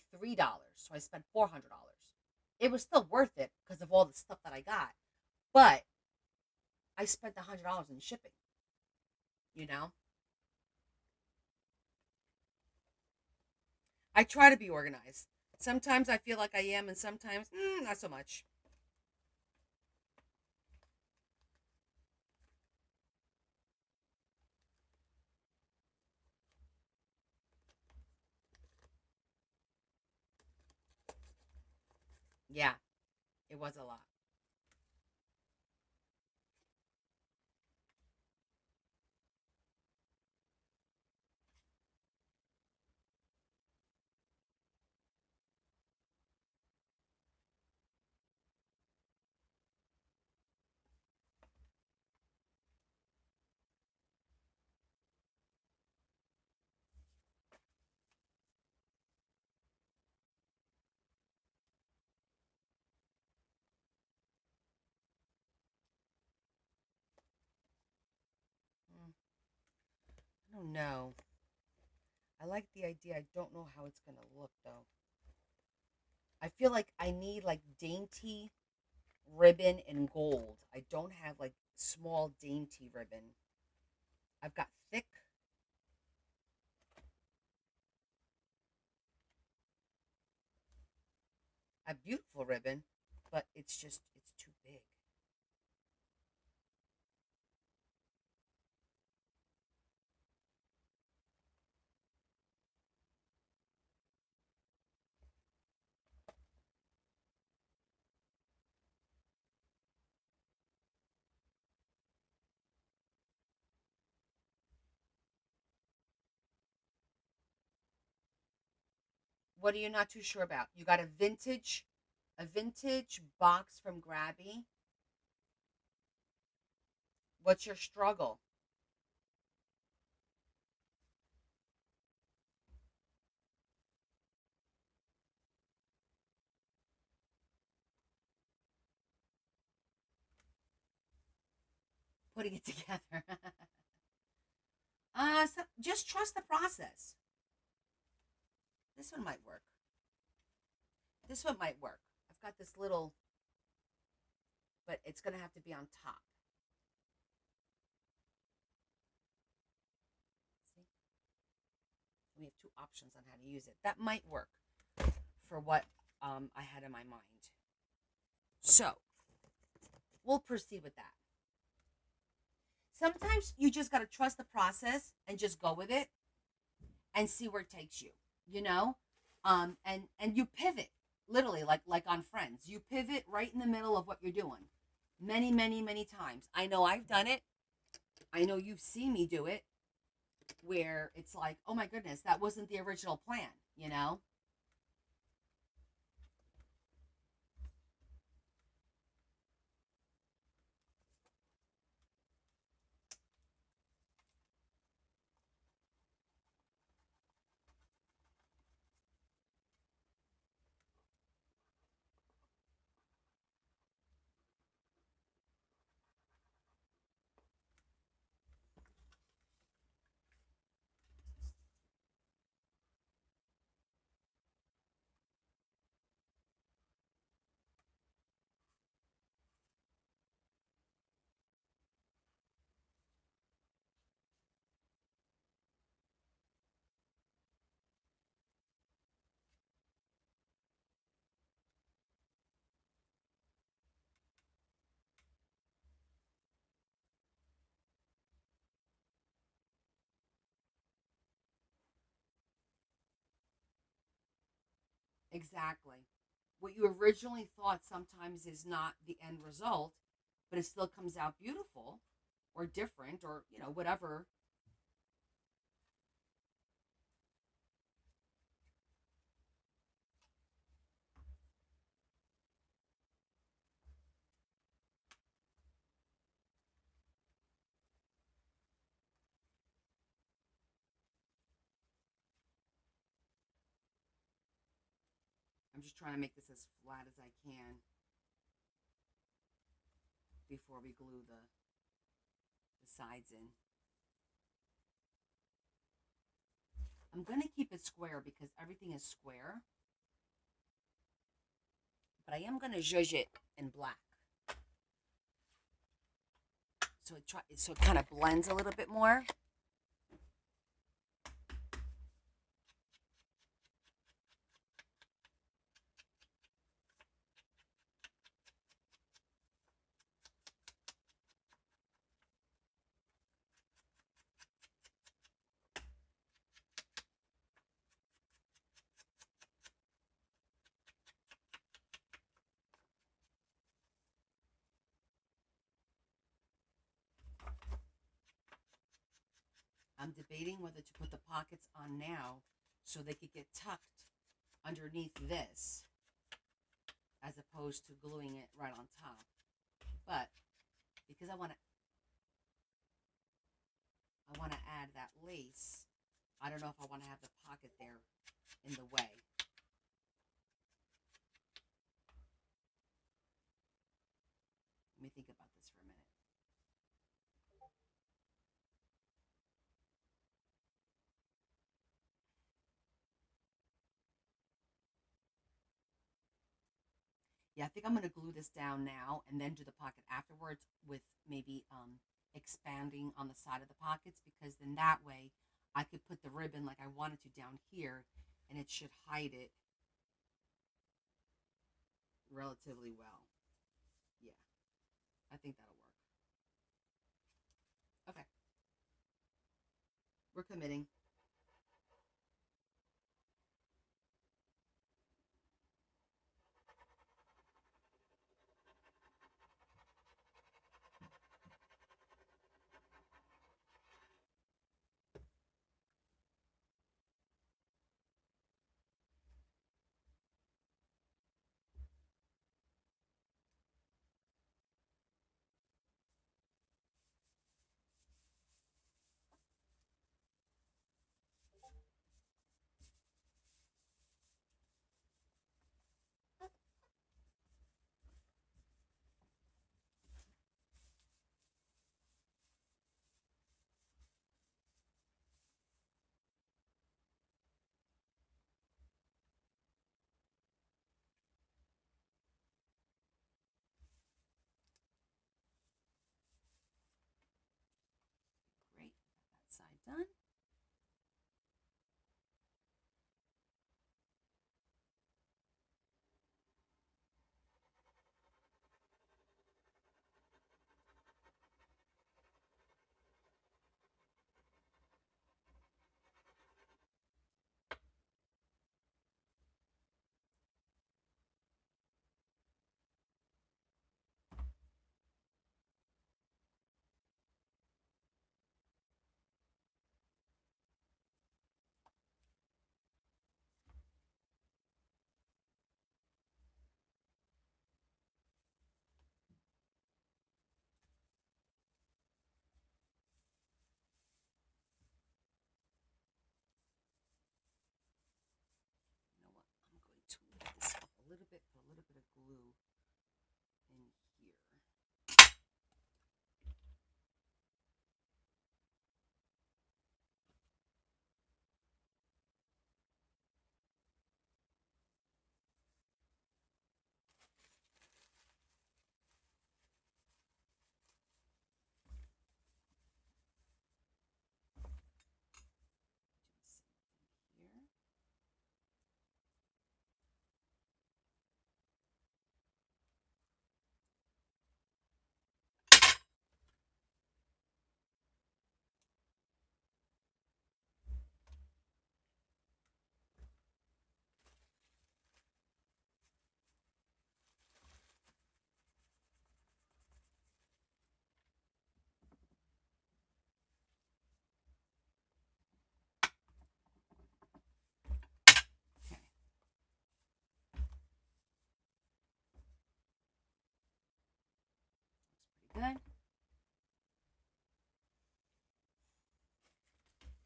so I spent $400. It was still worth it because of all the stuff that I got, but I spent $100 in shipping. You know, I try to be organized. Sometimes I feel like I am, and sometimes not so much. Yeah, it was a lot. Mm, I don't know. I like the idea. I don't know how it's gonna look though. I feel like I need like dainty ribbon and gold. I don't have like small dainty ribbon. I've got thick. A beautiful ribbon, but it's too big. What are you not too sure about? You got a vintage box from Grabby. What's your struggle? Putting it together. So just trust the process. This one might work. This one might work. I've got this little, but it's gonna have to be on top. See, we have two options on how to use it. That might work for what I had in my mind. So we'll proceed with that. Sometimes you just got to trust the process and just go with it and see where it takes you, you know? And you pivot literally like on Friends. You pivot right in the middle of what you're doing. Many, many, many times. I know I've done it. I know you've seen me do it where it's like, "Oh my goodness, that wasn't the original plan," you know? Exactly. What you originally thought sometimes is not the end result, but it still comes out beautiful or different or, whatever. I'm just trying to make this as flat as I can before we glue the sides in. I'm going to keep it square because everything is square, but I am going to zhuzh it in black. So it kind of blends a little bit more. I'm debating whether to put the pockets on now so they could get tucked underneath this as opposed to gluing it right on top. But because I want to add that lace, I don't know if I want to have the pocket there in the way. Let me think about this for a minute. Yeah, I think I'm going to glue this down now and then do the pocket afterwards with maybe expanding on the side of the pockets, because then that way I could put the ribbon like I wanted to down here and it should hide it relatively well. Yeah, I think that'll work. Okay, we're committing. Great, got that side done. You know what? I'm going to lift this up a little bit, put a little bit of glue in here. Do the same thing here. Okay. Looks pretty good.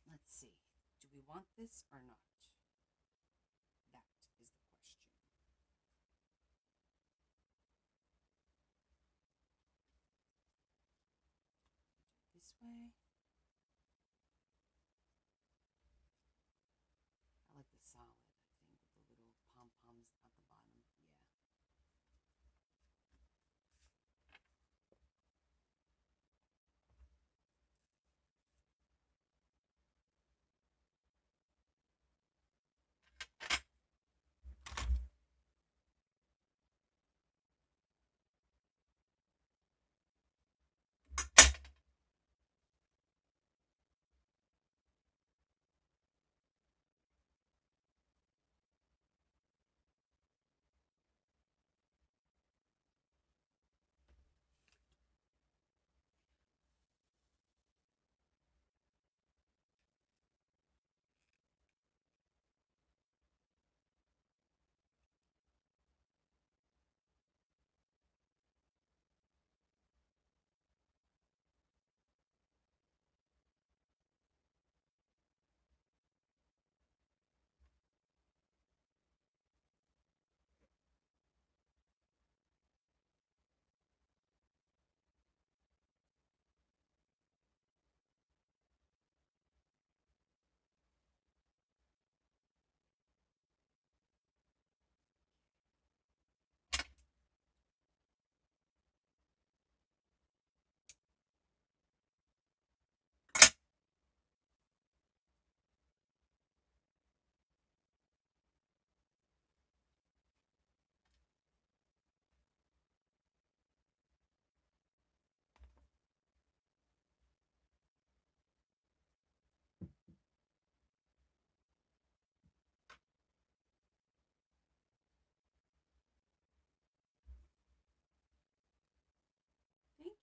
Let's see. Do we want this or not? That is the question. This way. I like the solid, I think, with the little pom-poms at the bottom. Yeah.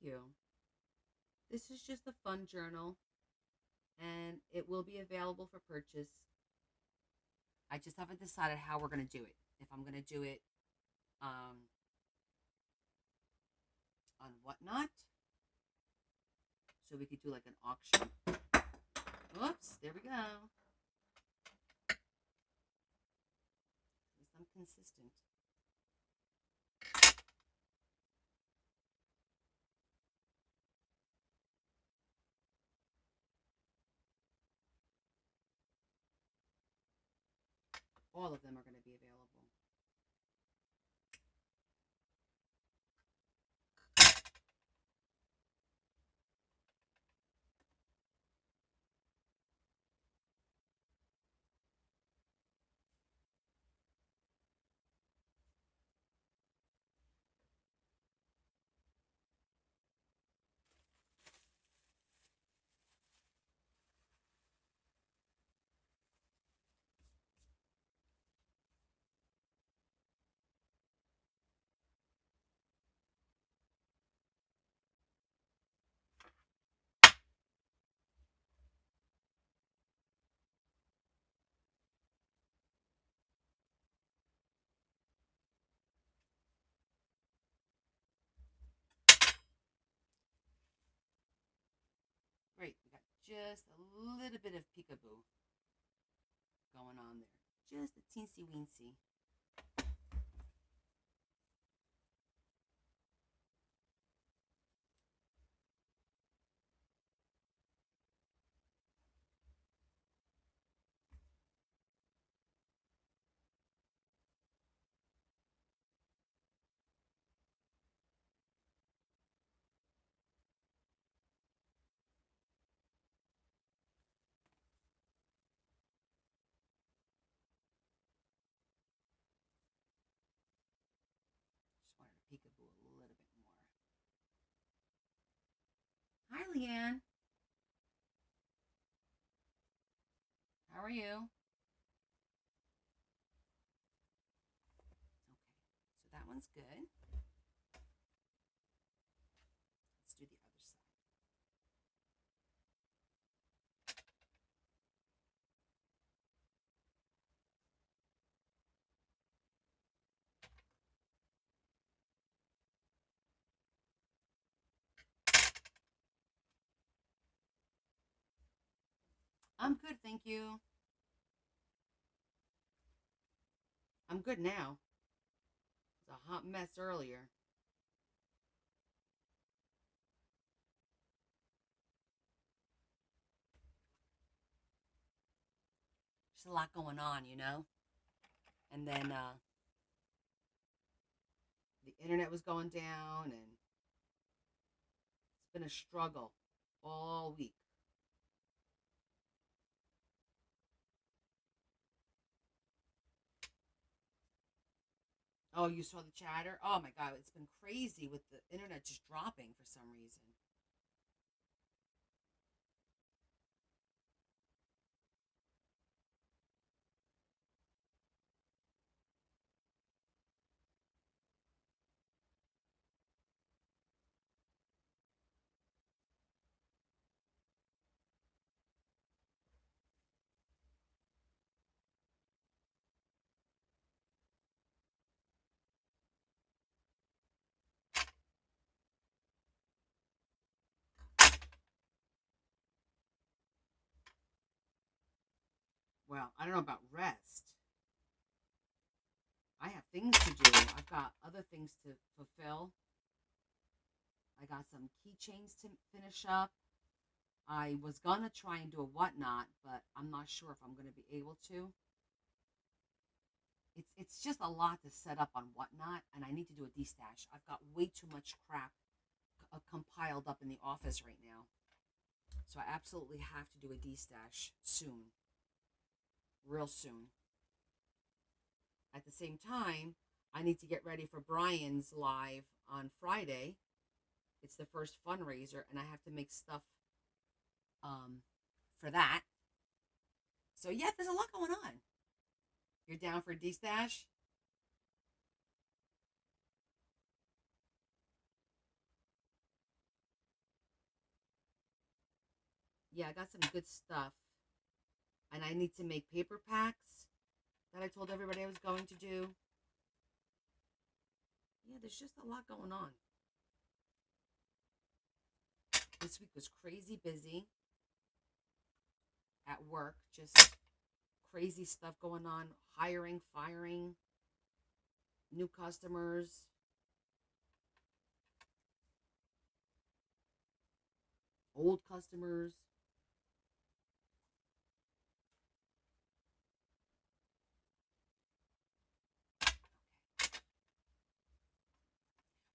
you. This is just a fun journal, and it will be available for purchase. I just haven't decided how we're going to do it. If I'm going to do it on Whatnot, so we could do like an auction. Oops, there we go. At least I'm consistent. All of them are going to be available. Great, we got just a little bit of peekaboo going on there. Just a teensy weensy. Just wanted to peekaboo a little bit more. Hi, Leanne. How are you? Okay, so that one's good. Let's do the other side. I'm good, thank you. I'm good now. It was a hot mess earlier. There's a lot going on, you know? And then the internet was going down, and it's been a struggle all week. Oh, you saw the chatter? Oh my God, it's been crazy with the internet just dropping for some reason. Well, I don't know about rest. I have things to do. I've got other things to fulfill. I got some keychains to finish up. I was gonna try and do a Whatnot, but I'm not sure if I'm gonna be able to. It's just a lot to set up on Whatnot, and I need to do a destash. I've got way too much crap compiled up in the office right now, so I absolutely have to do a destash soon, real soon. At the same time, I need to get ready for Brian's live on Friday. It's the first fundraiser, and I have to make stuff for that. So yeah, there's a lot going on. You're down for a destash? Yeah, I got some good stuff. And I need to make paper packs that I told everybody I was going to do. Yeah, there's just a lot going on. This week was crazy busy at work. Just crazy stuff going on. Hiring, firing, new customers. Old customers.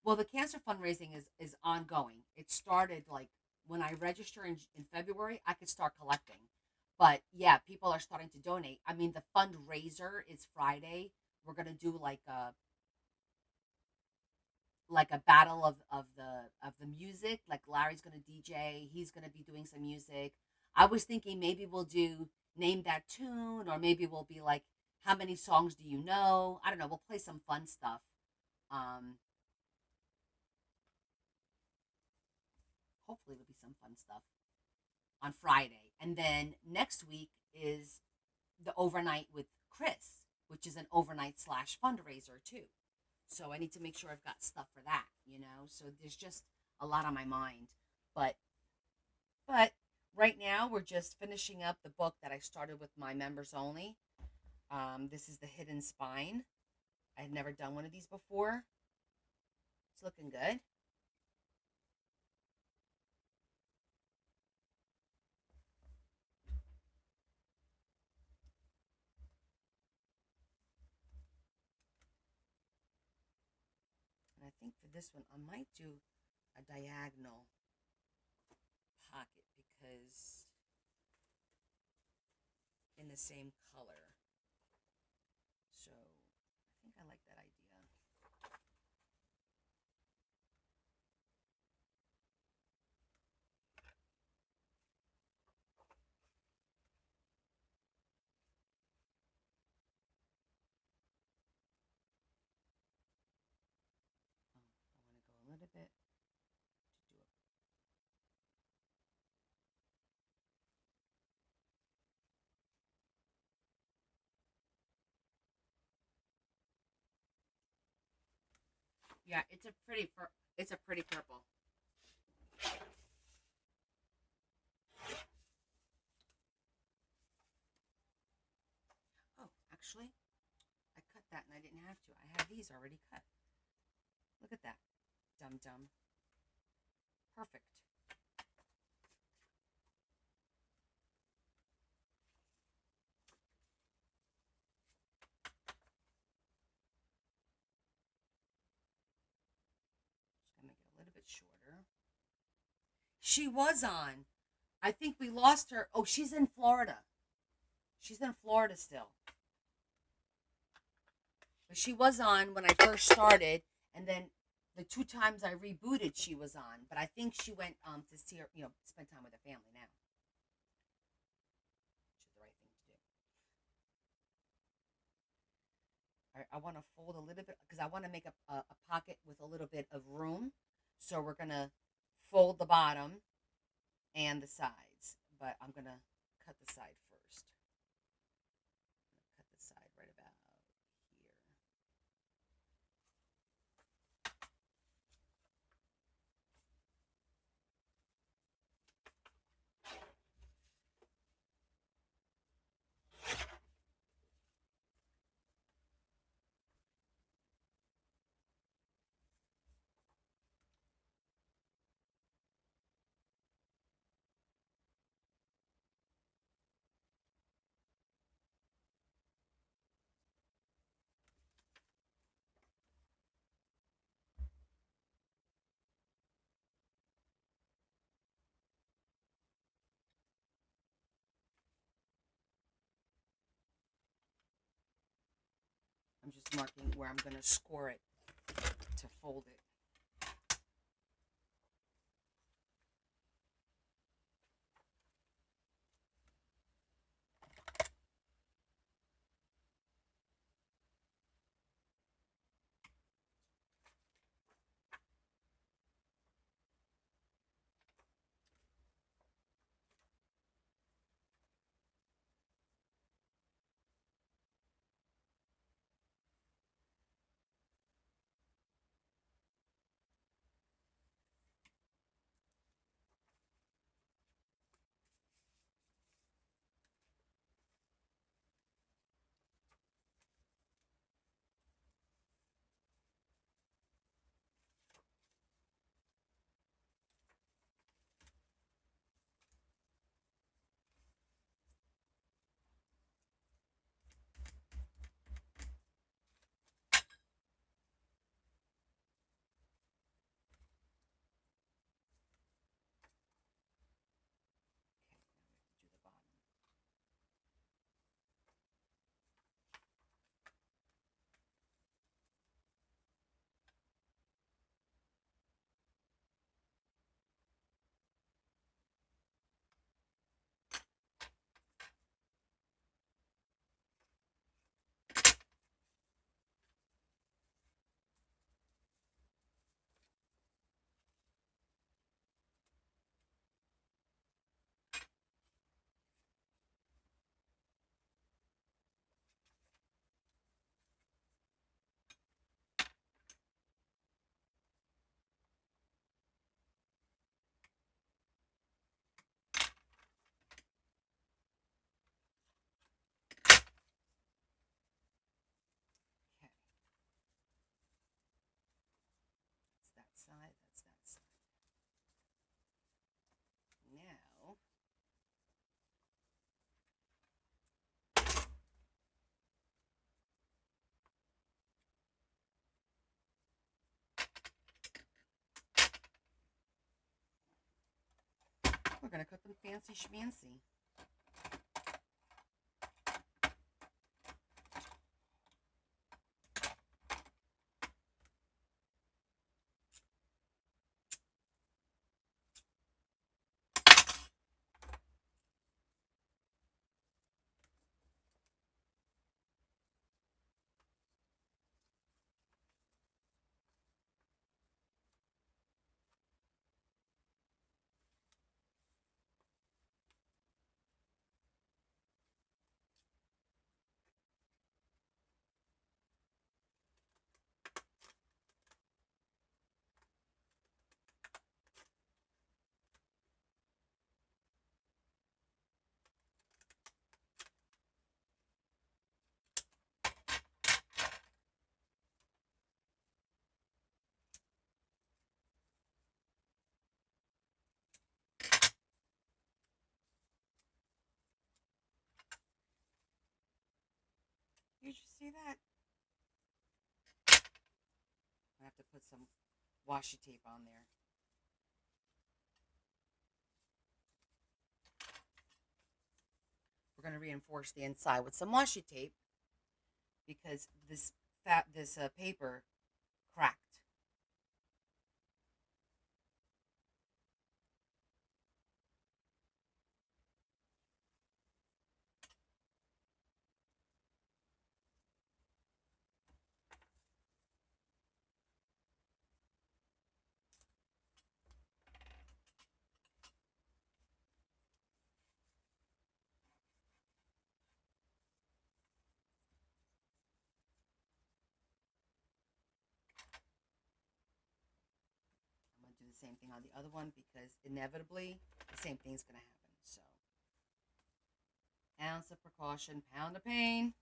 Well, the cancer fundraising is ongoing. It started like when I register in February, I could start collecting. But yeah, people are starting to donate. I mean, the fundraiser is Friday. We're gonna do like a battle of the music. Like Larry's gonna DJ. He's gonna be doing some music. I was thinking maybe we'll do name that tune, or maybe we'll be like, how many songs do you know? I don't know. We'll play some fun stuff. Um, Hopefully it'll be some fun stuff on Friday. And then next week is the overnight with Chris, which is an overnight slash fundraiser too. So I need to make sure I've got stuff for that, you know? So there's just a lot on my mind. But but right now we're just finishing up the book that I started with my members only. This is the Hidden Spine. I had never done one of these before. It's looking good. And I think for this one, I might do a diagonal pocket because in the same color. So I think I like that idea. I want to go a little bit to do it. Yeah, it's a pretty purple. Oh, actually, I cut that and I didn't have to. I have these already cut. Look at that. Dum dum. Perfect. Just gonna make it a little bit shorter. She was on. I think we lost her. Oh, she's in Florida. She's in Florida still. But she was on when I first started, and then the two times I rebooted, she was on. But I think she went to see her, spend time with her family now. Which is the right thing to do. I want to fold a little bit because I want to make a pocket with a little bit of room. So we're gonna fold the bottom and the sides, but I'm gonna cut the side first. Cut the side right about here. I'm just marking where I'm gonna score it to fold it. side. That's that side. Now, we're going to cook them fancy schmancy. Did you see that? I have to put some washi tape on there. We're going to reinforce the inside with some washi tape because this paper cracked. I'm going to do the same thing on the other one because inevitably the same thing's going to happen. So, ounce of precaution, pound of pain.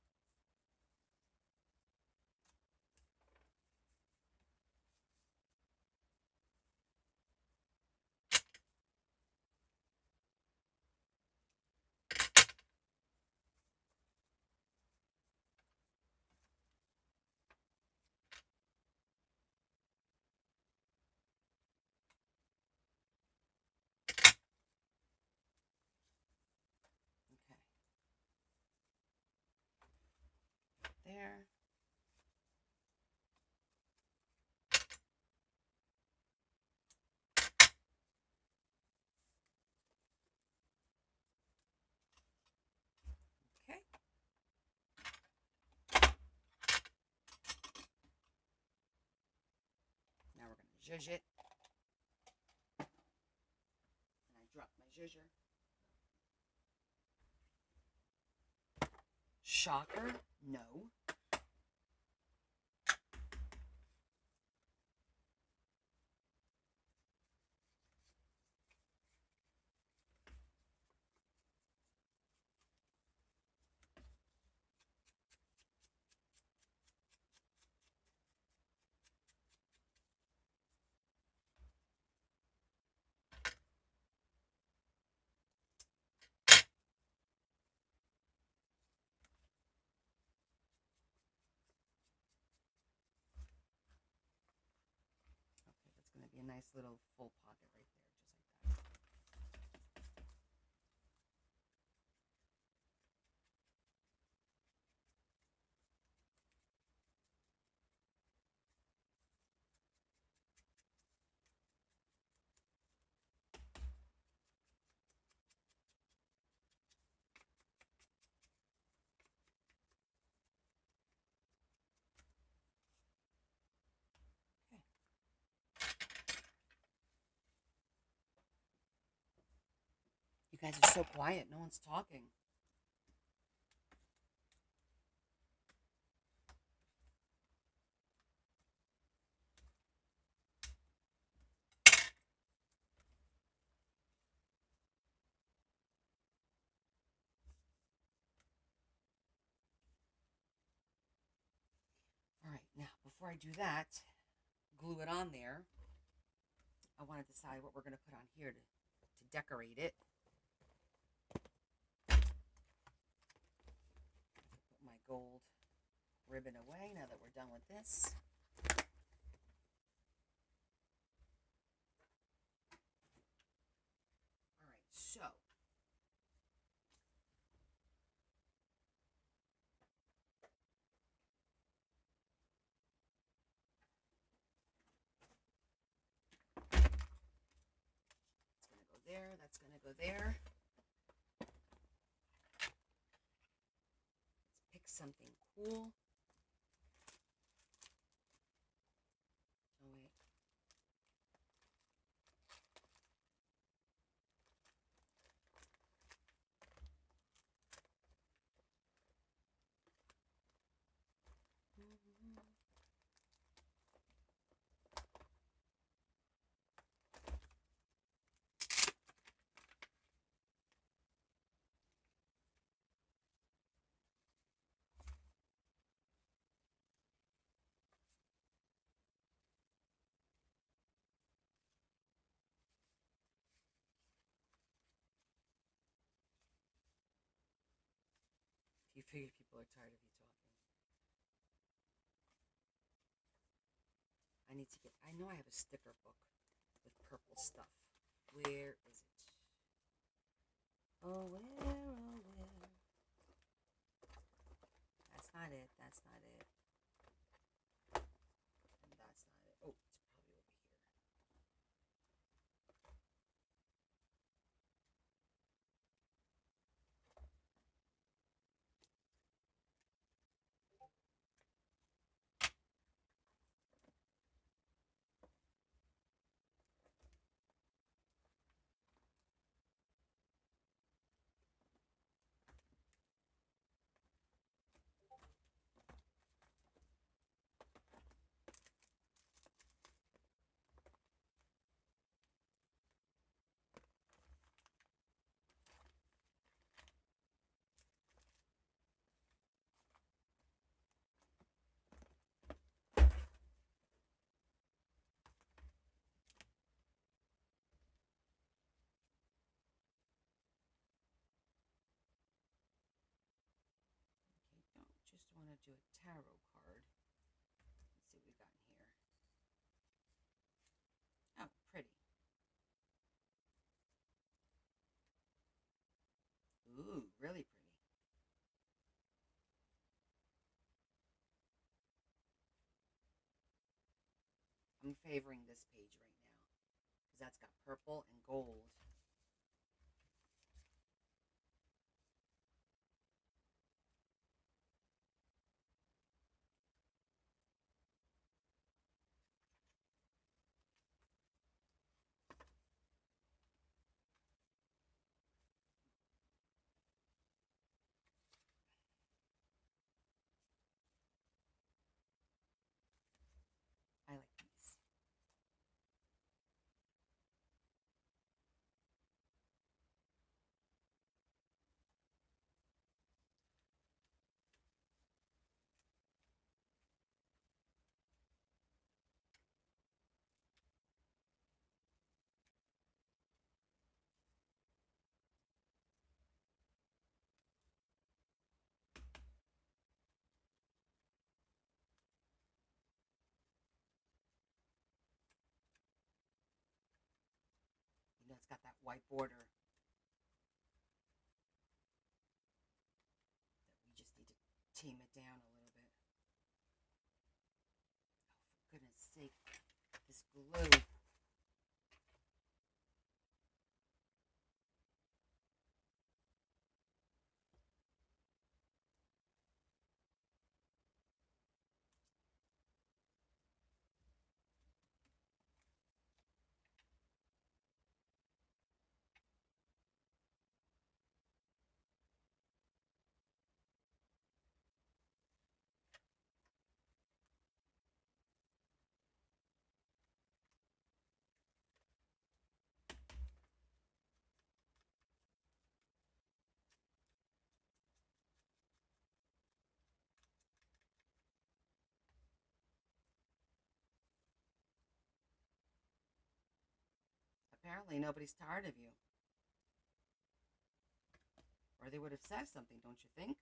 There. Okay. Now we're going to zhuzh it. And I dropped my zhuzher. Shocker? No. Okay, that's going to be a nice little full pocket right there, just like that. You guys are so quiet. No one's talking. All right, now before I do that, glue it on there. I want to decide what we're going to put on here to decorate it. Put my gold ribbon away now that we're done with this. All right, so there, that's going to go there. Let's pick something cool. Oh, wait. You figure people are tired of you talking. I need to get, I know I have a sticker book with purple stuff. Where is it? Oh, where, oh, where? That's not it, that's not it. And that's not it. Oh, it's probably over here. Okay, don't just want to do a tarot card. Let's see what we got in here. Oh, pretty. Ooh, really pretty. I'm favoring this page right now because that's got purple and gold. I like these. You know, it's got that white border that we just need to tame it down a little bit. Oh, for goodness sake, this glue. Apparently, nobody's tired of you. Or they would have said something, don't you think?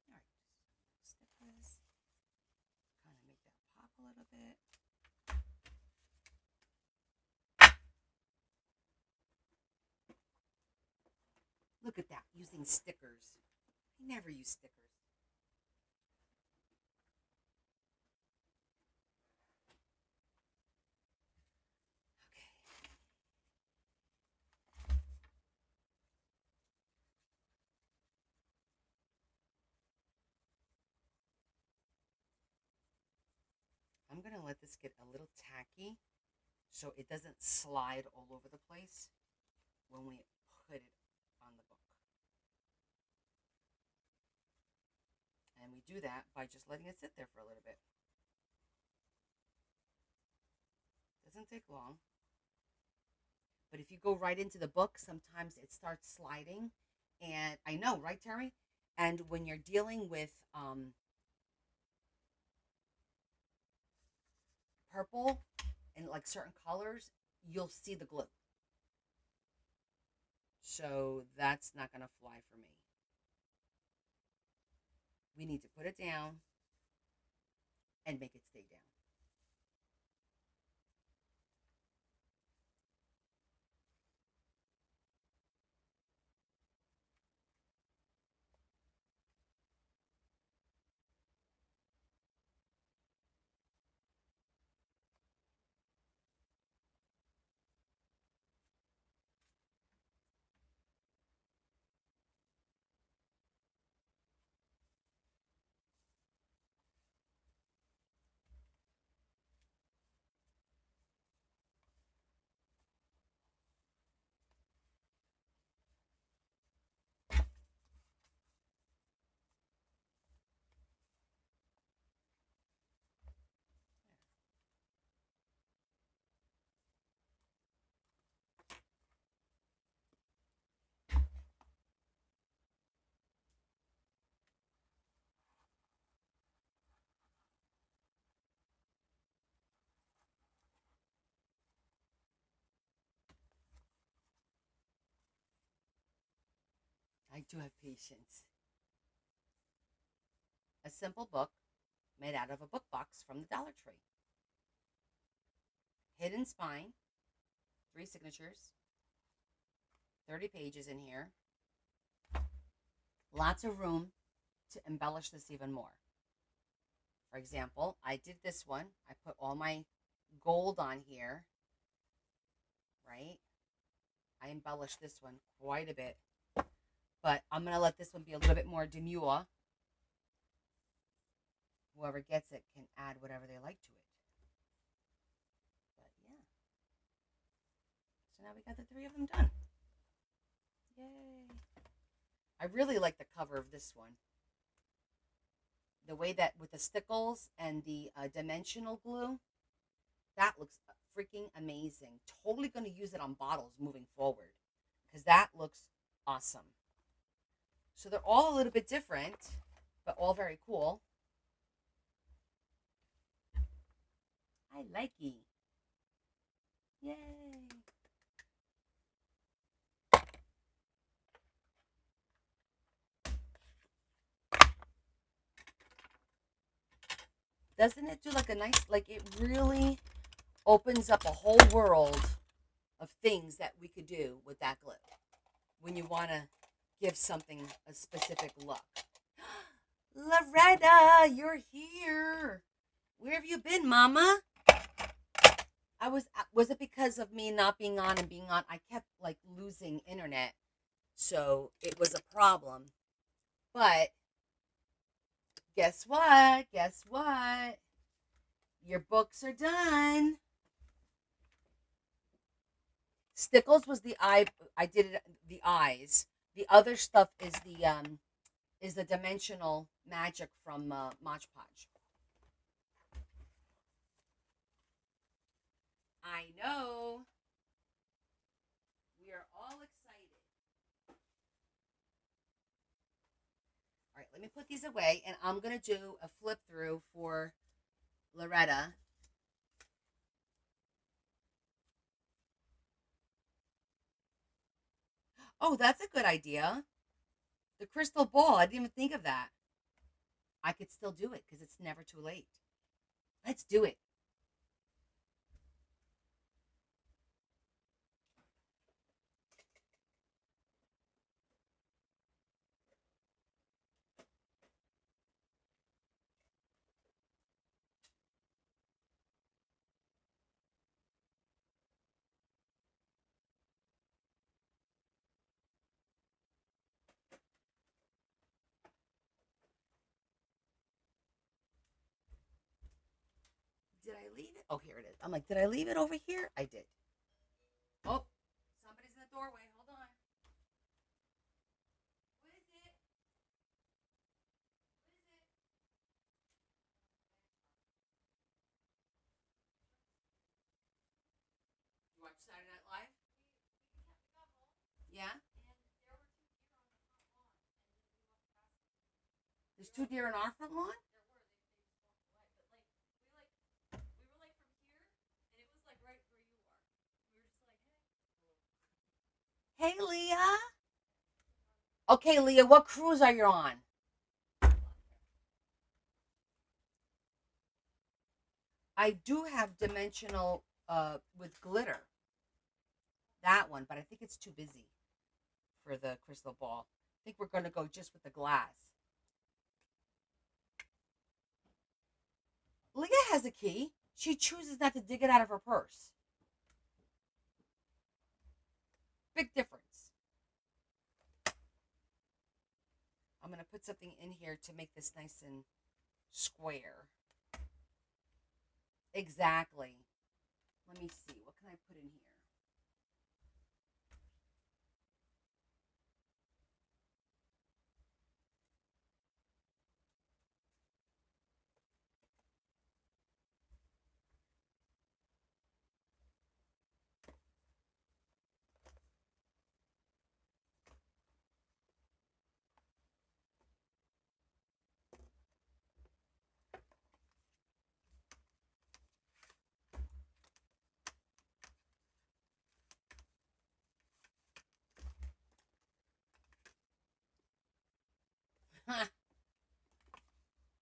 All right, stickers. Kind of make that pop a little bit. Look at that, using stickers. I never use stickers. Okay. I'm going to let this get a little tacky so it doesn't slide all over the place when we put it on the book. And we do that by just letting it sit there for a little bit. Doesn't take long. But if you go right into the book, sometimes it starts sliding. And I know, right, Terry? And when you're dealing with purple and like certain colors, you'll see the glue. So that's not going to fly for me. We need to put it down and make it stay down. I do have patience. A simple book made out of a book box from the Dollar Tree. Hidden spine, 3 signatures, 30 pages in here. Lots of room to embellish this even more. For example, I did this one. I put all my gold on here, right? I embellished this one quite a bit. But I'm going to let this one be a little bit more demure. Whoever gets it can add whatever they like to it. So now we got the 3 of them done. Yay. I really like the cover of this one. The way that with the stickles and the dimensional glue, that looks freaking amazing. Totally going to use it on bottles moving forward because that looks awesome. So they're all a little bit different, but all very cool. I like it. Yay. Doesn't it do like a nice, like it really opens up a whole world of things that we could do with that glue when you want to give something a specific look. Loretta, you're here. Where have you been, Mama? Was it because of me not being on and being on? I kept like losing internet, so it was a problem. But guess what? Guess what? Your books are done. Stickles was the eye. I did it the eyes. The other stuff is the dimensional magic from Mod Podge. I know. We are all excited. All right, let me put these away, and I'm gonna do a flip through for Loretta. Oh, that's a good idea. The crystal ball. I didn't even think of that. I could still do it because it's never too late. Let's do it. Did I leave it? Oh, here it is. I'm like, did I leave it over here? I did. Oh, somebody's in the doorway. Hold on. What is it? What is it? You watch Saturday Night Live? Yeah? There's 2 deer in our front lawn? Hey, Leah. Okay, Leah, what cruise are you on? I do have dimensional with glitter. That one, but I think it's too busy for the crystal ball. I think we're going to go just with the glass. Leah has a key. She chooses not to dig it out of her purse. Big difference. I'm going to put something in here to make this nice and square. Exactly. Let me see. What can I put in here?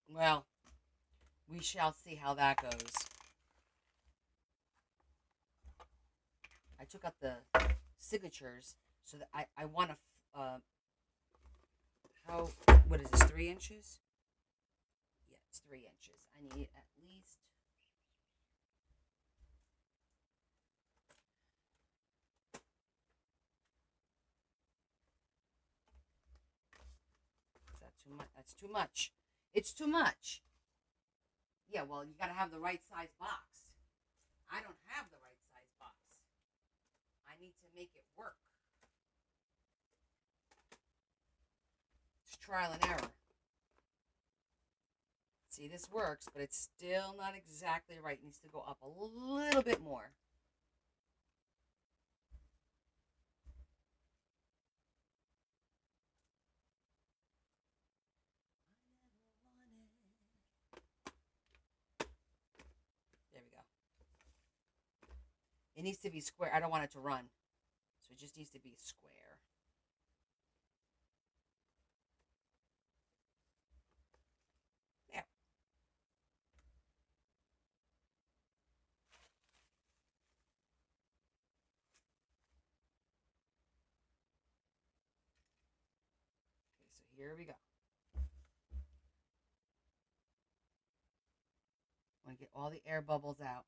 Well, we shall see how that goes. I took out the signatures so that I want to, what is this, 3 inches? Yeah, it's 3 inches. I need at least, is that too much? That's too much. It's too much. Yeah, well, you got to have the right size box. I don't have the right size box. I me to make it work. It's trial and error. See, this works, but it's still not exactly right. It needs to go up a little bit more. There we go. It needs to be square. I don't want it to run. So it just needs to be square. There. Okay, so here we go. I want to get all the air bubbles out.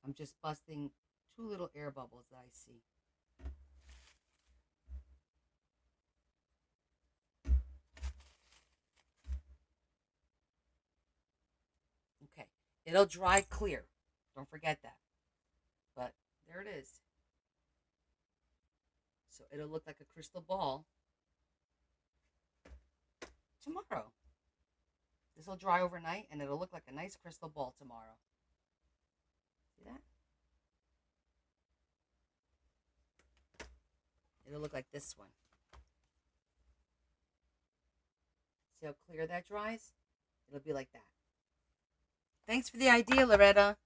I'm just busting 2 little air bubbles that I see. Okay, it'll dry clear. Don't forget that. But there it is. So it'll look like a crystal ball tomorrow. This will dry overnight and it'll look like a nice crystal ball tomorrow. See that? It'll look like this one. See how clear that dries? It'll be like that. Thanks for the idea, Loretta.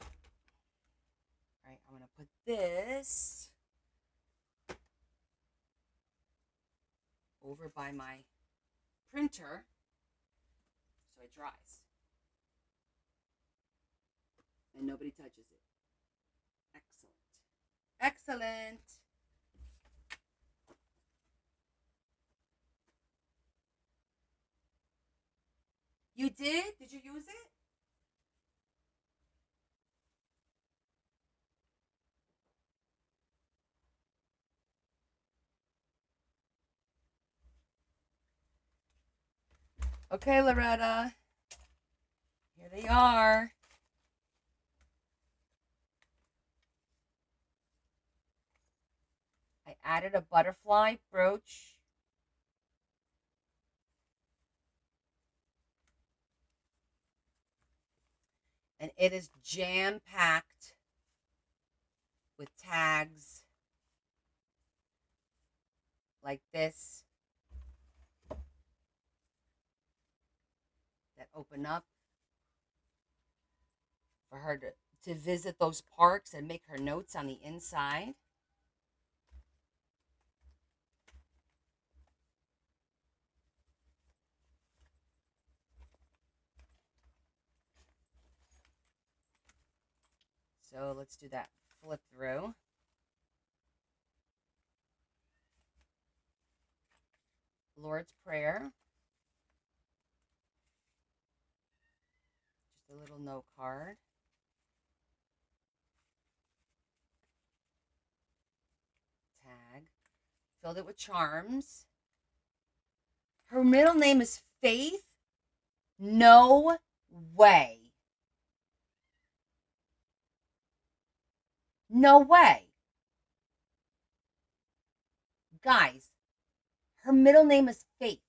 All right, I'm going to put this over by my printer so it dries. And nobody touches it. Excellent. Excellent. You did? Did you use it? Okay, Loretta. Here they are. I added a butterfly brooch. And it is jam-packed with tags like this that open up for her to visit those parks and make her notes on the inside. So let's do that flip through. Lord's Prayer. Just a little little note card. Tag. Filled it with charms. Her middle name is Faith. No way. No way. Guys, her middle name is Faith.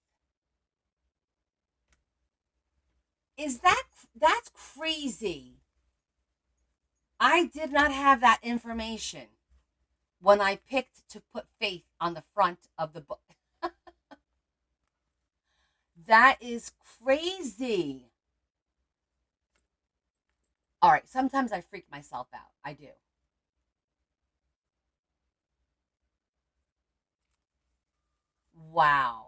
Is that's crazy? I did not have that information when I picked to put Faith on the front of the book. That is crazy. All right, sometimes I freak myself out. I do. Wow.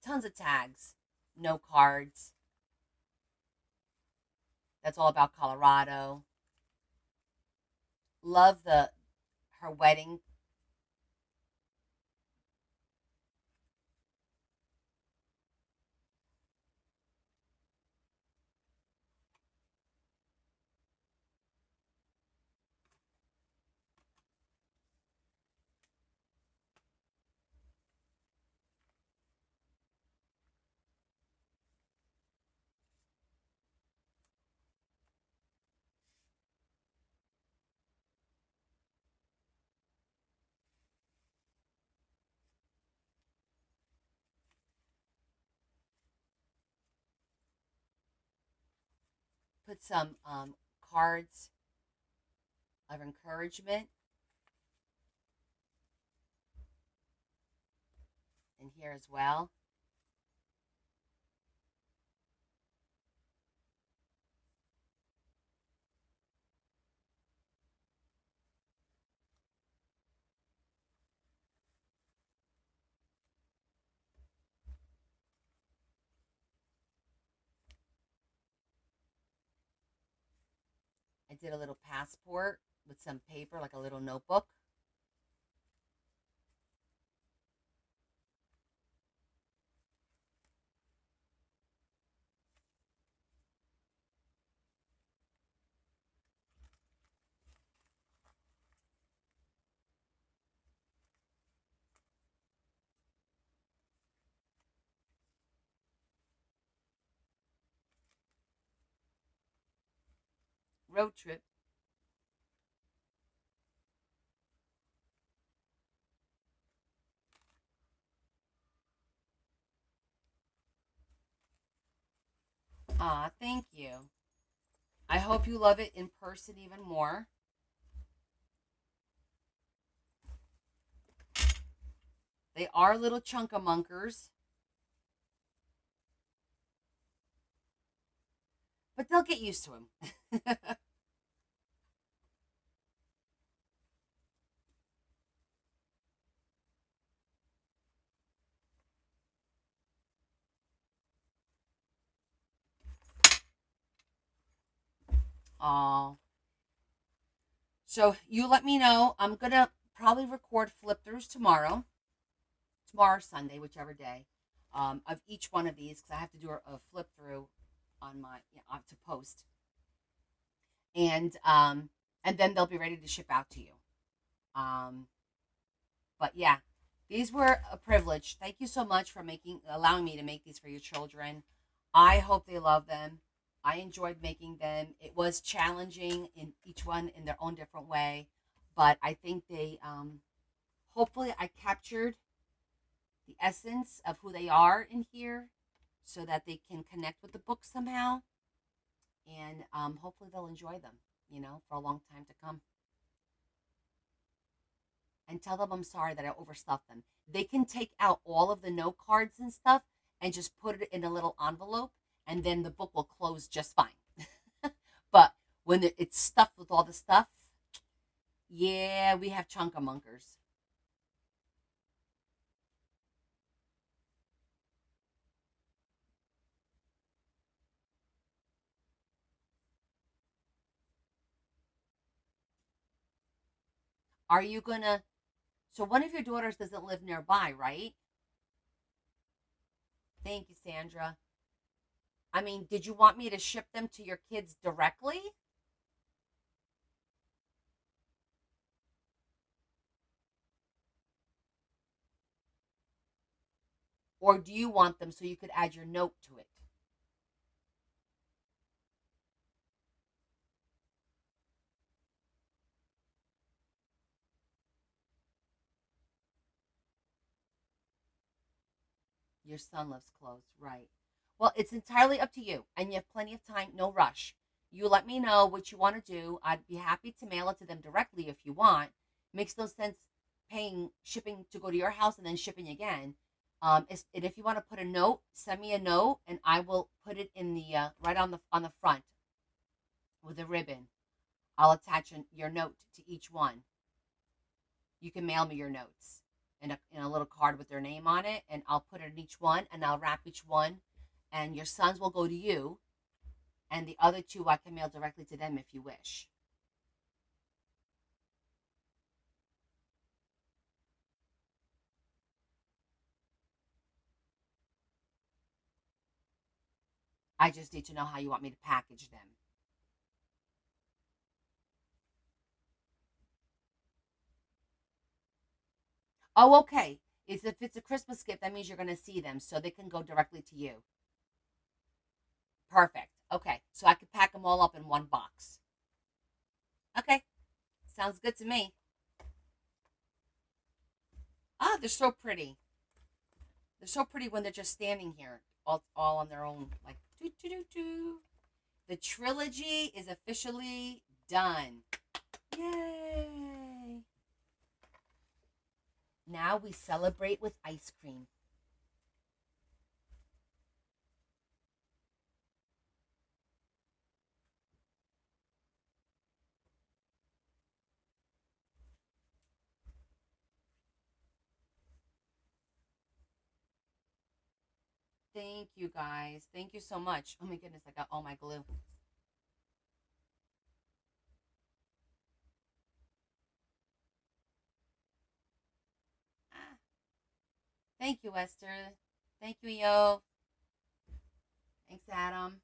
Tons of tags, no cards. That's all about Colorado. Love the her wedding. Put some cards of encouragement in here as well. I did a little passport with some paper, like a little notebook. Road trip. Ah, thank you. I hope you love it in person even more. They are little chunkamunkers, but they'll get used to them. Aw. So you let me know. I'm gonna probably record flip throughs tomorrow, Sunday, whichever day, of each one of these because I have to do a flip through on my to post, and then they'll be ready to ship out to you. Um, but yeah, these were a privilege. Thank you so much for allowing me to make these for your children. I hope they love them. I enjoyed making them. It was challenging in each one in their own different way, but I think they hopefully I captured the essence of who they are in here so that they can connect with the book somehow, and hopefully they'll enjoy them, for a long time to come. And tell them I'm sorry that I overstuffed them. They can take out all of the note cards and stuff and just put it in a little envelope, and then the book will close just fine. But when it's stuffed with all the stuff, yeah, we have chunkamunkers. Are you gonna? So one of your daughters doesn't live nearby, right? Thank you, Sandra. I mean, did you want me to ship them to your kids directly? Or do you want them so you could add your note to it? Your son loves clothes, right? Well, it's entirely up to you, and you have plenty of time, no rush. You let me know what you want to do. I'd be happy to mail it to them directly if you want. Makes no sense paying shipping to go to your house and then shipping again. And if you want to put a note, send me a note, and I will put it in the right on the front with a ribbon. I'll attach your note to each one. You can mail me your notes in a little card with their name on it, and I'll put it in each one, and I'll wrap each one, and your sons will go to you, and the other two I can mail directly to them if you wish. I just need to know how you want me to package them. Oh, okay. If it's a Christmas gift, that means you're going to see them, so they can go directly to you. Perfect. Okay, so I could pack them all up in one box. Okay, sounds good to me. Ah, they're so pretty. They're so pretty when they're just standing here, all on their own, like doo doo doo doo. The trilogy is officially done. Yay! Now we celebrate with ice cream. Thank you guys. Thank you so much. Oh my goodness, I got all my glue. Ah, thank you, Esther. Thank you, Yo. Thanks, Adam.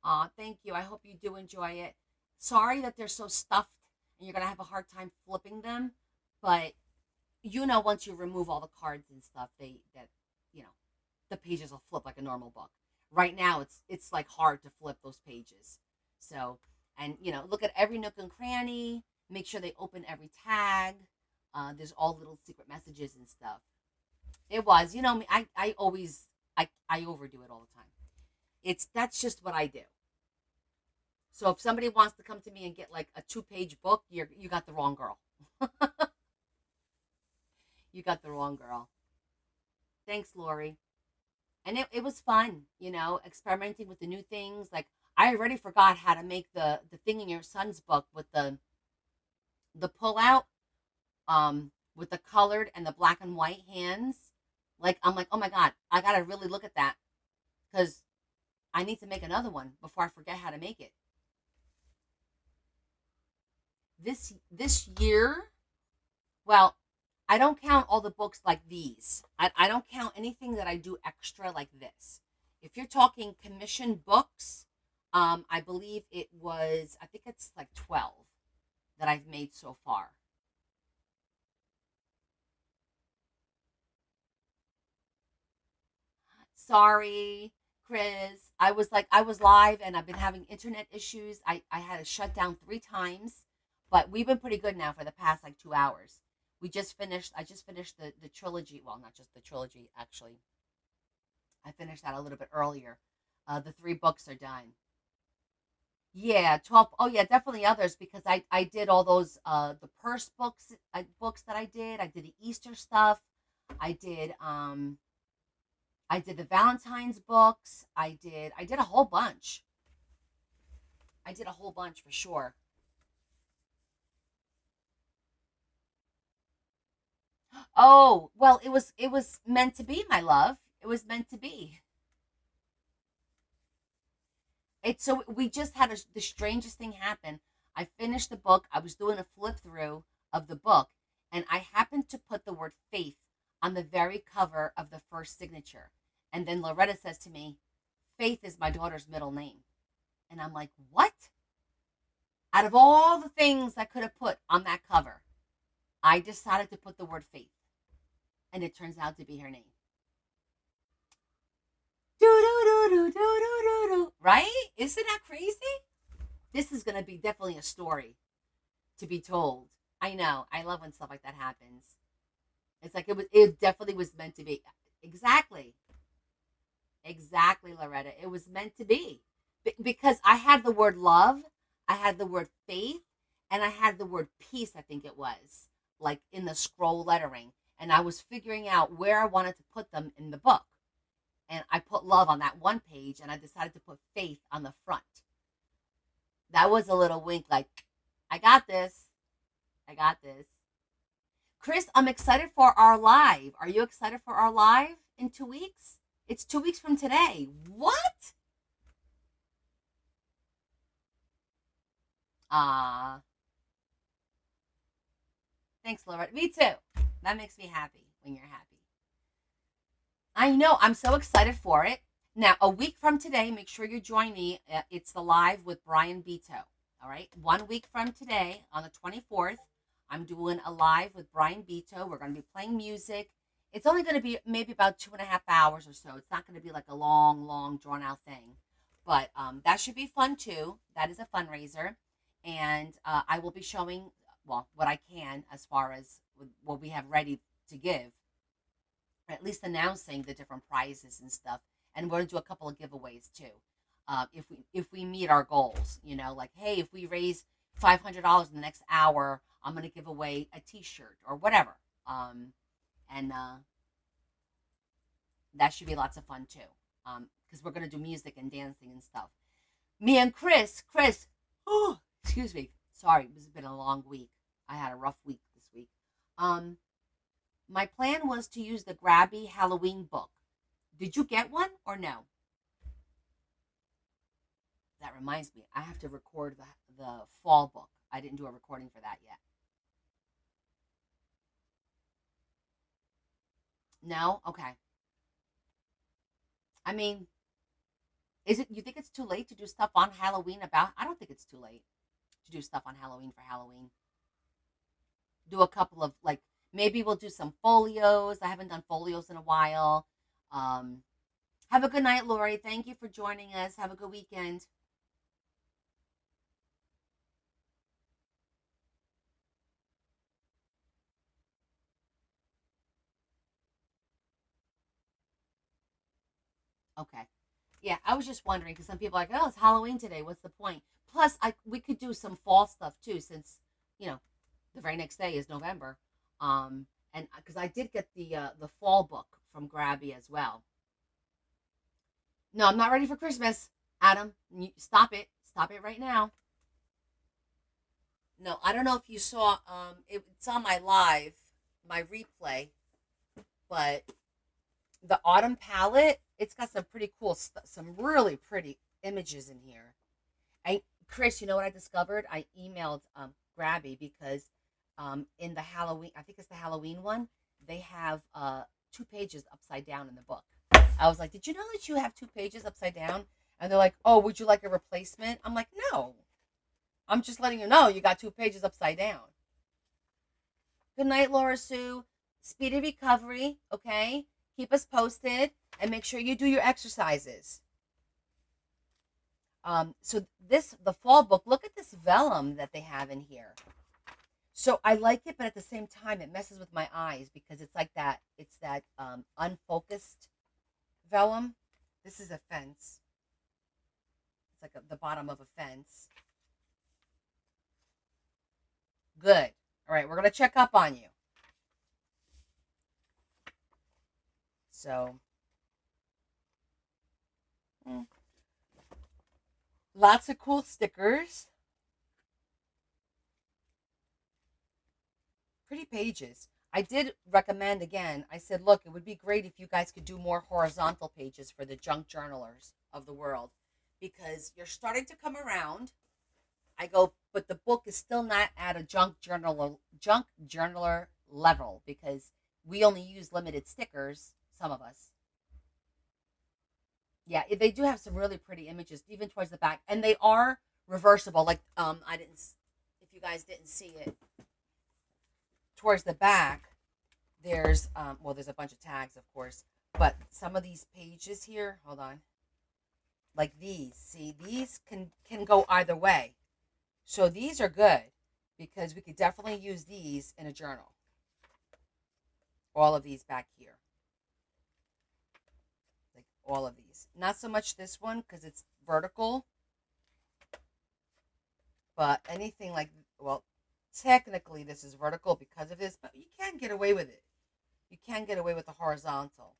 Aw, thank you. I hope you do enjoy it. Sorry that they're so stuffed and you're gonna have a hard time flipping them, but once you remove all the cards and stuff, you know the pages will flip like a normal book. Right now, it's like hard to flip those pages. So, and look at every nook and cranny. Make sure they open every tag. There's all little secret messages and stuff. It was, me. I always I overdo it all the time. That's just what I do. So if somebody wants to come to me and get like a 2-page book, you got the wrong girl. You got the wrong girl. Thanks, Lori. And it was fun, experimenting with the new things. Like I already forgot how to make the thing in your son's book with the pull out, with the colored and the black and white hands. Like I'm like, oh my god, I gotta really look at that because I need to make another one before I forget how to make it. This year, well, I don't count all the books like these. I don't count anything that I do extra like this. If you're talking commission books, I believe I think it's like 12 that I've made so far. Sorry, Chris. I was live and I've been having internet issues. I had to shut down 3 times, but we've been pretty good now for the past like 2 hours. I just finished the trilogy. Well, not just the trilogy, actually. I finished that a little bit earlier. The 3 books are done. Yeah, 12. Oh yeah, definitely others because I did all those the purse books that I did. I did the Easter stuff. I did um I did the Valentine's books. I did a whole bunch. I did a whole bunch for sure. Oh, well, it was meant to be, my love. It was meant to be. So we just had the strangest thing happen. I finished the book. I was doing a flip through of the book, and I happened to put the word faith on the very cover of the first signature. And then Loretta says to me, Faith is my daughter's middle name. And I'm like, what? Out of all the things I could have put on that cover, I decided to put the word faith. And it turns out to be her name. Right? Isn't that crazy? This is going to be definitely a story to be told. I know. I love when stuff like that happens. It's like it definitely was meant to be. Exactly. Exactly, Loretta. It was meant to be. Because I had the word love, I had the word faith, and I had the word peace, I think it was, like in the scroll lettering. And I was figuring out where I wanted to put them in the book. And I put love on that one page, and I decided to put faith on the front. That was a little wink, like, I got this. I got this. Chris, I'm excited for our live. Are you excited for our live in 2 weeks? It's 2 weeks from today. What? Thanks, Loretta. Me too. That makes me happy when you're happy. I know. I'm so excited for it. Now, a week from today, make sure you join me. It's the live with Brian Beto. All right. 1 week from today, on the 24th, I'm doing a live with Brian Beto. We're going to be playing music. It's only going to be maybe about 2.5 hours or so. It's not going to be like a long, drawn out thing. But that should be fun too. That is a fundraiser. And I will be showing, well, what I can as far as what we have ready to give. At least announcing the different prizes and stuff. And we're going to do a couple of giveaways too. If we meet our goals, you know, like, hey, if we raise $500 in the next hour, I'm going to give away a t-shirt or whatever. And that should be lots of fun too. Because we're going to do music and dancing and stuff. Me and Chris, oh, excuse me. Sorry, this has been a long week. I had a rough week this week. My plan was to use the Grabby Halloween book. Did you get one or no? That reminds me, I have to record the fall book. I didn't do a recording for that yet. No? Okay. I mean, you think it's too late to do stuff on Halloween about? I don't think it's too late to do stuff on Halloween for Halloween. Do a couple of, like, maybe we'll do some folios. I haven't done folios in a while. Have a good night, Lori. Thank you for joining us. Have a good weekend. Okay. Yeah, I was just wondering because some people are like, oh, it's Halloween today. What's the point? Plus, we could do some fall stuff too, since the very next day is November. And because I did get the fall book from Grabby as well. No, I'm not ready for Christmas, Adam. Stop it! Stop it right now. No, I don't know if you saw. It's on my live, my replay, but the autumn palette. It's got some pretty cool stuff, some really pretty images in here. Chris, you know what I discovered? I emailed Grabby because in the Halloween, I think it's the Halloween one, they have 2 pages upside down in the book. I was like, did you know that you have 2 pages upside down? And they're like, oh, would you like a replacement? I'm like, no. I'm just letting you know you got 2 pages upside down. Good night, Laura Sue. Speedy recovery, okay? Keep us posted and make sure you do your exercises. So the fall book, look at this vellum that they have in here. So I like it, but at the same time, it messes with my eyes because it's like that. It's that unfocused vellum. This is a fence. It's like the bottom of a fence. Good. All right, we're going to check up on you. So, lots of cool stickers. Pretty pages. I did recommend again, I said, look, it would be great if you guys could do more horizontal pages for the junk journalers of the world because you're starting to come around. I go, but the book is still not at a junk journaler level because we only use limited stickers, some of us. Yeah, they do have some really pretty images, even towards the back, and they are reversible. Like I didn't, if you guys didn't see it, towards the back, there's well, there's a bunch of tags, of course, but some of these pages here, hold on, like these, see, these can go either way, so these are good because we could definitely use these in a journal. All of these back here. Like all of these. Not so much this one because it's vertical. But anything like, well, technically this is vertical because of this, but you can get away with it. You can get away with the horizontal.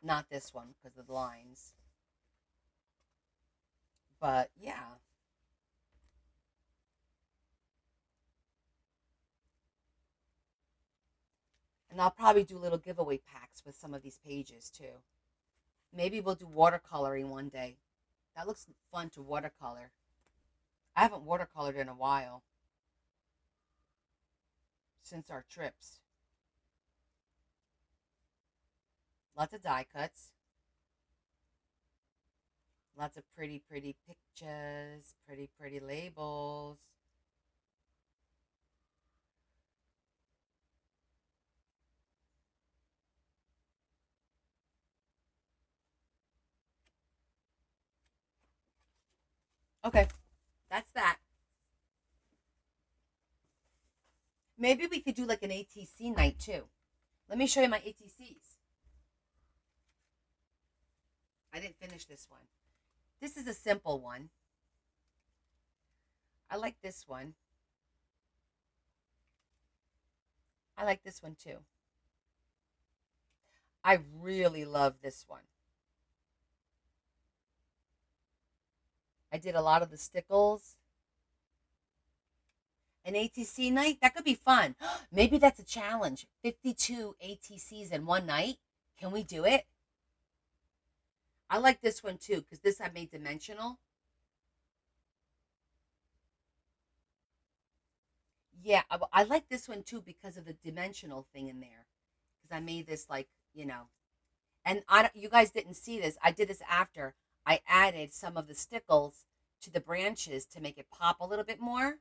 Not this one because of the lines. But yeah. And I'll probably do little giveaway packs with some of these pages too. Maybe we'll do watercoloring one day. That looks fun to watercolor. I haven't watercolored in a while. Since our trips. Lots of die cuts. Lots of pretty, pretty pictures. Pretty, pretty labels. Okay, that's that. Maybe we could do like an ATC night too. Let me show you my ATCs. I didn't finish this one. This is a simple one. I like this one. I like this one too. I really love this one. I did a lot of the stickles. An ATC night? That could be fun. Maybe that's a challenge. 52 ATCs in one night. Can we do it? I like this one too because this I made dimensional. Yeah, I like this one too because of the dimensional thing in there. Because I made this like, and you guys didn't see this. I did this after. I added some of the stickles to the branches to make it pop a little bit more.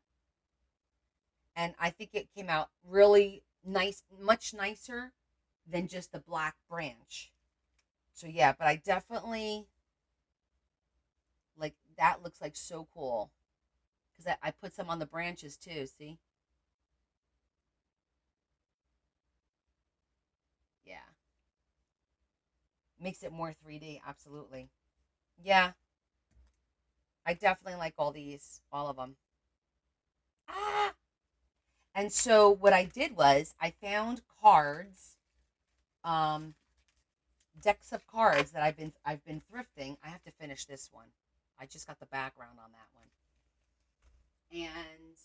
And I think it came out really nice, much nicer than just the black branch. So yeah, but I definitely, like, that looks like so cool. Because I put some on the branches too, see? Yeah. Makes it more 3D, absolutely. Yeah, I definitely like all of them. Ah! And so what I did was I found cards, um, decks of cards that I've been thrifting. I have to finish this one. I just got the background on that one. And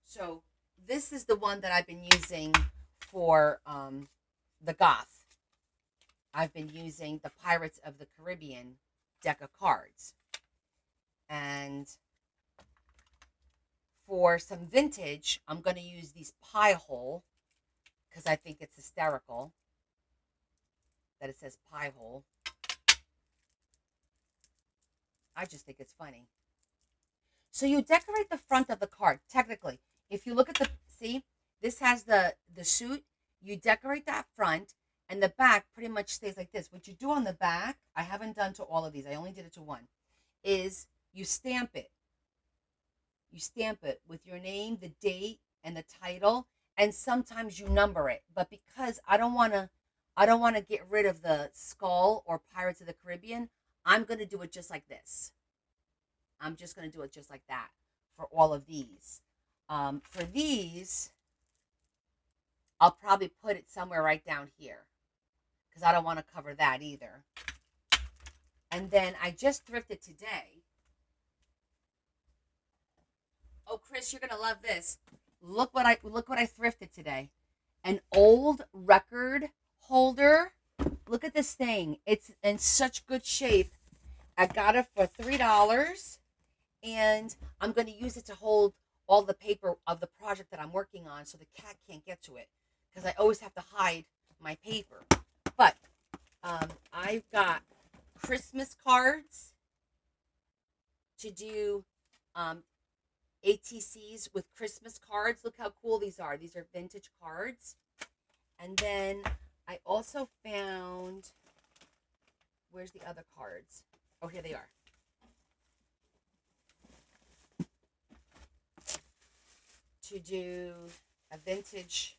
so this is the one that I've been using for the Goth. I've been using the Pirates of the Caribbean deck of cards. And for some vintage, I'm going to use these pie hole because I think it's hysterical that it says pie hole. I just think it's funny. So you decorate the front of the card. Technically, if you look at see, this has the suit. You decorate that front, and the back pretty much stays like this. What you do on the back, I haven't done to all of these. I only did it to one. Is you stamp it. You stamp it with your name, the date, and the title, and sometimes you number it. But because I don't want to get rid of the skull or Pirates of the Caribbean, I'm going to do it just like this. I'm just going to do it just like that for all of these. For these, I'll probably put it somewhere right down here because I don't want to cover that either. And then I just thrifted today. Oh, Chris, you're gonna love this. Look what I thrifted today. An old record holder. Look at this thing. It's in such good shape. I got it for $3, and I'm gonna use it to hold all the paper of the project that I'm working on so the cat can't get to it because I always have to hide my paper. But I've got Christmas cards to do ATCs with Christmas cards. Look how cool these are. These are vintage cards. And then I also found, where's the other cards? Oh, here they are. To do a vintage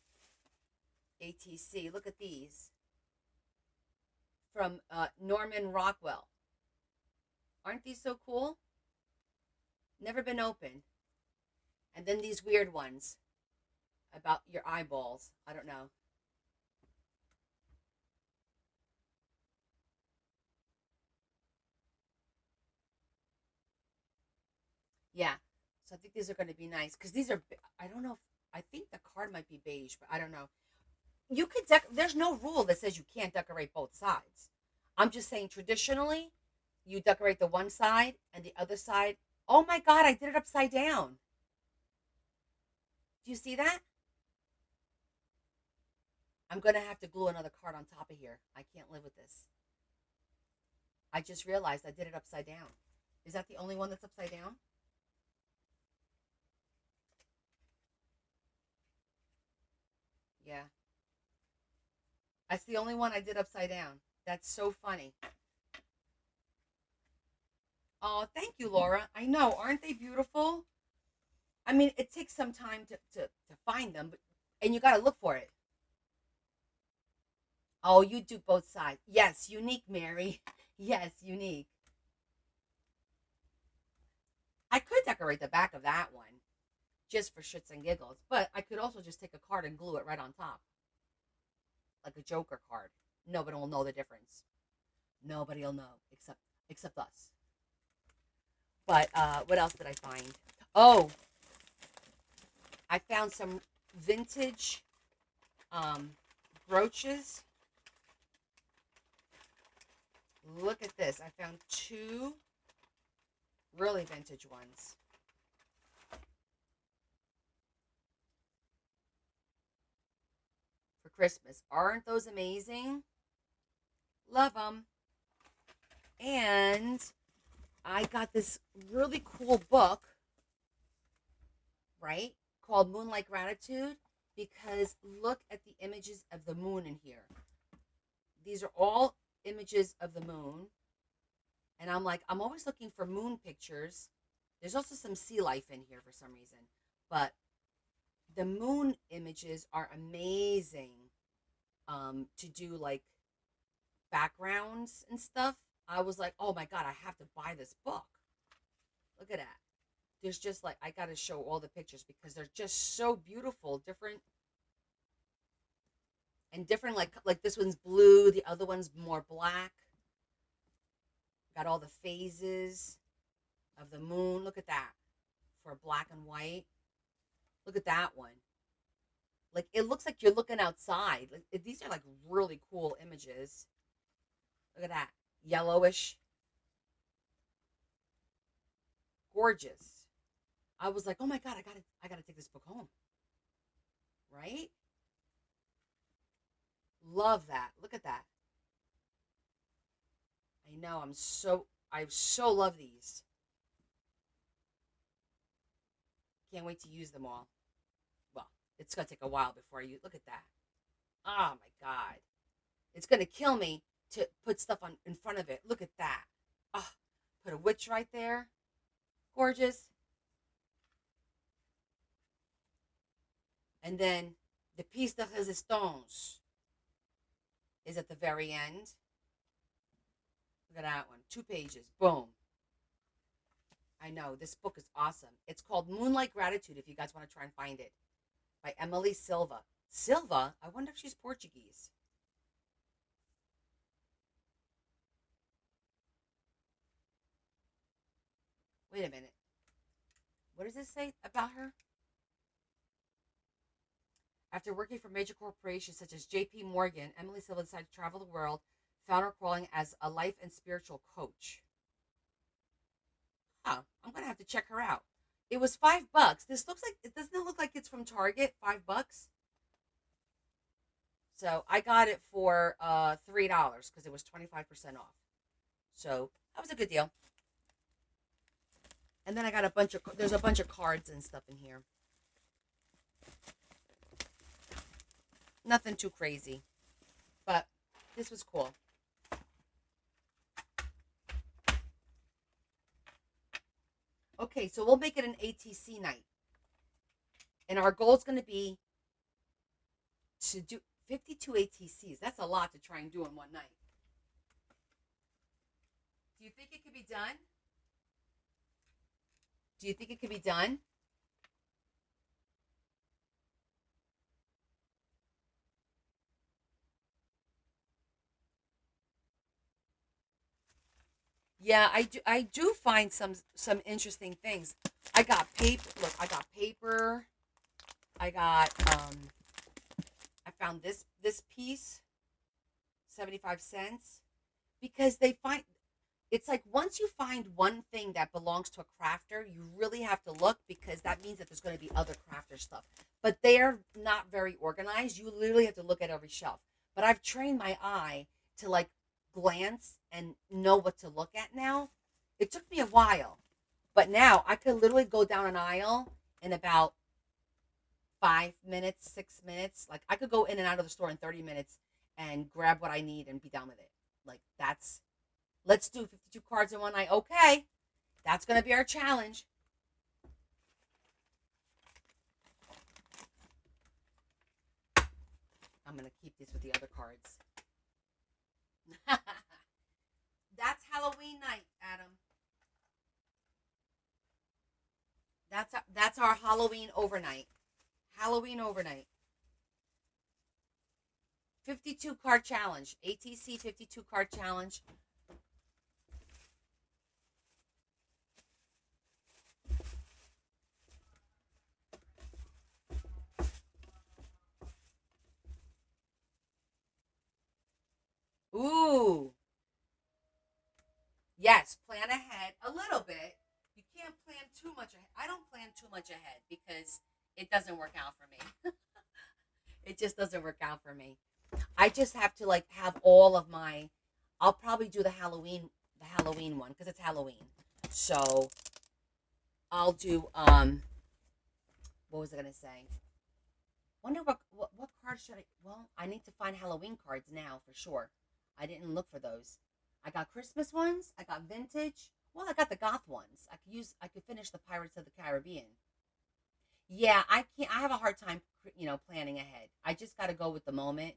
ATC. Look at these. From Norman Rockwell. Aren't these so cool? Never been opened. And then these weird ones about your eyeballs. I don't know. Yeah. So I think these are going to be nice because these are, I don't know if, I think the card might be beige, but I don't know. You could, there's no rule that says you can't decorate both sides. I'm just saying traditionally, you decorate the one side and the other side. Oh my God, I did it upside down. Do you see that? I'm going to have to glue another card on top of here. I can't live with this. I just realized I did it upside down. Is that the only one that's upside down? Yeah. That's the only one I did upside down. That's so funny. Oh, thank you, Laura. I know. Aren't they beautiful? I mean, it takes some time to find them, but, and you got to look for it. Oh, you do both sides. Yes, unique, Mary. Yes, unique. I could decorate the back of that one just for shits and giggles, but I could also just take a card and glue it right on top, like a Joker card. Nobody will know the difference. Nobody will know except us. But what else did I find? Oh, I found some vintage brooches. Look at this. I found two really vintage ones. For Christmas. Aren't those amazing? Love them. And I got this really cool book, right? Called Moonlight Gratitude, because look at the images of the moon in here. These are all images of the moon. And I'm like, I'm always looking for moon pictures. There's also some sea life in here for some reason. But the moon images are amazing to do like backgrounds and stuff. I was like, oh my God, I have to buy this book. Look at that. There's just like, I got to show all the pictures because they're just so beautiful. Different, like this one's blue. The other one's more black. Got all the phases of the moon. Look at that. For black and white. Look at that one. Like, it looks like you're looking outside. Like, these are like really cool images. Look at that. Yellowish. Gorgeous. I was like, oh my God, I gotta take this book home. Right? Love that. Look at that. I know. I so love these. Can't wait to use them all. Well, it's gonna take a while before you look at that. Oh my God. It's gonna kill me to put stuff on in front of it. Look at that. Oh, put a witch right there. Gorgeous. And then the piece de resistance is at the very end. Look at that one. 2 pages. Boom. I know. This book is awesome. It's called Moonlight Gratitude, if you guys want to try and find it. By Emily Silva. Silva? I wonder if she's Portuguese. Wait a minute. What does this say about her? After working for major corporations such as J.P. Morgan, Emily Silva decided to travel the world, found her calling as a life and spiritual coach. Oh, I'm going to have to check her out. It was $5. This looks like it doesn't look like it's from Target. $5. So I got it for $3 because it was 25% off. So that was a good deal. And then I got there's a bunch of cards and stuff in here. Nothing too crazy, but this was cool. Okay, so we'll make it an ATC night. And our goal is going to be to do 52 ATCs. That's a lot to try and do in one night. Do you think it could be done? Do you think it could be done? Yeah, I do find some interesting things. I got paper. Look, I got paper. I got I found this piece, 75 cents, because they find it's like once you find one thing that belongs to a crafter, you really have to look because that means that there's going to be other crafter stuff. But they're not very organized. You literally have to look at every shelf. But I've trained my eye to like glance and know what to look at now. It took me a while, but now I could literally go down an aisle in about 5 minutes, 6 minutes. Like I could go in and out of the store in 30 minutes and grab what I need and be done with it. Like let's do 52 cards in one night. Okay. That's going to be our challenge. I'm going to keep these with the other cards. That's Halloween night, Adam. That's our Halloween overnight. Halloween overnight. 52 card challenge. ATC 52 card challenge. Ooh. Yes, plan ahead a little bit. You can't plan too much ahead. I don't plan too much ahead because it doesn't work out for me. It just doesn't work out for me. I just have to like have all of my I'll probably do the Halloween one because it's Halloween. So I'll do what was I gonna say? Wonder what cards should I well, I need to find Halloween cards now for sure. I didn't look for those. I got Christmas ones. I got vintage. Well, I got the Goth ones. I could finish the Pirates of the Caribbean. Yeah, I can't. I have a hard time, planning ahead. I just got to go with the moment,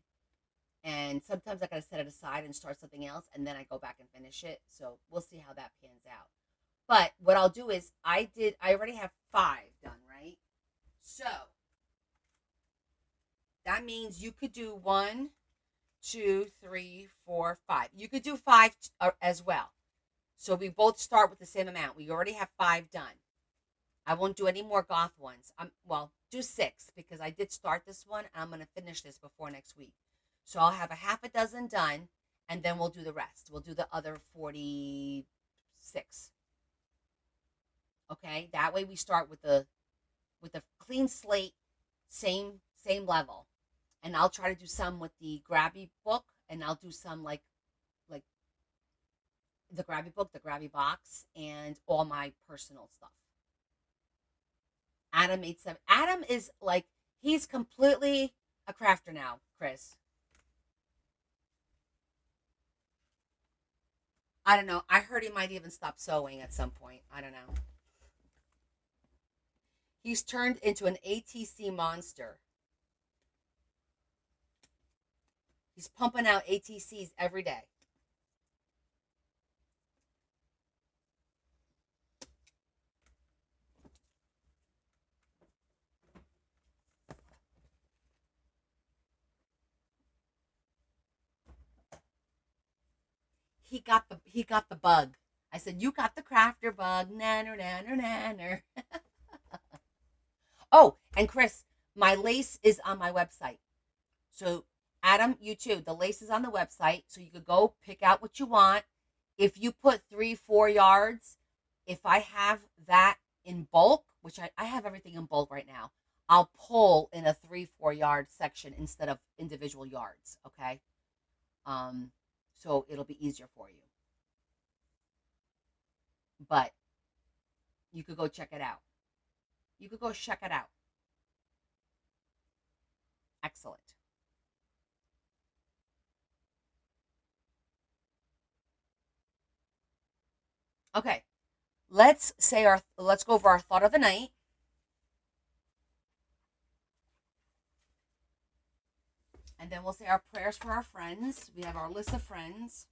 and sometimes I got to set it aside and start something else, and then I go back and finish it. So we'll see how that pans out. But what I'll do is I already have 5 done, right? So that means you could do 1, 2, 3, 4, 5. You could do 5 as well. So we both start with the same amount. We already have 5 done. I won't do any more Goth ones. Do 6 because I did start this one and I'm going to finish this before next week. So I'll have a half a dozen done and then we'll do the rest. We'll do the other 46. Okay? That way we start with the clean slate, same level. And I'll try to do some with the Grabby book, and I'll do some like the Grabby book, the Grabby box, and all my personal stuff. Adam 87. Adam is like he's completely a crafter now, Chris. I don't know. I heard he might even stop sewing at some point. I don't know. He's turned into an ATC monster. He's pumping out ATCs every day. He got the bug. I said, "You got the crafter bug." Nanner nanner nanner. Oh, and Chris, my lace is on my website. So Adam, you too. The lace is on the website, so you could go pick out what you want. If you put 3, 4 yards, if I have that in bulk, which I have everything in bulk right now, I'll pull in a 3-4 yard section instead of individual yards. Okay. So it'll be easier for you. But you could go check it out. You could go check it out. Excellent. Okay. Let's go over our thought of the night. And then we'll say our prayers for our friends. We have our list of friends.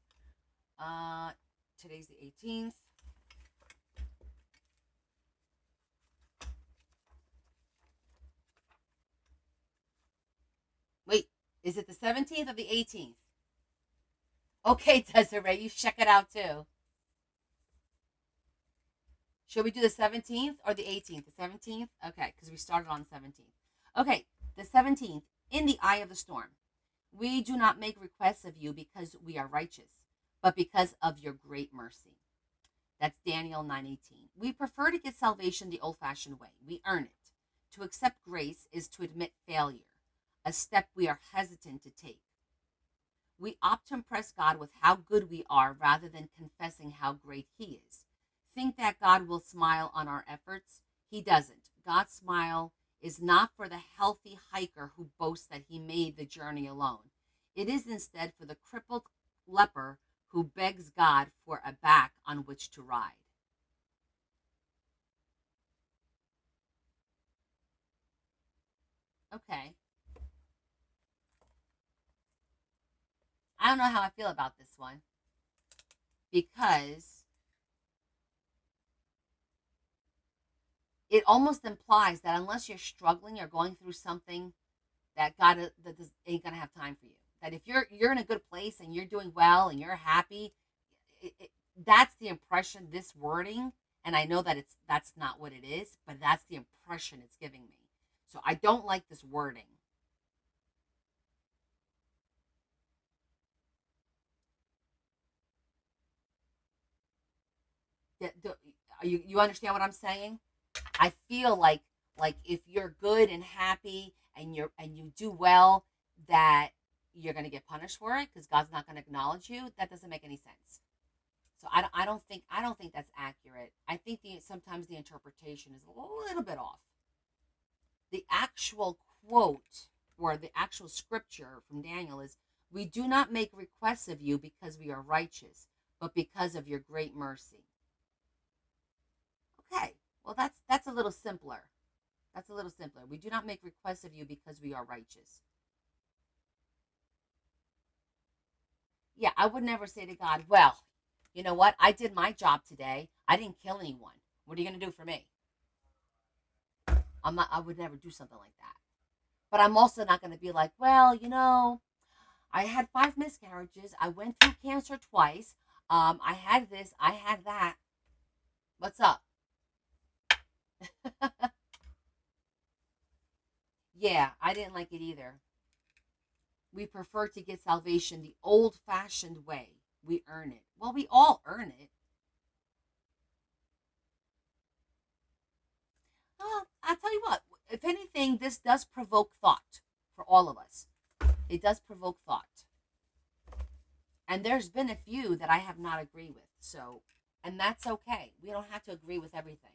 Today's the 18th. Wait, is it the 17th or the 18th? Okay, Desiree, you check it out too. Should we do the 17th or the 18th? The 17th? Okay, because we started on the 17th. Okay, the 17th, in the eye of the storm. We do not make requests of you because we are righteous, but because of your great mercy. That's Daniel 9:18. We prefer to get salvation the old-fashioned way. We earn it. To accept grace is to admit failure, a step we are hesitant to take. We opt to impress God with how good we are rather than confessing how great He is. Think that God will smile on our efforts? He doesn't. God's smile is not for the healthy hiker who boasts that he made the journey alone. It is instead for the crippled leper who begs God for a back on which to ride. Okay. I don't know how I feel about this one because it almost implies that unless you're struggling or going through something, that God ain't gonna have time for you. That if you're in a good place and you're doing well and you're happy, that's the impression this wording. And I know that that's not what it is, but that's the impression it's giving me. So I don't like this wording. You understand what I'm saying? I feel like if you're good and happy and you do well, that you're going to get punished for it because God's not going to acknowledge you. That doesn't make any sense. So I don't think that's accurate. I think sometimes the interpretation is a little bit off. The actual quote or the actual scripture from Daniel is, "We do not make requests of you because we are righteous, but because of your great mercy." Okay, well that's a little simpler. That's a little simpler. We do not make requests of you because we are righteous. Yeah, I would never say to God, "Well, you know what? I did my job today. I didn't kill anyone. What are you going to do for me?" I'm not. I would never do something like that. But I'm also not going to be like, "Well, I had 5 miscarriages. I went through cancer twice. I had this. I had that. What's up?" Yeah, I didn't like it either. We prefer to get salvation the old fashioned way. We earn it. Well, we all earn it. I'll tell you what, if anything, this does provoke thought for all of us. It does provoke thought. And there's been a few that I have not agreed with. So, and that's okay. We don't have to agree with everything.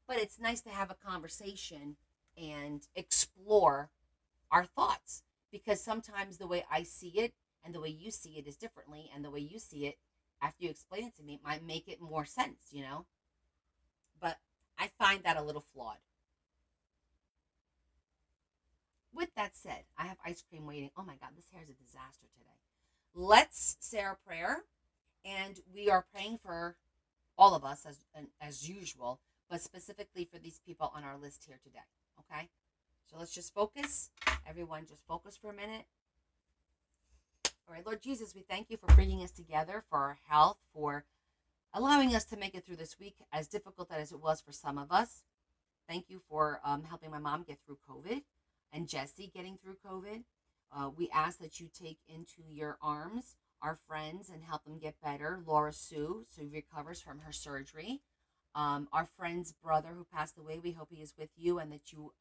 But it's nice to have a conversation and explore our thoughts because sometimes the way I see it and the way you see it is differently, and the way you see it after you explain it to me might make it more sense. But I find that a little flawed. With that said, I have ice cream waiting. Oh my God, this hair is a disaster today. Let's say our prayer, and we are praying for all of us as usual, but specifically for these people on our list here today. Okay, so let's just focus. Everyone, just focus for a minute. All right, Lord Jesus, we thank you for bringing us together, for our health, for allowing us to make it through this week, as difficult as it was for some of us. Thank you for helping my mom get through COVID and Jesse getting through COVID. We ask that you take into your arms our friends and help them get better. Laura Sue, so recovers from her surgery. Our friend's brother who passed away, we hope he is with you and that you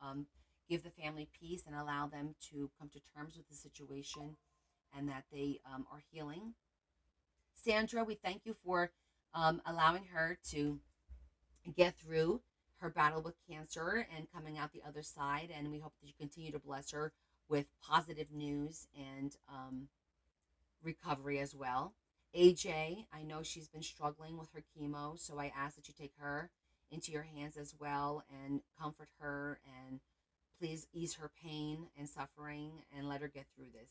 give the family peace and allow them to come to terms with the situation and that they are healing. Sandra, we thank you for allowing her to get through her battle with cancer and coming out the other side. And we hope that you continue to bless her with positive news and recovery as well. AJ, I know she's been struggling with her chemo, so I ask that you take her into your hands as well and comfort her and please ease her pain and suffering and let her get through this.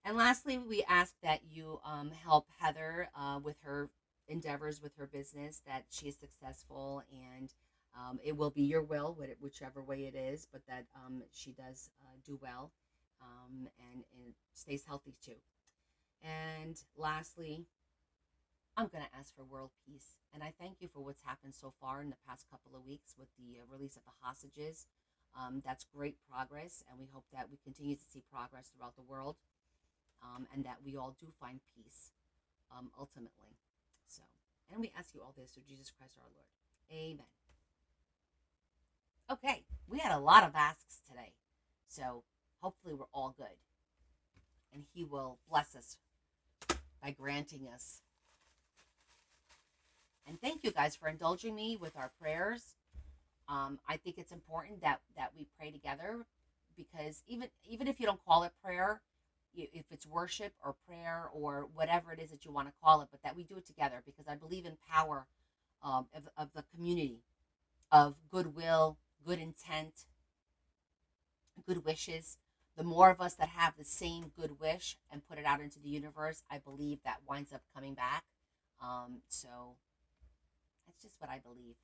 And lastly, we ask that you help Heather with her endeavors with her business, that she is successful and it will be your will, whichever way it is, but that she does do well and stays healthy too. And lastly, I'm going to ask for world peace. And I thank you for what's happened so far in the past couple of weeks with the release of the hostages. That's great progress, and we hope that we continue to see progress throughout the world and that we all do find peace ultimately. So, and we ask you all this through Jesus Christ our Lord. Amen. Okay, we had a lot of asks today, so hopefully we're all good. And he will bless us by granting us. And thank you guys for indulging me with our prayers. I think it's important that we pray together because even if you don't call it prayer, if it's worship or prayer or whatever it is that you want to call it, but that we do it together because I believe in power of the community, of goodwill, good intent, good wishes. The more of us that have the same good wish and put it out into the universe, I believe that winds up coming back. So that's just what I believe.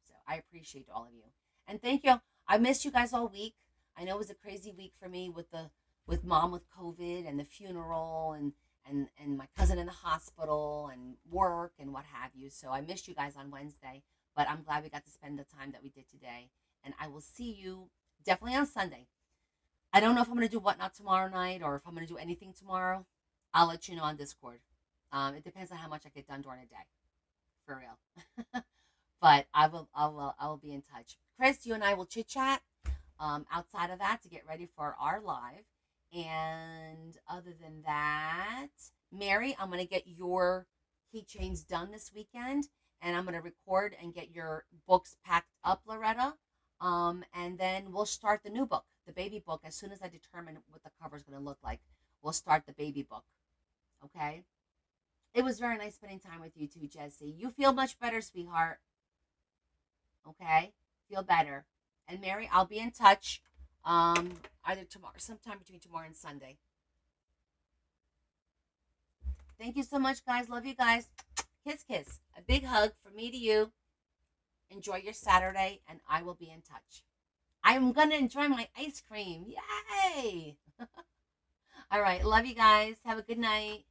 So I appreciate all of you. And thank you. I missed you guys all week. I know it was a crazy week for me with mom with COVID and the funeral and my cousin in the hospital and work and what have you. So I missed you guys on Wednesday, but I'm glad we got to spend the time that we did today. And I will see you definitely on Sunday. I don't know if I'm going to do Whatnot tomorrow night or if I'm going to do anything tomorrow. I'll let you know on Discord. It depends on how much I get done during the day. For real. But I will be in touch. Chris, you and I will chit chat outside of that to get ready for our live. And other than that, Mary, I'm going to get your keychains done this weekend. And I'm going to record and get your books packed up, Loretta. And then we'll start the new book, the baby book, as soon as I determine what the cover is going to look like. We'll start the baby book. Okay? It was very nice spending time with you too, Jesse. You feel much better, sweetheart. Okay? Feel better. And Mary, I'll be in touch either tomorrow, sometime between tomorrow and Sunday. Thank you so much, guys. Love you guys. Kiss, kiss. A big hug from me to you. Enjoy your Saturday, and I will be in touch. I'm going to enjoy my ice cream. Yay! All right. Love you guys. Have a good night.